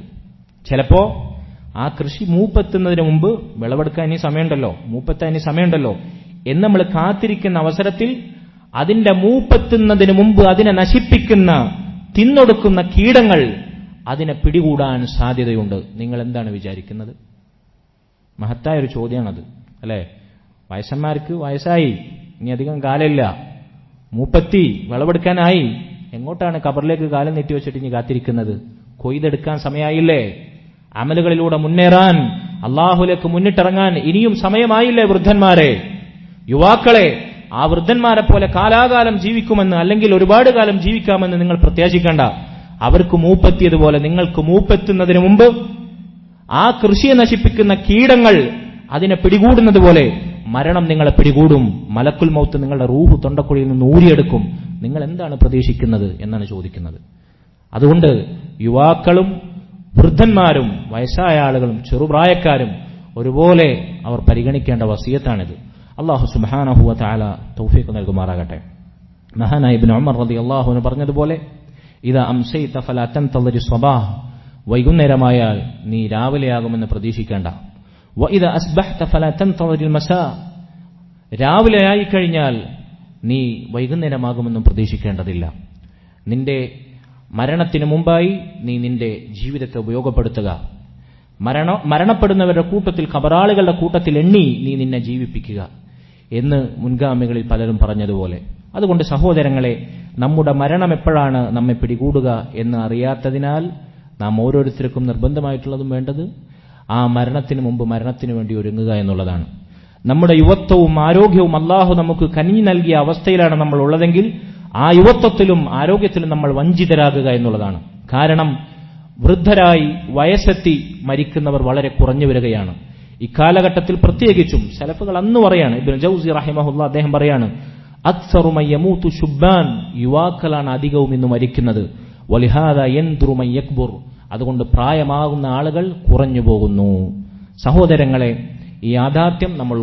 ചിലപ്പോ ആ കൃഷി മൂപ്പെത്തുന്നതിന് മുമ്പ്, വിളവെടുക്കാൻ ഇനി സമയമുണ്ടല്ലോ, മൂപ്പെത്താൻ ഇനി സമയമുണ്ടല്ലോ എന്ന് നമ്മൾ കാത്തിരിക്കുന്ന അവസരത്തിൽ അതിന്റെ മൂപ്പെത്തുന്നതിന് മുമ്പ് അതിനെ നശിപ്പിക്കുന്ന, തിന്നൊടുക്കുന്ന കീടങ്ങൾ അതിനെ പിടികൂടാൻ സാധ്യതയുണ്ട്. നിങ്ങൾ എന്താണ് വിചാരിക്കുന്നത്? മഹത്തായ ഒരു ചോദ്യമാണത്, അല്ലെ? വയസ്സന്മാർക്ക് വയസ്സായി, ഇനി അധികം കാലമില്ല, മൂപ്പത്തി, വിളവെടുക്കാനായി, എങ്ങോട്ടാണ് ഖബറിലേക്ക് കാലം നീട്ടിവെച്ചിട്ട് ഇനി കാത്തിരിക്കുന്നത്? കൊയ്തെടുക്കാൻ സമയമായില്ലേ? അമലുകളിലൂടെ മുന്നേറാൻ, അള്ളാഹുലേക്ക് മുന്നിട്ടിറങ്ങാൻ ഇനിയും സമയമായില്ലേ? വൃദ്ധന്മാരെ, യുവാക്കളെ, ആ വൃദ്ധന്മാരെ പോലെ കാലാകാലം ജീവിക്കുമെന്ന്, അല്ലെങ്കിൽ ഒരുപാട് കാലം ജീവിക്കാമെന്ന് നിങ്ങൾ പ്രത്യാശിക്കേണ്ട. അവർക്ക് മൂപ്പെത്തിയതുപോലെ നിങ്ങൾക്ക് മൂപ്പെത്തുന്നതിന് മുമ്പ് ആ കൃഷിയെ നശിപ്പിക്കുന്ന കീടങ്ങൾ അതിനെ പിടികൂടുന്നത് പോലെ മരണം നിങ്ങളെ പിടികൂടും. മലക്കുൽ മൗത്ത് നിങ്ങളുടെ റൂഹ് തൊണ്ടക്കുഴിയിൽ നിന്ന് ഊരിയെടുക്കും. നിങ്ങൾ എന്താണ് പ്രതീക്ഷിക്കുന്നത് എന്നാണ് ചോദിക്കുന്നത്. അതുകൊണ്ട് യുവാക്കളും വൃദ്ധന്മാരും വയസ്സായ ആളുകളും ചെറുപ്രായക്കാരും ഒരുപോലെ അവർ പരിഗണിക്കേണ്ട വസിയത്താണിത്. അല്ലാഹു സുബ്ഹാനഹു വ തആല തൗഫീഖ് നൽകുമാറാകട്ടെ. മഹാനായ ഇബ്നു ഉമർ റളിയല്ലാഹു അൻഹു പറഞ്ഞതുപോലെ, ഇദാ അംസൈത ഫലാ തൻതളിരി സ്വബാഹ്, വൈകുന്നേരമായാൽ നീ രാവിലെയാകുമെന്ന് പ്രതീക്ഷിക്കേണ്ട. വഇദാ അസ്ബഹ്ത ഫലാ തൻതളിരിൽ മസാ, രാവിലെയായി കഴിഞ്ഞാൽ നീ വൈകുന്നേരമാകുമെന്നും പ്രതീക്ഷിക്കേണ്ടതില്ല. നിന്റെ മരണത്തിന് മുമ്പായി നീ നിന്റെ ജീവിതത്തെ ഉപയോഗപ്പെടുത്തുക. മരണപ്പെടുന്നവരുടെ കൂട്ടത്തിൽ, ഖബറാളുകളുടെ കൂട്ടത്തിൽ എണ്ണി നീ നിന്നെ ജീവിപ്പിക്കുക എന്ന് മുൻഗാമികളിൽ പലരും പറഞ്ഞതുപോലെ. അതുകൊണ്ട് സഹോദരങ്ങളെ, നമ്മുടെ മരണം എപ്പോഴാണ് നമ്മെ പിടികൂടുക എന്ന് അറിയാത്തതിനാൽ നാം ഓരോരുത്തർക്കും നിർബന്ധമായിട്ടുള്ളതും വേണ്ടത് ആ മരണത്തിന് മുമ്പ് മരണത്തിന് വേണ്ടി ഒരുങ്ങുക എന്നുള്ളതാണ്. നമ്മുടെ യുവത്വവും ആരോഗ്യവും അല്ലാഹു നമുക്ക് കനിഞ്ഞു നൽകിയ അവസ്ഥയിലാണ് നമ്മൾ ഉള്ളതെങ്കിൽ ആ യുവത്വത്തിലും ആരോഗ്യത്തിലും നമ്മൾ വഞ്ചിതരാകുക എന്നുള്ളതാണ്. കാരണം വൃദ്ധരായി വയസ്സെത്തി മരിക്കുന്നവർ വളരെ കുറഞ്ഞു വരികയാണ്. ഇക്കാലഘട്ടത്തിൽ പ്രത്യേകിച്ചും സലഫുകൾ അന്ന് പറയാണ്, ഇബ്നു ജൗസി റഹിമഹുല്ലാ അദ്ദേഹം പറയാണ്, അക്സറു മൻ യമൂതു ശുബ്ബാൻ, യുവാക്കളാണ് അധികവും ഇന്ന് മരിക്കുന്നത്. വലിഹാദാ യൻദുറു മൻ യക്ബുർ, അതുകൊണ്ട് പ്രായമാകുന്ന ആളുകൾ കുറഞ്ഞു പോകുന്നു. സഹോദരങ്ങളെ, ഈ യാഥാർത്ഥ്യം നമ്മൾ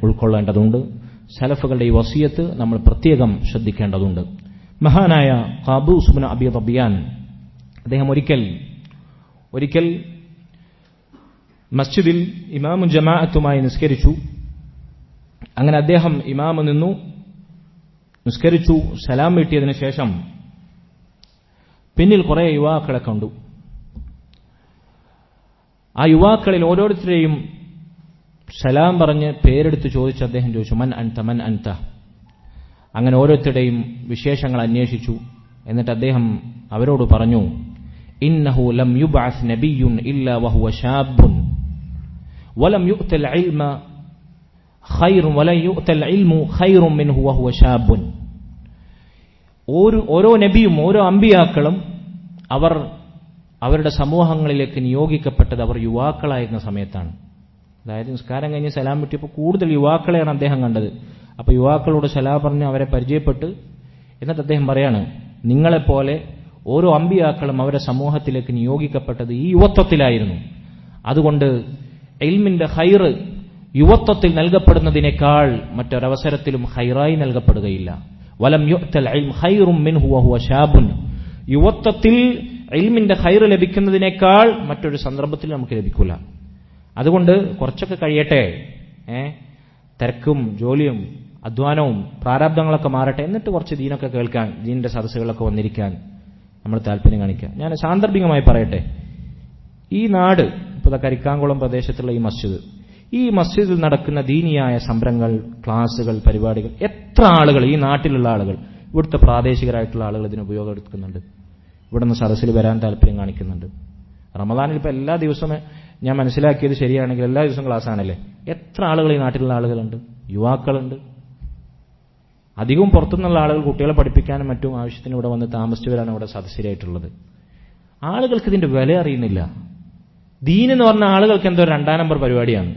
ഉൾക്കൊള്ളേണ്ടതുണ്ട്. സലഫുകളുടെ ഈ വസിയത്ത് നമ്മൾ പ്രത്യേകം ശ്രദ്ധിക്കേണ്ടതുണ്ട്. മഹാനായ ഖാബൂസ് ഇബ്നു അബി റബിയാൻ അദ്ദേഹം ഒരിക്കൽ മസ്ജിദിൽ ഇമാമും ജമാഅത്തുമായി നിസ്കരിച്ചു. അങ്ങനെ അദ്ദേഹം ഇമാമ് നിന്നു, നിസ്കരിച്ചു, സലാം വീട്ടിയതിനു ശേഷം പിന്നിൽ കുറെ യുവാക്കളെ കണ്ടു. ആ യുവാക്കളിൽ ഓരോരുത്തരെയും സലാം പറഞ്ഞ് പേരെടുത്ത് ചോദിച്ച് അദ്ദേഹം ചോദിച്ചു, മൻ അൻത മൻ അൻത. അങ്ങനെ ഓരോരുത്തരുടെയും വിശേഷങ്ങൾ അന്വേഷിച്ചു. എന്നിട്ട് അദ്ദേഹം അവരോട് പറഞ്ഞു, ഇന്നഹു ലം യുബ്അസ് നബിയ്യുൻ ഇല്ലാ വഹുവ ശാബ്ബുൻ വലം യുഅ്തൽ ഇൽമ ഖൈറുൻ വലം യുഅ്തൽ ഇൽമു ഖൈറുൻ മിൻഹു വഹുവ ശാബ്ബുൻ. ഓരോ നബിയും ഓരോ അമ്പിയാക്കളും അവരുടെ സമൂഹങ്ങളിലേക്ക് നിയോഗിക്കപ്പെട്ടത് അവർ യുവാക്കളായിരുന്ന സമയത്താണ്. അതായത് നിസ്കാരം കഴിഞ്ഞ് സലാം വിട്ടിയപ്പോൾ കൂടുതൽ യുവാക്കളെയാണ് അദ്ദേഹം കണ്ടത്. അപ്പൊ യുവാക്കളോട് സലാം പറഞ്ഞ് അവരെ പരിചയപ്പെട്ട് എന്നിട്ട് അദ്ദേഹം പറയാണ്, നിങ്ങളെപ്പോലെ ഓരോ അമ്പിയാക്കളും അവരുടെ സമൂഹത്തിലേക്ക് നിയോഗിക്കപ്പെട്ടത് ഈ യുവത്വത്തിലായിരുന്നു. അതുകൊണ്ട് ഇൽമിന്റെ ഖൈറ് യുവത്വത്തിൽ നൽകപ്പെടുന്നതിനേക്കാൾ മറ്റൊരവസരത്തിലും ഖൈറായി നൽകപ്പെടുകയില്ല. വലം യുഅ്തൽ ഇൽമ ഖൈറുൻ മിൻഹു വഹുവ ശാബുൻ, യുവത്വത്തിൽ ഇൽമിന്റെ ഖൈറ് ലഭിക്കുന്നതിനേക്കാൾ മറ്റൊരു സന്ദർഭത്തിൽ നമുക്ക് ലഭിക്കില്ല. അതുകൊണ്ട് കുറച്ചൊക്കെ കഴിയട്ടെ, തിരക്കും ജോലിയും അധ്വാനവും പ്രാരാബ്ദങ്ങളൊക്കെ മാറട്ടെ, എന്നിട്ട് കുറച്ച് ദീനൊക്കെ കേൾക്കാൻ, ദീനിന്റെ സദസ്സുകളൊക്കെ വന്നിരിക്കാൻ നമ്മൾ താല്പര്യം കാണിക്കുക. ഞാൻ സാന്ദർഭികമായി പറയട്ടെ, ഈ നാട്, ഇപ്പോൾ കരിക്കാംകുളം പ്രദേശത്തുള്ള ഈ മസ്ജിദ്, ഈ മസ്ജിദിൽ നടക്കുന്ന ദീനിയായ സംരംഭങ്ങൾ, ക്ലാസുകൾ, പരിപാടികൾ എത്ര ആളുകൾ, ഈ നാട്ടിലുള്ള ആളുകൾ, ഇവിടുത്തെ പ്രാദേശികരായിട്ടുള്ള ആളുകൾ ഇതിന് ഉപയോഗപ്പെടുത്തുന്നുണ്ട്. ഇവിടുന്ന് സദസ്സിൽ വരാൻ താല്പര്യം കാണിക്കുന്നുണ്ട്. റമദാനിൽ ഇപ്പോൾ എല്ലാ ദിവസവും ഞാൻ മനസ്സിലാക്കിയത് ശരിയാണെങ്കിൽ എല്ലാ ദിവസവും ക്ലാസ്സാണല്ലേ. എത്ര ആളുകൾ ഈ നാട്ടിലുള്ള ആളുകളുണ്ട്, യുവാക്കളുണ്ട്. അധികവും പുറത്തുനിന്നുള്ള ആളുകൾ കുട്ടികളെ പഠിപ്പിക്കാനും മറ്റും ആവശ്യത്തിന് ഇവിടെ വന്ന് താമസിച്ചവരാണ് ഇവിടെ സദസ്യരായിട്ടുള്ളത്. ആളുകൾക്ക് ഇതിന്റെ വില അറിയുന്നില്ല. ദീൻ എന്ന് പറഞ്ഞ ആളുകൾക്ക് എന്തോ 2 നമ്പർ പരിപാടിയാണ്.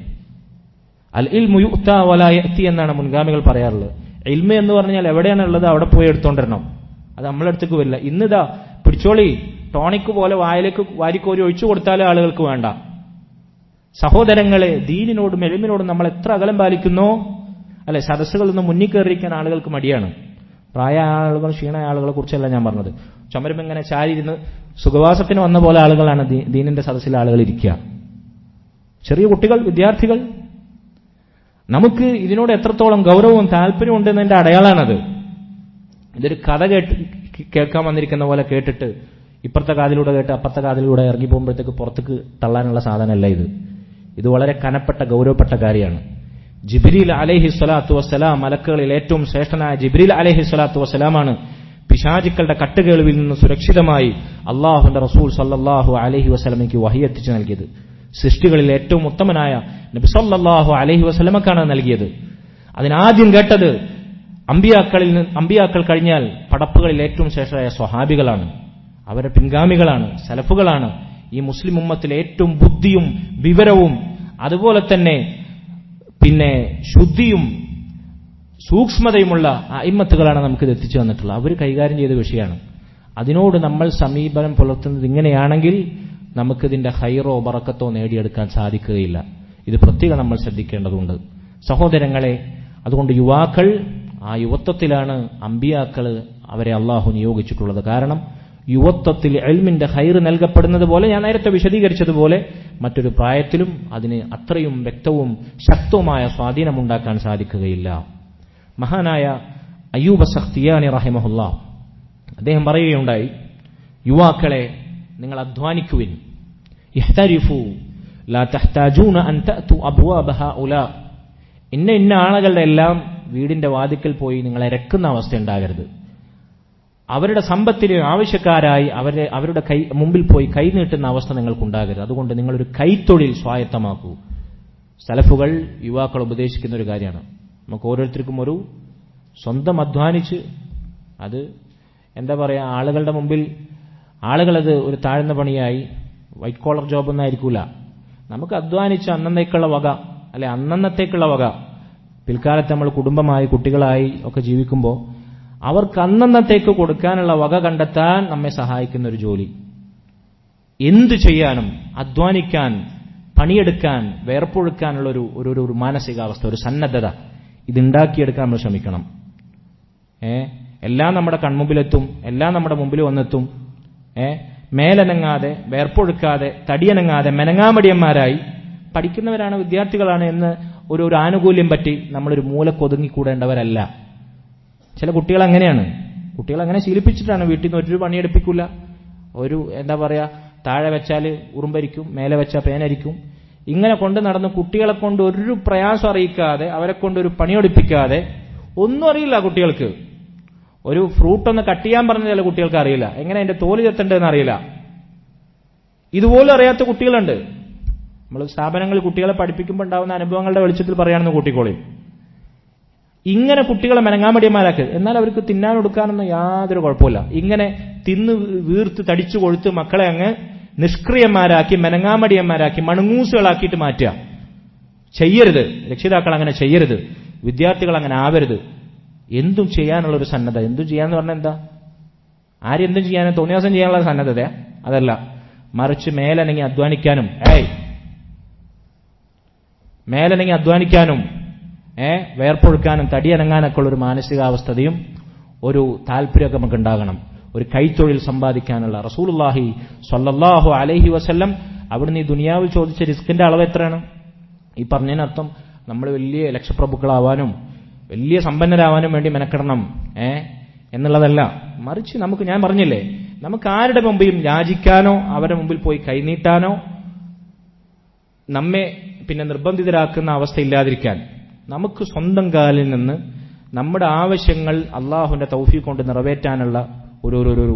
അൽ ഇൽമു യുഅ്താ വലാ യഅതി എന്നാണ് മുൻഗാമികൾ പറയാറുള്ളത്. ഇൽമ എന്ന് പറഞ്ഞാൽ എവിടെയാണുള്ളത് അവിടെ പോയി എടുത്തോണ്ടിരണം. അത് നമ്മളെ അടുത്തേക്ക് വരില്ല. ഇന്നിതാ പിടിച്ചോളി, ടോണിക് പോലെ വായിലേക്ക് വാരിക്കോരി ഒഴിച്ചു കൊടുത്താലും ആളുകൾക്ക് വേണ്ട. സഹോദരങ്ങളെ, ദീനിനോടും എൽമിനോടും നമ്മൾ എത്ര അകലം പാലിക്കുന്നോ അല്ലെ, സദസ്സുകളിൽ നിന്ന് മുന്നിൽ കയറിയിരിക്കാൻ ആളുകൾക്ക് മടിയാണ്. പ്രായമായ ആളുകൾ, ക്ഷീണമായ ആളുകളെ കുറിച്ചല്ല ഞാൻ പറഞ്ഞത്. ചുമരും ഇങ്ങനെ ചാരിയിരുന്ന് സുഖവാസത്തിന് വന്ന പോലെ ആളുകളാണ് ദീനിന്റെ സദസ്സിലെ ആളുകൾ ഇരിക്കുക. ചെറിയ കുട്ടികൾ, വിദ്യാർത്ഥികൾ. നമുക്ക് ഇതിനോട് എത്രത്തോളം ഗൗരവവും താല്പര്യവും ഉണ്ടെന്നതിന്റെ അടയാളാണത്. ഇതൊരു കഥ കേൾക്കാൻ വന്നിരിക്കുന്ന പോലെ കേട്ടിട്ട് ഇപ്പുറത്തെ കാതിലൂടെ കേട്ട് അപ്പുറത്തെ കാതിലൂടെ ഇറങ്ങി പോകുമ്പോഴത്തേക്ക് പുറത്തേക്ക് തള്ളാനുള്ള സാധനമല്ല ഇത്. ഇത് വളരെ കനപ്പെട്ട, ഗൗരവപ്പെട്ട കാര്യമാണ്. ജിബ്രീൽ അലൈഹി സ്വലാത്തു വസ്സലാം, മലക്കുകളിൽ ഏറ്റവും ശ്രേഷ്ഠനായ ജിബ്രീൽ അലൈഹി സ്വലാത്തു വസ്സലാമാണ് പിശാചുക്കളുടെ കട്ടുകേൾവിൽ നിന്ന് സുരക്ഷിതമായി അള്ളാഹുവിന്റെ റസൂൽ സല്ലല്ലാഹു അലൈഹി വസല്ലമയ്ക്ക് വഹി എത്തിച്ചു നൽകിയത്. സൃഷ്ടികളിൽ ഏറ്റവും ഉത്തമനായ നബി സല്ലല്ലാഹു അലൈഹി വസല്ലമക്കാണ് നൽകിയത്. അതിനാദ്യം കേട്ടത് അമ്പിയാക്കൾ കഴിഞ്ഞാൽ പടപ്പുകളിൽ ഏറ്റവും ശ്രേഷ്ഠരായ സ്വഹാബികളാണ്. അവരുടെ പിൻഗാമികളാണ്, സലഫുകളാണ്. ഈ മുസ്ലിം ഉമ്മത്തിലെ ഏറ്റവും ബുദ്ധിയും വിവരവും അതുപോലെ തന്നെ പിന്നെ ശുദ്ധിയും സൂക്ഷ്മതയുമുള്ള അയിമ്മത്തുകളാണ് നമുക്കിത് എത്തിച്ചു തന്നിട്ടുള്ളത്. അവർ കൈകാര്യം ചെയ്ത വിഷയമാണ്. അതിനോട് നമ്മൾ സമീപനം പുലർത്തുന്നത് ഇങ്ങനെയാണെങ്കിൽ നമുക്കിതിന്റെ ഹൈറോ ബറക്കത്തോ നേടിയെടുക്കാൻ സാധിക്കുകയില്ല. ഇത് പ്രത്യേകം നമ്മൾ ശ്രദ്ധിക്കേണ്ടതുണ്ട് സഹോദരങ്ങളെ. അതുകൊണ്ട് യുവാക്കൾ, ആ യുവത്വത്തിലാണ് അമ്പിയാക്കൾ അവരെ അള്ളാഹു നിയോഗിച്ചിട്ടുള്ളത്. കാരണം യുവത്വത്തിൽ ഇൽമിന്റെ ഖൈർ നൽകപ്പെടുന്നത് പോലെ, ഞാൻ നേരത്തെ വിശദീകരിച്ചതുപോലെ, മറ്റൊരു പ്രായത്തിലും അതിന് അത്രയും വ്യക്തവും ശക്തവുമായ സ്വാധീനമുണ്ടാക്കാൻ സാധിക്കുകയില്ല. മഹാനായ അയ്യൂബ് സഖ്തിയാനി റഹിമഹുല്ലാ അദ്ദേഹം പറയുകയുണ്ടായി, യുവാക്കളെ നിങ്ങൾ അധ്വാനിക്കുവിൻ. ഇഹ്തരിഫു ലാ തഹ്താജൂന അൻ തഅതു അബ്വാബ ഹഉലാ. ഇന്ന ആളുകളുടെ എല്ലാം വീടിന്റെ വാതിക്കൽ പോയി നിങ്ങൾ ഇരക്കുന്ന അവസ്ഥ ഉണ്ടാകരുത്. അവരുടെ സമ്പത്തിന് ആവശ്യക്കാരായി അവരുടെ മുമ്പിൽ പോയി കൈ നീട്ടുന്ന അവസ്ഥ നിങ്ങൾക്കുണ്ടാകരുത്. അതുകൊണ്ട് നിങ്ങളൊരു കൈത്തൊഴിൽ സ്വായത്തമാക്കൂ. സലഫുകൾ യുവാക്കൾ ഉപദേശിക്കുന്ന ഒരു കാര്യമാണ്. നമുക്ക് ഓരോരുത്തർക്കും ഒരു സ്വന്തം അധ്വാനിച്ച്, അത് എന്താ പറയുക, ആളുകളുടെ മുമ്പിൽ ആളുകളത് ഒരു താഴ്ന്ന പണിയായി വൈറ്റ് കോളർ ജോബ് ഒന്നായിരിക്കൂല. നമുക്ക് അധ്വാനിച്ച് അന്നന്നേക്കുള്ള വക, അല്ലെ അന്നന്നത്തേക്കുള്ള വക, പിൽക്കാലത്ത് നമ്മൾ കുടുംബമായി കുട്ടികളായി ഒക്കെ ജീവിക്കുമ്പോൾ അവർക്ക് അന്നന്നത്തേക്ക് കൊടുക്കാനുള്ള വക കണ്ടെത്താൻ നമ്മെ സഹായിക്കുന്ന ഒരു ജോലി. എന്തു ചെയ്യാനും അധ്വാനിക്കാൻ, പണിയെടുക്കാൻ, വേർപ്പൊഴുക്കാനുള്ള ഒരു മാനസികാവസ്ഥ, ഒരു സന്നദ്ധത, ഇതുണ്ടാക്കിയെടുക്കാൻ നമ്മൾ ശ്രമിക്കണം. എല്ലാം നമ്മുടെ കൺമുമ്പിലെത്തും, എല്ലാം നമ്മുടെ മുമ്പിൽ വന്നെത്തും. മേലനങ്ങാതെ, വേർപ്പൊഴുക്കാതെ, തടിയനങ്ങാതെ, മെനങ്ങാമടിയന്മാരായി പഠിക്കുന്നവരാണ്, വിദ്യാർത്ഥികളാണ് എന്ന് ഒരു ആനുകൂല്യം പറ്റി നമ്മളൊരു മൂലക്കൊതുങ്ങിക്കൂടേണ്ടവരല്ല. ചില കുട്ടികൾ അങ്ങനെയാണ്. കുട്ടികൾ അങ്ങനെ ശീലിപ്പിച്ചിട്ടാണ്. വീട്ടിൽ നിന്ന് ഒരു പണിയെടുപ്പിക്കില്ല. ഒരു എന്താ പറയാ, താഴെ വെച്ചാൽ ഉറുമ്പരിക്കും, മേലെ വെച്ചാൽ പേനരിക്കും. ഇങ്ങനെ കൊണ്ട് നടന്ന് കുട്ടികളെ കൊണ്ട് ഒരു പ്രയാസം അറിയിക്കാതെ, അവരെ കൊണ്ട് ഒരു പണിയെടുപ്പിക്കാതെ, ഒന്നും അറിയില്ല കുട്ടികൾക്ക്. ഒരു ഫ്രൂട്ട് ഒന്ന് കട്ട് ചെയ്യാൻ പറഞ്ഞ ചില കുട്ടികൾക്ക് അറിയില്ല, എങ്ങനെ അതിന്റെ തോല് ചെത്തേണ്ടതെന്ന് അറിയില്ല. ഇതുപോലും അറിയാത്ത കുട്ടികളുണ്ട്. നമ്മൾ സ്ഥാപനങ്ങളിൽ കുട്ടികളെ പഠിപ്പിക്കുമ്പോൾ ഉണ്ടാവുന്ന അനുഭവങ്ങളുടെ വെളിച്ചത്തിൽ പറയാണെന്ന് കൂട്ടിക്കോളി. ഇങ്ങനെ കുട്ടികളെ മെനങ്ങാമടിയന്മാരാക്ക്. എന്നാൽ അവർക്ക് തിന്നാൻ കൊടുക്കാനൊന്നും യാതൊരു കുഴപ്പമില്ല. ഇങ്ങനെ തിന്ന് വീർത്ത് തടിച്ചു കൊഴുത്ത് മക്കളെ അങ്ങ് നിഷ്ക്രിയന്മാരാക്കി, മെനങ്ങാമടിയന്മാരാക്കി, മണങ്ങൂസുകളാക്കിയിട്ട് മാറ്റുക. ചെയ്യരുത്. രക്ഷിതാക്കൾ അങ്ങനെ ചെയ്യരുത്. വിദ്യാർത്ഥികൾ അങ്ങനെ ആവരുത്. എന്തും ചെയ്യാനുള്ളൊരു സന്നദ്ധ. എന്തും ചെയ്യാന്ന് പറഞ്ഞാൽ എന്താ? ആരെന്തും ചെയ്യാനും തോന്നിയാസം ചെയ്യാനുള്ള സന്നദ്ധതയാ? അതല്ല. മറിച്ച് മേലനങ്ങി അധ്വാനിക്കാനും വേർപ്പൊഴുക്കാനും തടിയനങ്ങാനൊക്കെ ഉള്ളൊരു മാനസികാവസ്ഥതയും ഒരു താല്പര്യമൊക്കെ നമുക്ക് ഉണ്ടാകണം. ഒരു കൈത്തൊഴിൽ സമ്പാദിക്കാനുള്ള. റസൂലുള്ളാഹി സ്വല്ലല്ലാഹു അലൈഹി വസല്ലം അവിടുന്ന് ഈ ദുനിയാവിൽ ചോദിച്ച റിസ്കിന്റെ അളവ് എത്രയാണ്? ഈ പറഞ്ഞതിനർത്ഥം നമ്മൾ വലിയ ലക്ഷപ്രഭുക്കളാവാനും വലിയ സമ്പന്നരാവാനും വേണ്ടി മെനക്കെടണം എന്നുള്ളതല്ല. മറിച്ച് നമുക്ക്, ഞാൻ പറഞ്ഞില്ലേ, നമുക്ക് ആരുടെ മുമ്പിലും യാചിക്കാനോ അവരുടെ മുമ്പിൽ പോയി കൈനീട്ടാനോ നമ്മെ പിന്നെ നിർബന്ധിതരാക്കുന്ന അവസ്ഥ ഇല്ലാതിരിക്കാൻ നമുക്ക് സ്വന്തം കാലിൽ നിന്ന് നമ്മുടെ ആവശ്യങ്ങൾ അള്ളാഹുവിന്റെ തൗഫീഖ് കൊണ്ട് നിറവേറ്റാനുള്ള ഒരു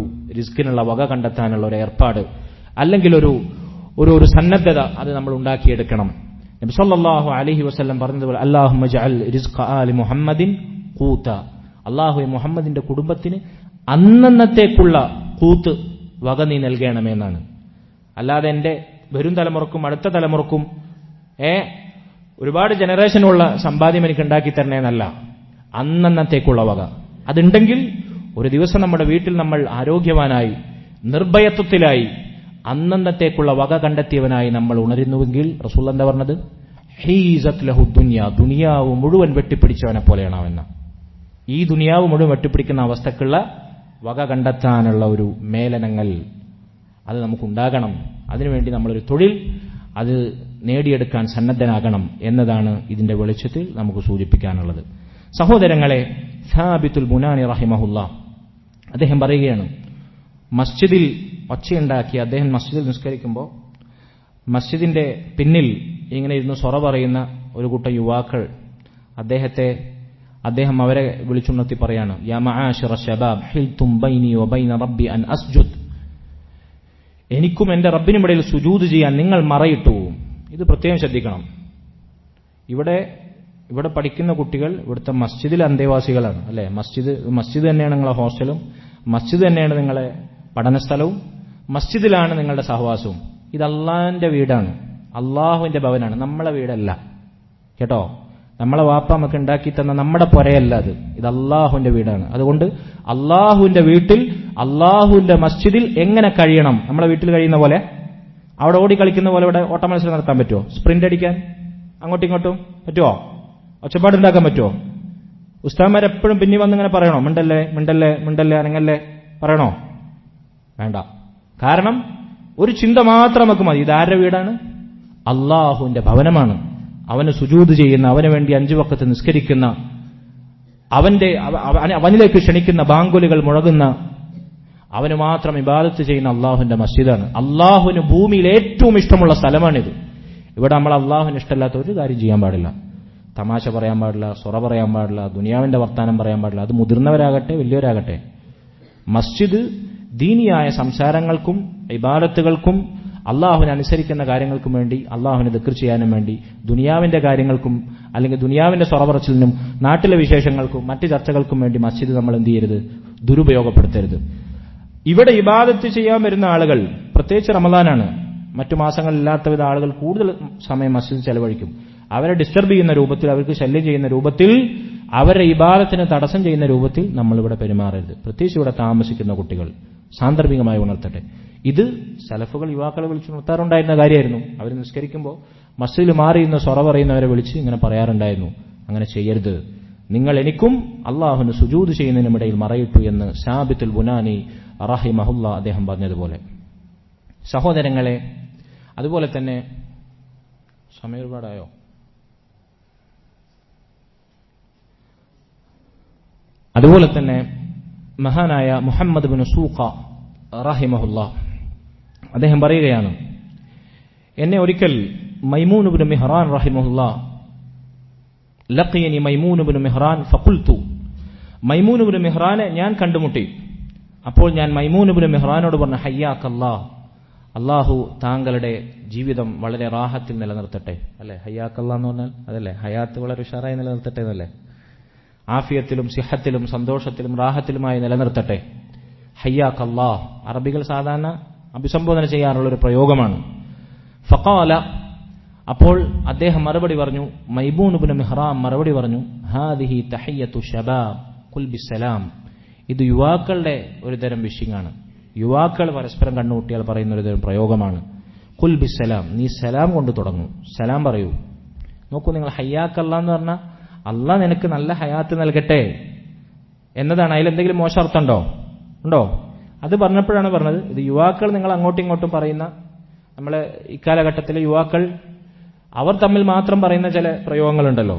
റിസ്കിനുള്ള വക കണ്ടെത്താനുള്ള ഒരു ഏർപ്പാട്, അല്ലെങ്കിൽ ഒരു സന്നദ്ധത അത് നമ്മൾ ഉണ്ടാക്കിയെടുക്കണം. നബി സല്ലല്ലാഹു അലൈഹി വസല്ലം പറഞ്ഞതുപോലെ അല്ലാഹുമ്മ ജഅൽ റിസ്ഖ ആലി മുഹമ്മദിൻ ഖൂത, അല്ലാഹുവേ മുഹമ്മദിന്റെ കുടുംബത്തിന് അന്നന്നത്തേക്കുള്ള ഖൂത്ത് വക നീ നൽകണമെന്നാണ്. അല്ലാതെ എന്റെ വരും തലമുറക്കും അടുത്ത തലമുറക്കും ഒരുപാട് ജനറേഷനുള്ള സമ്പാദ്യം എനിക്ക് ഉണ്ടാക്കി തരണേന്നല്ല, അന്നന്നത്തേക്കുള്ള വക. അതുണ്ടെങ്കിൽ ഒരു ദിവസം നമ്മുടെ വീട്ടിൽ നമ്മൾ ആരോഗ്യവാനായി നിർഭയത്വത്തിലായി അന്നന്നത്തേക്കുള്ള വക കണ്ടെത്തിയവനായി നമ്മൾ ഉണരുന്നുവെങ്കിൽ റസൂൽ എന്താ പറഞ്ഞത്? ഹീസത് ലഹു ദുനിയ, ദുനിയാവ് മുഴുവൻ വെട്ടിപ്പിടിച്ചവനെ പോലെയാണ് അവൻ. ഈ ദുനിയാവ് മുഴുവൻ വെട്ടിപ്പിടിക്കുന്ന അവസ്ഥക്കുള്ള വക കണ്ടെത്താനുള്ള ഒരു മേലനങ്ങൾ അത് നമുക്കുണ്ടാകണം. അതിനുവേണ്ടി നമ്മളൊരു തൊഴിൽ അത് നേടിയെടുക്കാൻ സന്നദ്ധനാകണം എന്നതാണ് ഇതിന്റെ വെളിച്ചത്തിൽ നമുക്ക് സൂചിപ്പിക്കാനുള്ളത്. സഹോദരങ്ങളെ, സാബിത്തുൽ ബുനാനി റഹിമഹുല്ലാ അദ്ദേഹം പറയുകയാണ്, മസ്ജിദിൽ ഒച്ചയുണ്ടാക്കി അദ്ദേഹം മസ്ജിദിൽ നിസ്കരിക്കുമ്പോൾ മസ്ജിദിന്റെ പിന്നിൽ ഇങ്ങനെ ഇരുന്ന് സൊറ പറയുന്ന ഒരു കൂട്ടം യുവാക്കൾ അദ്ദേഹം അവരെ വിളിച്ചുണർത്തി പറയാണ്, യാ മആശിറ ശബാബ് ഹിൽതും ബൈനി വബൈന റബ്ബി അൻ അസ്ജുദ്, എനിക്കും എന്റെ റബ്ബിനുമിടയിൽ സുജൂദ് ചെയ്യാൻ നിങ്ങൾ മറയിട്ടു. ഇത് പ്രത്യേകം ശ്രദ്ധിക്കണം. ഇവിടെ പഠിക്കുന്ന കുട്ടികൾ ഇവിടുത്തെ മസ്ജിദിലെ അന്തേവാസികളാണ്, അല്ലെ? മസ്ജിദ് തന്നെയാണ് നിങ്ങളെ ഹോസ്റ്റലും, മസ്ജിദ് തന്നെയാണ് നിങ്ങളെ പഠനസ്ഥലവും, മസ്ജിദിലാണ് നിങ്ങളുടെ സഹവാസവും. ഇത് അള്ളാഹിന്റെ വീടാണ്, അള്ളാഹുവിന്റെ ഭവനാണ്, നമ്മളെ വീടല്ല കേട്ടോ. നമ്മളെ വാപ്പ നമുക്ക് ഉണ്ടാക്കി തന്ന നമ്മുടെ പുരയല്ല ഇത് അള്ളാഹുവിന്റെ വീടാണ്. അതുകൊണ്ട് അള്ളാഹുവിന്റെ വീട്ടിൽ അള്ളാഹുവിന്റെ മസ്ജിദിൽ എങ്ങനെ കഴിയണം? നമ്മളെ വീട്ടിൽ കഴിയുന്ന പോലെ, അവിടെ ഓടി കളിക്കുന്ന പോലെ ഇവിടെ ഓട്ട മത്സരം നടത്താൻ പറ്റുമോ? സ്പ്രിന്റ് അടിക്കാൻ അങ്ങോട്ടും ഇങ്ങോട്ടും പറ്റുമോ? ഒച്ചപ്പാടുണ്ടാക്കാൻ പറ്റുമോ? ഉസ്താദന്മാരെപ്പോഴും പിന്നെ വന്നിങ്ങനെ പറയണോ മിണ്ടല്ലേ മിണ്ടല്ലേ മിണ്ടല്ലേ അനങ്ങല്ലേ പറയണോ? വേണ്ട. കാരണം ഒരു ചിന്ത മാത്രം നമുക്ക് മതി. ഇതാരുടെ വീടാണ്? അള്ളാഹുവിന്റെ ഭവനമാണ്. അവന് സുജൂദ് ചെയ്യുന്ന, അവന് വേണ്ടി 5 വഖത്ത് നിസ്കരിക്കുന്ന, അവനിലേക്ക് ക്ഷണിക്കുന്ന ബാങ്കുലുകൾ മുഴങ്ങുന്ന, അവന് മാത്രം ഇബാദത്ത് ചെയ്യുന്ന അള്ളാഹുവിന്റെ മസ്ജിദാണ്. അള്ളാഹുവിന് ഭൂമിയിൽ ഏറ്റവും ഇഷ്ടമുള്ള സ്ഥലമാണിത്. ഇവിടെ നമ്മൾ അള്ളാഹുവിന് ഇഷ്ടമില്ലാത്ത ഒരു കാര്യം ചെയ്യാൻ പാടില്ല. തമാശ പറയാൻ പാടില്ല, സൊറ പറയാൻ പാടില്ല, ദുനിയാവിന്റെ വർത്താനം പറയാൻ പാടില്ല. അത് മുതിർന്നവരാകട്ടെ വലിയവരാകട്ടെ. മസ്ജിദ് ദീനിയായ സംസാരങ്ങൾക്കും ഇബാദത്തുകൾക്കും അള്ളാഹുവിനെ അനുസരിക്കുന്ന കാര്യങ്ങൾക്കും വേണ്ടി, അള്ളാഹുവിനെ ദിക്ർ ചെയ്യാനും വേണ്ടി, ദുനിയാവിന്റെ കാര്യങ്ങൾക്കും അല്ലെങ്കിൽ ദുനിയാവിന്റെ സൊറപറച്ചിലിനും നാട്ടിലെ വിശേഷങ്ങൾക്കും മറ്റ് ചർച്ചകൾക്കും വേണ്ടി മസ്ജിദ് നമ്മൾ എന്ത് ചെയ്യരുത്? ദുരുപയോഗപ്പെടുത്തരുത്. ഇവിടെ ഇബാദത്ത് ചെയ്യാൻ വരുന്ന ആളുകൾ, പ്രത്യേകിച്ച് റമദാനാണ്, മറ്റു മാസങ്ങളില്ലാത്തവിധ ആളുകൾ കൂടുതൽ സമയം മസ്ജിദ് ചെലവഴിക്കും. അവരെ ഡിസ്റ്റർബ് ചെയ്യുന്ന രൂപത്തിൽ, അവർക്ക് ശല്യം ചെയ്യുന്ന രൂപത്തിൽ, അവരുടെ ഇബാദത്തിന് തടസ്സം ചെയ്യുന്ന രൂപത്തിൽ നമ്മളിവിടെ പെരുമാറരുത്. പ്രത്യേകിച്ച് ഇവിടെ താമസിക്കുന്ന കുട്ടികൾ സാന്ദർഭികമായി ഉണർത്തട്ടെ. ഇത് സലഫുകൾ യുവാക്കളെ വിളിച്ച് ഉണർത്താറുണ്ടായിരുന്ന കാര്യമായിരുന്നു. അവർ നിസ്കരിക്കുമ്പോൾ മസ്ജിദിൽ മാറിയിരുന്ന സൊറ പറയുന്നവരെ വിളിച്ച് ഇങ്ങനെ പറയാറുണ്ടായിരുന്നു, അങ്ങനെ ചെയ്യരുത്, നിങ്ങൾ എനിക്കും അള്ളാഹുവിന് സുജൂദ് ചെയ്യുന്നതിനുമിടയിൽ മറയിട്ടു എന്ന് സാബിത്തുൽ ബുനാനി റഹിമഹുല്ല അദ്ദേഹം പറഞ്ഞതുപോലെ. സഹോദരങ്ങളെ, അതുപോലെ തന്നെ സമയം ഒരുപാടായോ? അതുപോലെ തന്നെ മഹാനായ മുഹമ്മദ് ബിൻ സൂഖ റഹിമഹുല്ല അദ്ദേഹം പറയുകയാണ്, എന്നെ ഒരിക്കൽ മൈമൂൻ ബിൻ മിഹ്റാൻ റഹിമഹുല്ല ലഖിയനി മൈമൂൻ ബിൻ മിഹ്റാൻ ഫഖുൽതു, മൈമൂൻ ബിൻ മിഹ്റാനെ ഞാൻ കണ്ടുമുട്ടി. അപ്പോൾ ഞാൻ മൈമൂൻ ബിൻ മിഹ്റാനോട് പറഞ്ഞു, ഹയ്യാക്കല്ലാഹ്, അള്ളാഹു താങ്കളുടെ ജീവിതം വളരെ റാഹത്തിൽ നിലനിർത്തട്ടെ. അല്ലെ ഹയ്യാക്കല്ലാഹ് എന്ന് പറഞ്ഞാൽ അതല്ലേ, ഹയാത്ത് വളരെ ഉഷാറായി നിലനിർത്തട്ടെ എന്നല്ലേ, ആഫിയത്തിലും സിഹത്തിലും സന്തോഷത്തിലും റാഹത്തിലുമായി നിലനിർത്തട്ടെ. ഹയ്യാക്കല്ലാഹ് അറബികൾ സാധാരണ അഭിസംബോധന ചെയ്യാറുള്ളൊരു പ്രയോഗമാണ്. ഫഖാല, അപ്പോൾ അദ്ദേഹം മറുപടി പറഞ്ഞു, മൈമൂൻ ഇബ്നു മിഹ്റാൻ മറുപടി പറഞ്ഞു, ഹാദിഹി തഹിയ്യത്തു ശബാബ് ഖുൽ ബിസ്സലാം, ഇത് യുവാക്കളുടെ ഒരു തരം വിഷിങ്ങാണ്. യുവാക്കൾ പരസ്പരം കണ്ടുമുട്ടിയാൽ പറയുന്ന ഒരു തരം പ്രയോഗമാണ്. ഖുൽ ബിസ്സലാം, നീ സലാം കൊണ്ട് തുടങ്ങൂ, സലാം പറയൂ. നോക്കൂ നിങ്ങൾ, ഹയ്യാക്കല്ലാഹ് എന്ന് പറഞ്ഞാൽ അള്ളാഹ് നിനക്ക് നല്ല ഹയാത്ത് നൽകട്ടെ എന്നതാണ്. അതിലെന്തെങ്കിലും മോശാർത്ഥമുണ്ടോ? ഉണ്ടോ? അത് പറഞ്ഞപ്പോഴാണ് പറഞ്ഞത്, ഇത് യുവാക്കൾ നിങ്ങൾ അങ്ങോട്ടും ഇങ്ങോട്ടും പറയുന്ന, നമ്മളെ ഇക്കാലഘട്ടത്തിലെ യുവാക്കൾ അവർ തമ്മിൽ മാത്രം പറയുന്ന ചില പ്രയോഗങ്ങളുണ്ടല്ലോ,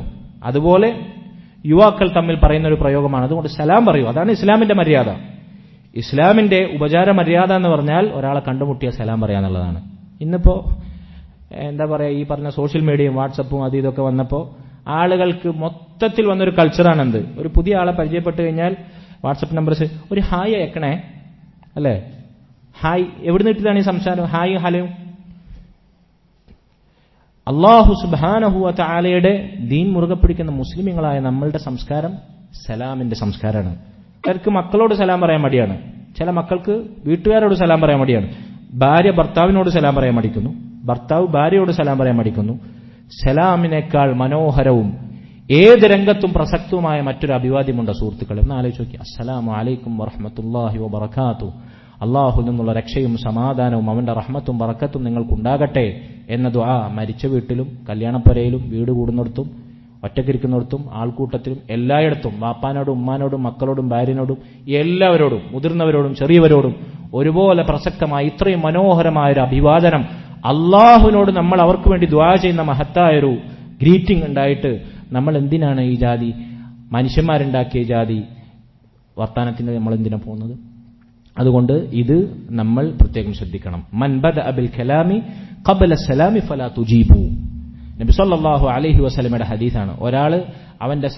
അതുപോലെ യുവാക്കൾ തമ്മിൽ പറയുന്ന ഒരു പ്രയോഗമാണ്. അതുകൊണ്ട് സലാം പറയൂ, അതാണ് ഇസ്ലാമിന്റെ മര്യാദ. ഇസ്ലാമിന്റെ ഉപചാര മര്യാദ എന്ന് പറഞ്ഞാൽ ഒരാളെ കണ്ടുമുട്ടിയ സലാം പറയാന്നുള്ളതാണ്. ഇന്നിപ്പോ എന്താ പറയുക, ഈ പറഞ്ഞ സോഷ്യൽ മീഡിയയും വാട്സപ്പും അത് ഇതൊക്കെ വന്നപ്പോൾ ആളുകൾക്ക് മൊത്തത്തിൽ വന്നൊരു കൾച്ചറാണെന്ത്, ഒരു പുതിയ ആളെ പരിചയപ്പെട്ട് കഴിഞ്ഞാൽ വാട്സപ്പ് നമ്പർ ഒരു ഹായ് അയക്കണേ, അല്ലേ? ഹായ് എവിടെ നിന്നിട്ടാണ് ഈ സംസാരം? Hi hello. അല്ലാഹു സുബ്ഹാനഹു വ തആലയുടെ ദീൻ മുറുകെ പിടിക്കുന്ന മുസ്ലിമീങ്ങളായ നമ്മളുടെ സംസ്കാരം സലാമിന്റെ സംസ്കാരമാണ്. ചിലർക്ക് മക്കളോട് സലാം പറയാൻ മടിയാണ്, ചില മക്കൾക്ക് വീട്ടുകാരോട് സലാം പറയാൻ മടിയാണ്, ഭാര്യ ഭർത്താവിനോട് സലാം പറയാൻ മടിക്കുന്നു, ഭർത്താവ് ഭാര്യയോട് സലാം പറയാൻ മടിക്കുന്നു. സലാമിനേക്കാൾ മനോഹരവും ഏത് രംഗത്തും പ്രസക്തവുമായ മറ്റൊരു അഭിവാദ്യമുണ്ട് സുഹൃത്തുക്കളെ. ഒന്ന് ആലോചിച്ച് നോക്കി. അസ്സലാമു അലൈക്കും വറഹ്മത്തുള്ളാഹി വബറകാതുഹു. അള്ളാഹുവിൽ നിന്നുള്ള രക്ഷയും സമാധാനവും അവന്റെ റഹ്മത്തും ബറക്കത്തും നിങ്ങൾക്കുണ്ടാകട്ടെ എന്ന ദുആ മരിച്ച വീട്ടിലും കല്യാണപ്പരയിലും വീട് കൂടുന്നിടത്തും ഒറ്റക്കിരിക്കുന്നിടത്തും ആൾക്കൂട്ടത്തിലും എല്ലായിടത്തും വാപ്പാനോടും ഉമ്മാനോടും മക്കളോടും ഭാര്യനോടും എല്ലാവരോടും മുതിർന്നവരോടും ചെറിയവരോടും ഒരുപോലെ പ്രസക്തമായ ഇത്രയും മനോഹരമായൊരു അഭിവാദനം അള്ളാഹുവിനോട് നമ്മൾ അവർക്ക് വേണ്ടി ദുആ ചെയ്യുന്ന മഹത്തായൊരു ഗ്രീറ്റിംഗ് ഉണ്ടായിട്ട് നമ്മൾ എന്തിനാണ് ഈ ജാതി മനുഷ്യന്മാരുണ്ടാക്കിയ ജാതി വർത്താനത്തിന് നമ്മൾ എന്തിനാ പോകുന്നത്? അതുകൊണ്ട് ഇത് നമ്മൾ പ്രത്യേകം ശ്രദ്ധിക്കണം. മൻ ബദഅ ബിൽ കലാമി ഖബ്ല സലാമി ഫലാ തുജീബു. നബി സല്ലല്ലാഹു അലൈഹി വസല്ലമയുടെ ഹദീസാണ്. ഒരാൾ അവന്റെ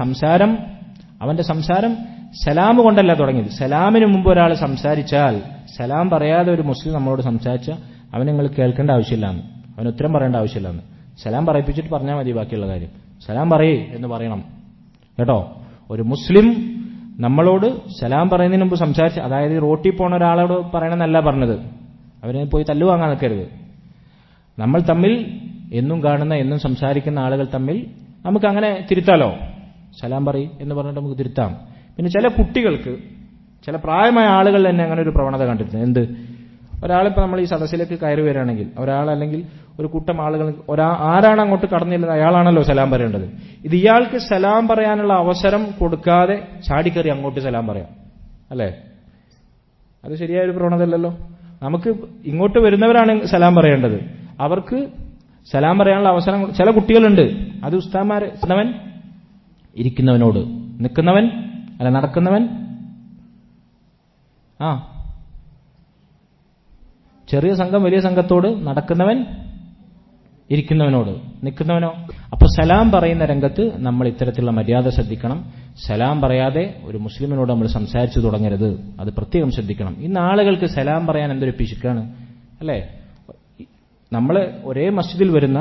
സംസാരം സലാം കൊണ്ടല്ല തുടങ്ങിയത്. സലാമിന് മുമ്പ് ഒരാൾ സംസാരിച്ചാൽ, സലാം പറയാതെ ഒരു മുസ്ലിം നമ്മളോട് സംസാരിച്ചാൽ അവൻ നിങ്ങൾ കേൾക്കേണ്ട ആവശ്യമില്ലാന്ന്, അവൻ ഉത്തരം പറയേണ്ട ആവശ്യമില്ലാന്ന്. സലാം പറയിപ്പിച്ചിട്ട് പറഞ്ഞാൽ മതി ബാക്കിയുള്ള കാര്യം. സലാം പറയേ എന്ന് പറയണം കേട്ടോ. ഒരു മുസ്ലിം നമ്മളോട് സലാം പറയുന്നതിന് മുമ്പ് സംസാരിച്ച്, അതായത് റോട്ടിൽ പോണ ഒരാളോട് പറയണമെന്നല്ല പറഞ്ഞത്, അവനെ പോയി തല്ലു വാങ്ങാൻ നിൽക്കരുത്. നമ്മൾ തമ്മിൽ എന്നും കാണുന്ന എന്നും സംസാരിക്കുന്ന ആളുകൾ തമ്മിൽ നമുക്ക് അങ്ങനെ തിരുത്താലോ. സലാം പറയും എന്ന് പറഞ്ഞിട്ട് നമുക്ക് തിരുത്താം. പിന്നെ ചില കുട്ടികൾക്ക്, ചില പ്രായമായ ആളുകൾ തന്നെ അങ്ങനെ ഒരു പ്രവണത കണ്ടിട്ടുണ്ട്. എന്ത്, ഒരാളിപ്പോൾ നമ്മൾ ഈ സദസ്സിലേക്ക് കയറി വരികയാണെങ്കിൽ ഒരാളല്ലെങ്കിൽ ഒരു കൂട്ടം ആളുകൾ ആരാണ് അങ്ങോട്ട് കടന്നിരുന്നത് അയാളാണല്ലോ സലാം പറയേണ്ടത്. ഇത് ഇയാൾക്ക് സലാം പറയാനുള്ള അവസരം കൊടുക്കാതെ ചാടിക്കറി അങ്ങോട്ട് സലാം പറയാം, അല്ലേ? അത് ശരിയായൊരു പ്രവണതയല്ലല്ലോ. നമുക്ക് ഇങ്ങോട്ട് വരുന്നവരാണ് സലാം പറയേണ്ടത്, അവർക്ക് സലാം പറയാനുള്ള അവസരം. ചില കുട്ടികളുണ്ട്, അത് ഉസ്താദ്മാർ ഇരിക്കുന്നവനോട്, നിൽക്കുന്നവൻ അല്ല നടക്കുന്നവൻ, ചെറിയ സംഘം വലിയ സംഘത്തോട്, നടക്കുന്നവൻ ഇരിക്കുന്നവനോട്, നിൽക്കുന്നവനോ. അപ്പൊ സലാം പറയുന്ന രംഗത്ത് നമ്മൾ ഇത്തരത്തിലുള്ള മര്യാദ ശ്രദ്ധിക്കണം. സലാം പറയാതെ ഒരു മുസ്ലിമിനോട് നമ്മൾ സംസാരിച്ചു തുടങ്ങരുത്, അത് പ്രത്യേകം ശ്രദ്ധിക്കണം. ഇന്ന് ആളുകൾക്ക് സലാം പറയാൻ എന്തൊരു പിശുക്കാണ്, അല്ലേ? നമ്മൾ ഒരേ മസ്ജിദിൽ വരുന്ന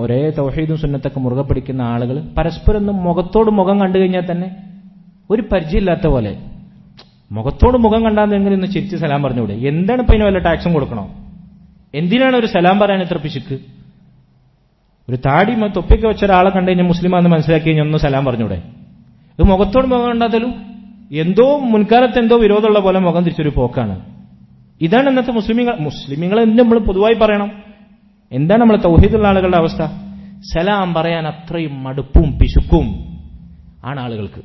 ഒരേ തൗഹീദും സുന്നത്തൊക്കെ മുറുകെ പിടിക്കുന്ന ആളുകൾ പരസ്പരം മുഖത്തോട് മുഖം കണ്ടു കഴിഞ്ഞാൽ തന്നെ ഒരു പരിചയമില്ലാത്ത പോലെ മുഖത്തോട് മുഖം കണ്ടാന്നെങ്കിലും ഇന്ന് ചിരിച്ച് സലാം പറഞ്ഞുകൂടെ? എന്താണ് ഇപ്പൊ ഇതിന് വല്ല ടാക്സും കൊടുക്കണോ? എന്തിനാണ് ഒരു സലാം പറയാൻ ഇത്ര പിശുക്ക്? ഒരു താടി തൊപ്പിയൊക്കെ വെച്ച ഒരാളെ കണ്ടു കഴിഞ്ഞാൽ മുസ്ലിമാണെന്ന് മനസ്സിലാക്കി കഴിഞ്ഞാൽ ഒന്ന് സലാം പറഞ്ഞൂടെ? ഇത് മുഖത്തോട് മുഖം കണ്ടാലും എന്തോ മുൻകാലത്ത് എന്തോ വിരോധമുള്ള പോലെ മുഖം തിരിച്ചൊരു പോക്കാണ്. ഇതാണ് ഇന്നത്തെ മുസ്ലിമീങ്ങൾ എന്ന് നമ്മൾ പൊതുവായി പറയണം. എന്താണ് നമ്മളെ തൗഹീദുള്ള ആളുകളുടെ അവസ്ഥ? സലാം പറയാൻ അത്രയും മടുപ്പും പിശുക്കും ആണ് ആളുകൾക്ക്.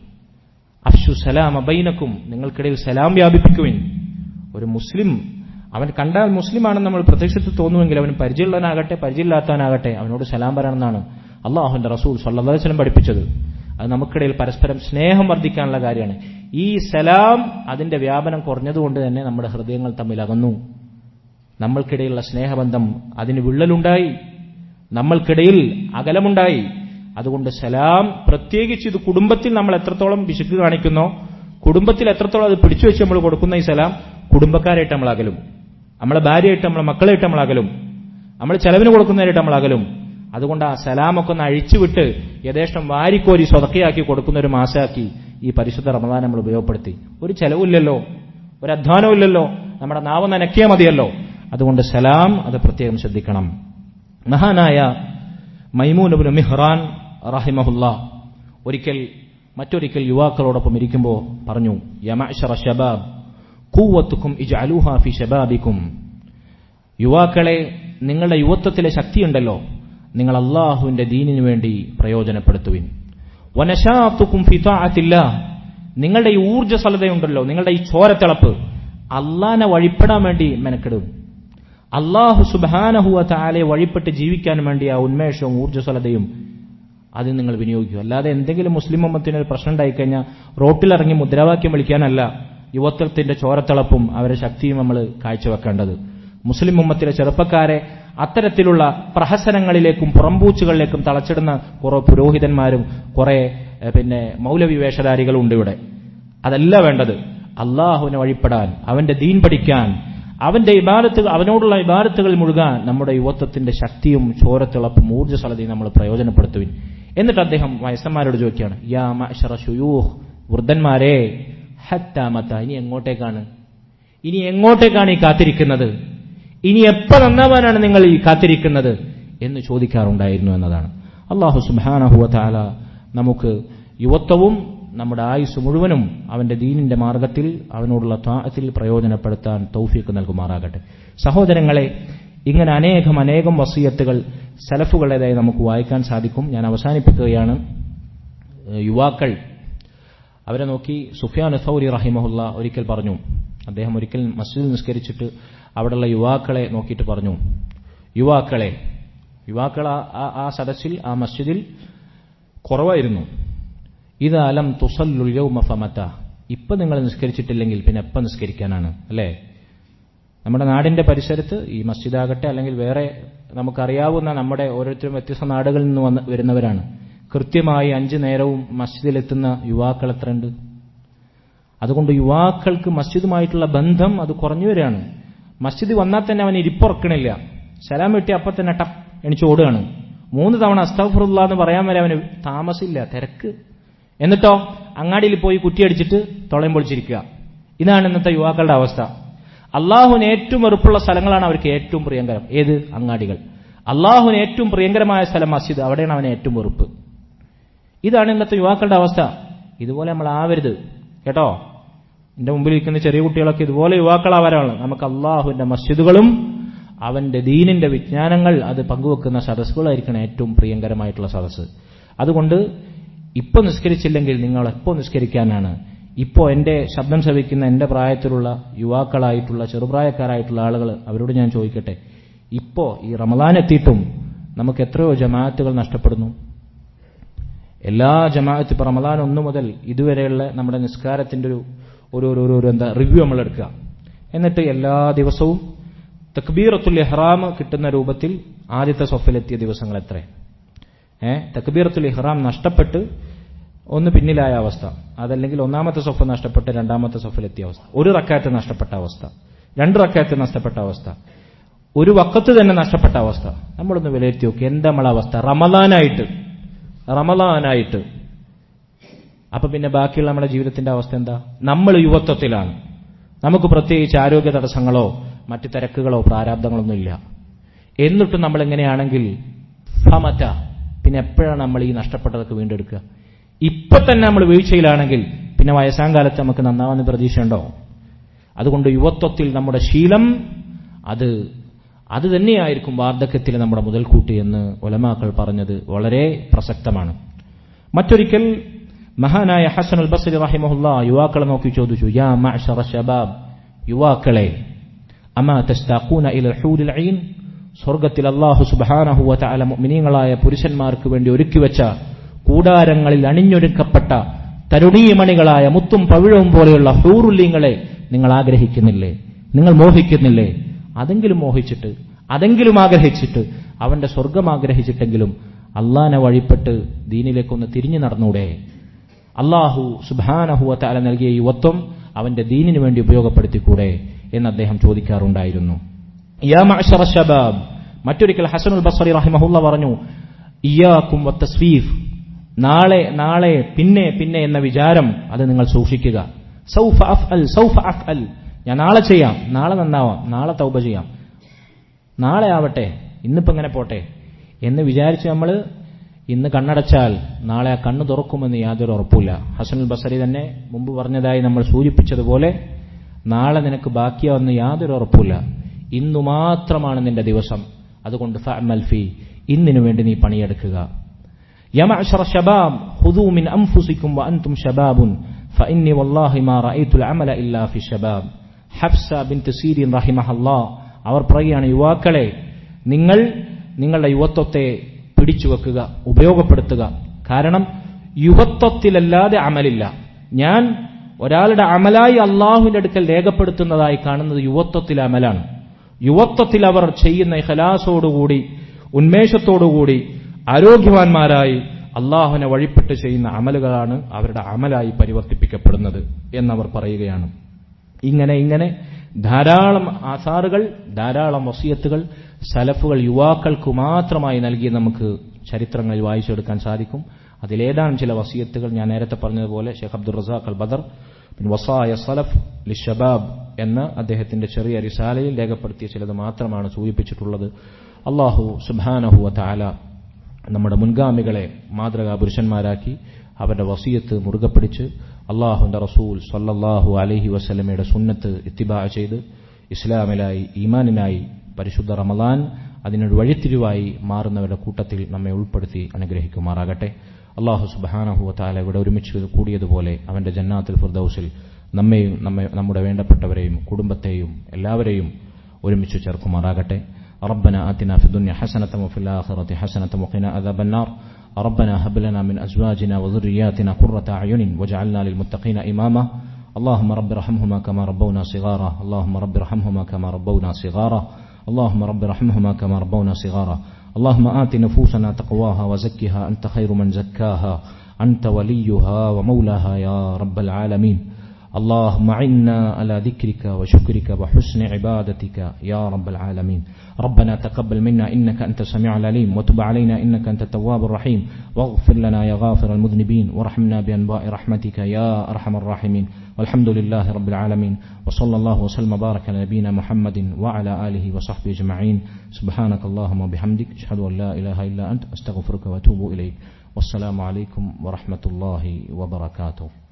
അഫ്ശു സലാമ ബൈനക്കും, നിങ്ങൾക്കിടയിൽ സലാം വ്യാപിപ്പിക്കുവിൻ. ഒരു മുസ്ലിം അവൻ കണ്ടാൽ മുസ്ലിമാണെന്ന് നമ്മൾ പ്രത്യക്ഷത്തിൽ തോന്നുമെങ്കിൽ അവൻ പരിചയമുള്ളവനാകട്ടെ പരിചയമില്ലാത്തവനാകട്ടെ അവനോട് സലാം പറയണമെന്നാണ് അള്ളാഹുവിന്റെ റസൂൽ സല്ലല്ലാഹു അലൈഹി വസല്ലം പഠിപ്പിച്ചത്. അത് നമുക്കിടയിൽ പരസ്പരം സ്നേഹം വർദ്ധിക്കാനുള്ള കാര്യമാണ്. ഈ സലാം അതിന്റെ വ്യാപനം കുറഞ്ഞതുകൊണ്ട് തന്നെ നമ്മുടെ ഹൃദയങ്ങൾ തമ്മിൽ അകന്നു. നമ്മൾക്കിടയിലുള്ള സ്നേഹബന്ധം അതിന് വിള്ളലുണ്ടായി, നമ്മൾക്കിടയിൽ അകലമുണ്ടായി. അതുകൊണ്ട് സലാം, പ്രത്യേകിച്ച് ഇത് കുടുംബത്തിൽ നമ്മൾ എത്രത്തോളം പിശുക്ക് കാണിക്കുന്നോ, കുടുംബത്തിൽ എത്രത്തോളം അത് പിടിച്ചു വെച്ച് നമ്മൾ കൊടുക്കുന്ന ഈ സലാം, കുടുംബക്കാരായിട്ട് നമ്മൾ അകലും, നമ്മളെ ഭാര്യയായിട്ട് നമ്മളെ മക്കളായിട്ട് നമ്മൾ അകലും, നമ്മൾ ചെലവിന് കൊടുക്കുന്നവരായിട്ട് നമ്മൾ അകലും. അതുകൊണ്ട് ആ സലാമൊക്കെ ഒന്ന് അഴിച്ചുവിട്ട് യഥേഷ്ടം വാരിക്കോരി സ്വതക്കയാക്കി കൊടുക്കുന്ന ഒരു മാസമാക്കി ഈ പരിശുദ്ധ റമദാൻ നമ്മൾ ഉപയോഗപ്പെടുത്തി. ഒരു ചെലവില്ലല്ലോ, ഒരു അധ്വാനവും ഇല്ലല്ലോ, നമ്മുടെ നാവ് നനക്കിയാൽ മതിയല്ലോ. അതുകൊണ്ട് സലാം അത് പ്രത്യേകം ശ്രദ്ധിക്കണം. മഹാനായ മൈമൂൻ ഇബ്നു മിഹ്റാൻ റഹിമഹുല്ലാ മറ്റൊരിക്കൽ യുവാക്കളോടൊപ്പം ഇരിക്കുമ്പോൾ പറഞ്ഞു, യാ മഅ്ശറ ശബാബ് ഖുവ്വത്തുക്കും ഇജ്അലൂഹാ ഫീ ശബാബിക്കും. യുവാക്കളെ, നിങ്ങളുടെ യുവത്വത്തിലെ ശക്തിയുണ്ടല്ലോ, നിങ്ങൾ അല്ലാഹുവിന്റെ ദീനിനു വേണ്ടി പ്രയോജനപ്പെടുത്തുവിൻ. വനശാത്തുക്കും ഫീ തഅത്തില്ലാഹ്, നിങ്ങളുടെ ഈ ഊർജ്ജസ്വലതയുണ്ടല്ലോ, നിങ്ങളുടെ ഈ ചോരത്തിളപ്പ്, അല്ലാഹനെ വഴിപ്പെടാൻ വേണ്ടി മെനക്കെടും. അല്ലാഹു സുബ്ഹാനഹു വ തആലയെ വഴിപ്പെട്ട് ജീവിക്കാൻ വേണ്ടി ആ ഉന്മേഷവും ഊർജ്ജസ്വലതയും അത് നിങ്ങൾ വിനിയോഗിക്കുക. അല്ലാതെ എന്തെങ്കിലും മുസ്ലിം ഉമ്മത്തിന് ഒരു പ്രശ്നം ഉണ്ടായിക്കഴിഞ്ഞാൽ റോട്ടിലിറങ്ങി മുദ്രാവാക്യം വിളിക്കാനല്ല യുവത്വത്തിന്റെ ചോരത്തിളപ്പും അവരുടെ ശക്തിയും നമ്മൾ കാഴ്ചവെക്കേണ്ടത്. മുസ്ലിം ഉമ്മത്തിലെ ചെറുപ്പക്കാരെ അത്തരത്തിലുള്ള പ്രഹസനങ്ങളിലേക്കും പുറംപൂച്ചുകളിലേക്കും തളച്ചിടുന്ന കുറെ പുരോഹിതന്മാരും കുറെ മൗലവി വേഷധാരികളും ഉണ്ട് ഇവിടെ. അതല്ല വേണ്ടത്. അള്ളാഹുവിനെ വഴിപ്പെടാൻ, അവന്റെ ദീൻ പഠിക്കാൻ, അവന്റെ ഇബാദത്തുകൾ, അവനോടുള്ള ഇബാദത്തുകൾ മുഴുകാൻ നമ്മുടെ യുവത്വത്തിന്റെ ശക്തിയും ചോരത്തിളപ്പും ഊർജ്ജസ്വലതയും നമ്മൾ പ്രയോജനപ്പെടുത്തുവിൻ. എന്നിട്ട് അദ്ദേഹം വയസ്സന്മാരോട് ചോദിക്കുകയാണ്, യാ മഅ്ശറ ശുയൂഖ്, വൃദ്ധന്മാരെ, ഹത്താ മത, ഇനി എങ്ങോട്ടേക്കാണ് ഈ കാത്തിരിക്കുന്നത്? ഇനി എപ്പോൾ നന്നാവാനാണ് നിങ്ങൾ ഈ കാത്തിരിക്കുന്നത് എന്ന് ചോദിക്കാറുണ്ടായിരുന്നു എന്നതാണ്. അല്ലാഹു സുബ്ഹാനഹു വ തആല നമുക്ക് യുവത്വവും നമ്മുടെ ആയുസ് മുഴുവനും അവന്റെ ദീനിന്റെ മാർഗത്തിൽ, അവനോടുള്ള ത്വാഅത്തിൽ പ്രയോജനപ്പെടുത്താൻ തൗഫീഖ് നൽകുമാറാകട്ടെ. സഹോദരങ്ങളെ, ഇങ്ങനെ അനേകം വസിയത്തുകൾ സലഫുകളുടേതായി നമുക്ക് വായിക്കാൻ സാധിക്കും. ഞാൻ അവസാനിപ്പിക്കുകയാണ്. യുവാക്കൾ, അവരെ നോക്കി സുഫ്യാൻ സൗരി റഹിമഹുല്ല ഒരിക്കൽ പറഞ്ഞു. അദ്ദേഹം ഒരിക്കൽ മസ്ജിദിൽ നിസ്കരിച്ചിട്ട് അവിടെയുള്ള യുവാക്കളെ നോക്കിയിട്ട് പറഞ്ഞു, യുവാക്കൾ ആ സദസ്സിൽ, ആ മസ്ജിദിൽ കുറവായിരുന്നു. ഇദാ ലം തുസല്ലുൽ യൗമ ഫമത, ഇപ്പൊ നിങ്ങൾ നിസ്കരിച്ചിട്ടില്ലെങ്കിൽ പിന്നെ എപ്പം നിസ്കരിക്കാനാണ്? അല്ലേ? നമ്മുടെ നാടിന്റെ പരിസരത്ത് ഈ മസ്ജിദാകട്ടെ അല്ലെങ്കിൽ വേറെ നമുക്കറിയാവുന്ന, നമ്മുടെ ഓരോരുത്തരും വ്യത്യസ്ത നാടുകളിൽ നിന്ന് വരുന്നവരാണ്. കൃത്യമായി 5 നേരവും മസ്ജിദിലെത്തുന്ന യുവാക്കൾ എത്രയുണ്ട്? അതുകൊണ്ട് യുവാക്കൾക്ക് മസ്ജിദുമായിട്ടുള്ള ബന്ധം അത് കുറഞ്ഞു വരികയാണ്. മസ്ജിദ് വന്നാൽ തന്നെ അവൻ ഇരിപ്പുറക്കണില്ല. സലാം വെട്ടി അപ്പം തന്നെ ടപ്പ് എണിച്ച് ഓടുകയാണ്. 3 തവണ അസ്തഗ്ഫിറുല്ലാഹ് എന്ന് പറയാൻ വരെ അവന് താമസമില്ല, തിരക്ക്. എന്നിട്ടോ അങ്ങാടിയിൽ പോയി കുറ്റിയടിച്ചിട്ട് തൊളയും പൊളിച്ചിരിക്കുക. ഇതാണ് ഇന്നത്തെ യുവാക്കളുടെ അവസ്ഥ. അള്ളാഹുവിന് ഏറ്റവും വെറുപ്പുള്ള സ്ഥലങ്ങളാണ് അവർക്ക് ഏറ്റവും പ്രിയങ്കരം. ഏത്? അങ്ങാടികൾ. അള്ളാഹുവിന് ഏറ്റവും പ്രിയങ്കരമായ സ്ഥലം മസ്ജിദ്, അവിടെയാണ് അവന് ഏറ്റവും വെറുപ്പ്. ഇതാണ് ഇന്നത്തെ യുവാക്കളുടെ അവസ്ഥ. ഇതുപോലെ നമ്മൾ ആവരുത് കേട്ടോ. എന്റെ മുമ്പിൽ ഇരിക്കുന്ന ചെറിയ കുട്ടികളൊക്കെ ഇതുപോലെ യുവാക്കളാവരാണ്. നമുക്ക് അള്ളാഹുവിന്റെ മസ്ജിദുകളും അവന്റെ ദീനിന്റെ വിജ്ഞാനങ്ങൾ അത് പങ്കുവെക്കുന്ന സദസ്സുകളായിരിക്കണം ഏറ്റവും പ്രിയങ്കരമായിട്ടുള്ള സദസ്സ്. അതുകൊണ്ട് ഇപ്പൊ നിസ്കരിച്ചില്ലെങ്കിൽ നിങ്ങൾ എപ്പോ നിസ്കരിക്കാനാണ്? ഇപ്പോ എന്റെ ശബ്ദം ശ്രവിക്കുന്ന എന്റെ പ്രായത്തിലുള്ള യുവാക്കളായിട്ടുള്ള ചെറുപ്രായക്കാരായിട്ടുള്ള ആളുകൾ, അവരോട് ഞാൻ ചോദിക്കട്ടെ, ഇപ്പോ ഈ റമദാൻ എത്തിയിട്ടും നമുക്ക് എത്രയോ ജമാഅത്തുകൾ നഷ്ടപ്പെടുന്നു. എല്ലാ ജമാഅത്ത് ഇപ്പൊ റമദാൻ 1 മുതൽ ഇതുവരെയുള്ള നമ്മുടെ നിസ്കാരത്തിന്റെ ഒരു റിവ്യൂ നമ്മൾ എടുക്കുക. എന്നിട്ട് എല്ലാ ദിവസവും തക്ബീറത്തുൽ ഇഹ്റാം കിട്ടുന്ന രൂപത്തിൽ ആദ്യത്തെ സഫിലെത്തിയ ദിവസങ്ങൾ എത്ര? തക്ബീറത്തുൽ ഇഹ്റാം നഷ്ടപ്പെട്ട് ഒന്ന് പിന്നിലായ അവസ്ഥ, അതല്ലെങ്കിൽ 1ാമത്തെ സഫ് നഷ്ടപ്പെട്ട് 2ാമത്തെ സഫിലെത്തിയ അവസ്ഥ, 1 റക്അത്ത് നഷ്ടപ്പെട്ട അവസ്ഥ, 2 റക്അത്ത് നഷ്ടപ്പെട്ട അവസ്ഥ, 1 വഖത്ത് തന്നെ നഷ്ടപ്പെട്ട അവസ്ഥ. നമ്മളൊന്ന് വിലയിരുത്തി നോക്കി എന്താ നമ്മളെ അവസ്ഥ റമളാനായിട്ട്. അപ്പൊ പിന്നെ ബാക്കിയുള്ള നമ്മുടെ ജീവിതത്തിന്റെ അവസ്ഥ എന്താ? നമ്മൾ യുവത്വത്തിലാണ്, നമുക്ക് പ്രത്യേകിച്ച് ആരോഗ്യ തടസ്സങ്ങളോ മറ്റു തിരക്കുകളോ പ്രാരാബ്ദങ്ങളൊന്നും ഇല്ല. എന്നിട്ടും നമ്മൾ എങ്ങനെയാണെങ്കിൽ ഫമത, പിന്നെ എപ്പോഴാണ് നമ്മൾ ഈ നഷ്ടപ്പെട്ടതൊക്കെ വീണ്ടെടുക്കുക? ഇപ്പൊ തന്നെ നമ്മൾ വീഴ്ചയിലാണെങ്കിൽ പിന്നെ വയസ്സാം കാലത്ത് നമുക്ക് നന്നാവുന്ന പ്രതീക്ഷയുണ്ടോ? അതുകൊണ്ട് യുവത്വത്തിൽ നമ്മുടെ ശീലം അത് തന്നെയായിരിക്കും വാർദ്ധക്യത്തിൽ നമ്മുടെ മുതൽക്കൂട്ടി എന്ന് ഉലമാക്കൾ പറഞ്ഞത് വളരെ പ്രസക്തമാണ്. മറ്റൊരിക്കൽ മഹാനായ ഹസനുൽ ബസ്രി റഹിമഹുല്ലാ യുവാക്കളെ നോക്കി ചോദിച്ചു, യാ മഅ്ശറ ശബാബ്, യുവാക്കളെ, അമാ തസ്തഖൂന ഇലൽ ഹൂരിൽ ഐൻ, സ്വർഗ്ഗത്തിൽ അല്ലാഹു സുബ്ഹാനഹു വ തആല മുഅ്മിനീങ്ങളായ പുരുഷന്മാർക്ക് വേണ്ടി ഒരുക്കിവെച്ച കൂടാരങ്ങളിൽ അണിഞ്ഞൊരുക്കപ്പെട്ട തരുണീയമണികളായ മുത്തും പവിഴവും പോലെയുള്ള ഹൂറുല്ലീങ്ങളെ നിങ്ങൾ ആഗ്രഹിക്കുന്നില്ലേ? നിങ്ങൾ മോഹിക്കുന്നില്ലേ? അതെങ്കിലും മോഹിച്ചിട്ട്, അതെങ്കിലും ആഗ്രഹിച്ചിട്ട്, അവന്റെ സ്വർഗം ആഗ്രഹിച്ചിട്ടെങ്കിലും അള്ളാനെ വഴിപ്പെട്ട് ദീനിലേക്കൊന്ന് തിരിഞ്ഞു നടന്നൂടെ? അള്ളാഹു സുബ്ഹാനഹു വ തആല നൽകിയ യുവത്വം അവന്റെ ദീനിനു വേണ്ടി ഉപയോഗപ്പെടുത്തിക്കൂടെ എന്ന് അദ്ദേഹം ചോദിക്കാറുണ്ടായിരുന്നു. യാ മഅ്ശറ ശബാബ്, മറ്റൊരിക്കൽ ഹസനുൽ ബസ്രി റഹിമഹുല്ലാ പറഞ്ഞു, ഇയ്യാകും വത്തസ്വീഫ്, നാളെ പിന്നെ എന്ന വിചാരം അത് നിങ്ങൾ സൂക്ഷിക്കുക. സൗഫ അഫ്അൽ, ഞാൻ നാളെ ചെയ്യാം, നാളെ നന്നാവാം, നാളെ തൗബ ചെയ്യാം, നാളെ ആവട്ടെ, ഇന്നിപ്പോ ഇങ്ങനെ പോട്ടെ എന്ന് വിചാരിച്ച് നമ്മൾ ഇന്ന് കണ്ണടച്ചാൽ നാളെ ആ കണ്ണ് തുറക്കുമെന്ന് യാതൊരു ഉറപ്പില്ല. ഹസനുൽ ബസ്രി തന്നെ മുമ്പ് പറഞ്ഞതായി നമ്മൾ സൂചിപ്പിച്ചതുപോലെ നാളെ നിനക്ക് ബാക്കിയാവുന്ന യാതൊരു ഉറപ്പില്ല. ഇന്നു മാത്രമാണ് നിന്റെ ദിവസം. അതുകൊണ്ട് ഫഅമൽ ഫീ, ഇന്നിനു വേണ്ടി നീ പണിയെടുക്കുക. യാ മഅ്ശറ ശബാബ് ഖുദൂ മിൻ അൻഫുസികും വഅൻതും ശബാബുൻ ഫഇന്നി വല്ലാഹി മാ റഅയ്തുൽ അമല ഇല്ലാ ഫി ശബാബ്. ഹഫ്സ ബിൻത് സീരിൻ റഹിമഹല്ലാ അവർ പറയുകയാണ്, യുവാക്കളെ, നിങ്ങൾ നിങ്ങളുടെ യുവത്വത്തെ പിടിച്ചു വെക്കുക, ഉപയോഗപ്പെടുത്തുക. കാരണം യുവത്വത്തിലല്ലാതെ അമലില്ല. ഞാൻ ഒരാളുടെ അമലായി അള്ളാഹുവിന്റെ അടുക്കൽ രേഖപ്പെടുത്തുന്നതായി കാണുന്നത് യുവത്വത്തിലെ അമലാണ്. യുവത്വത്തിൽ അവർ ചെയ്യുന്ന ഇഖ്ലാസോടുകൂടി ഉന്മേഷത്തോടുകൂടി ആരോഗ്യവാന്മാരായി അള്ളാഹുവിനെ വഴിപ്പെട്ട് ചെയ്യുന്ന അമലുകളാണ് അവരുടെ അമലായി പരിവർത്തിപ്പിക്കപ്പെടുന്നത് എന്നവർ പറയുകയാണ്. ഇങ്ങനെ ധാരാളം ആസാറുകൾ, ധാരാളം വസിയത്തുകൾ സലഫുകൾ യുവാക്കൾക്ക് മാത്രമായി നൽകി നമുക്ക് ചരിത്രങ്ങളിൽ വായിച്ചെടുക്കാൻ സാധിക്കും. അതിലേതാണ് ചില വസിയത്തുകൾ ഞാൻ നേരത്തെ പറഞ്ഞതുപോലെ ഷെയ്ഖ് അബ്ദുർ റസാഖ് അൽ ബദർ വസായ സലഫ് ലിഷബാബ് എന്ന അദ്ദേഹത്തിന്റെ ചെറിയ റിസാലയിൽ രേഖപ്പെടുത്തിയ ചിലത് മാത്രമാണ് സൂചിപ്പിച്ചിട്ടുള്ളത്. അല്ലാഹു സുബ്ഹാനഹു വ തആല നമ്മുടെ മുൻഗാമികളെ മാതൃകാ പുരുഷന്മാരാക്കി അവരുടെ വസിയത്ത് മുറുകെ പിടിച്ച് അള്ളാഹുവിന്റെ റസൂൽ സല്ലല്ലാഹു അലൈഹി വസല്ലമയുടെ സുന്നത്ത് ഇത്തിബാ ചെയ്ത് ഇസ്ലാമിലായി ഈമാനിനായി പരിശുദ്ധ റമളാൻ അതിനൊരു വഴിത്തിരിവായി മാറുന്നവരുടെ കൂട്ടത്തിൽ നമ്മെ ഉൾപ്പെടുത്തി അനുഗ്രഹിക്കുമാറാകട്ടെ. അള്ളാഹു സുബ്ഹാനഹു വ തആല ഇവിടെ ഒരുമിച്ച് കൂടിയതുപോലെ അവന്റെ ജന്നാത്തുൽ ഫിർദൗസിൽ നമ്മെയും നമ്മുടെ വേണ്ടപ്പെട്ടവരെയും കുടുംബത്തെയും എല്ലാവരെയും ഒരുമിച്ച് ചേർക്കുമാറാകട്ടെ. ربنا آتنا في الدنيا حسنة وفي الآخرة حسنة وقنا عذاب النار. ربنا هب لنا من أزواجنا وذرياتنا قرة أعين واجعلنا للمتقين إماما. اللهم رب ارحمهما كما ربونا صغارا. اللهم رب ارحمهما كما ربونا صغارا. اللهم رب ارحمهما كما ربونا صغارا. اللهم آت نفوسنا تقواها وزكها أنت خير من زكاها أنت وليها ومولاها يا رب العالمين. اللهم عنا على ذكرك وشكرك وحسن عبادتك يا رب العالمين. ربنا تقبل منا إنك أنت السميع العليم وتب علينا إنك أنت التواب الرحيم واغفر لنا يا غافر المذنبين وارحمنا بأنواع رحمتك يا أرحم الراحمين. والحمد لله رب العالمين وصلى الله وسلم وبارك على نبينا محمد وعلى آله وصحبه أجمعين. سبحانك اللهم وبحمدك أشهد أن لا إله إلا أنت أستغفرك وأتوب إليك. والسلام عليكم ورحمة الله وبركاته.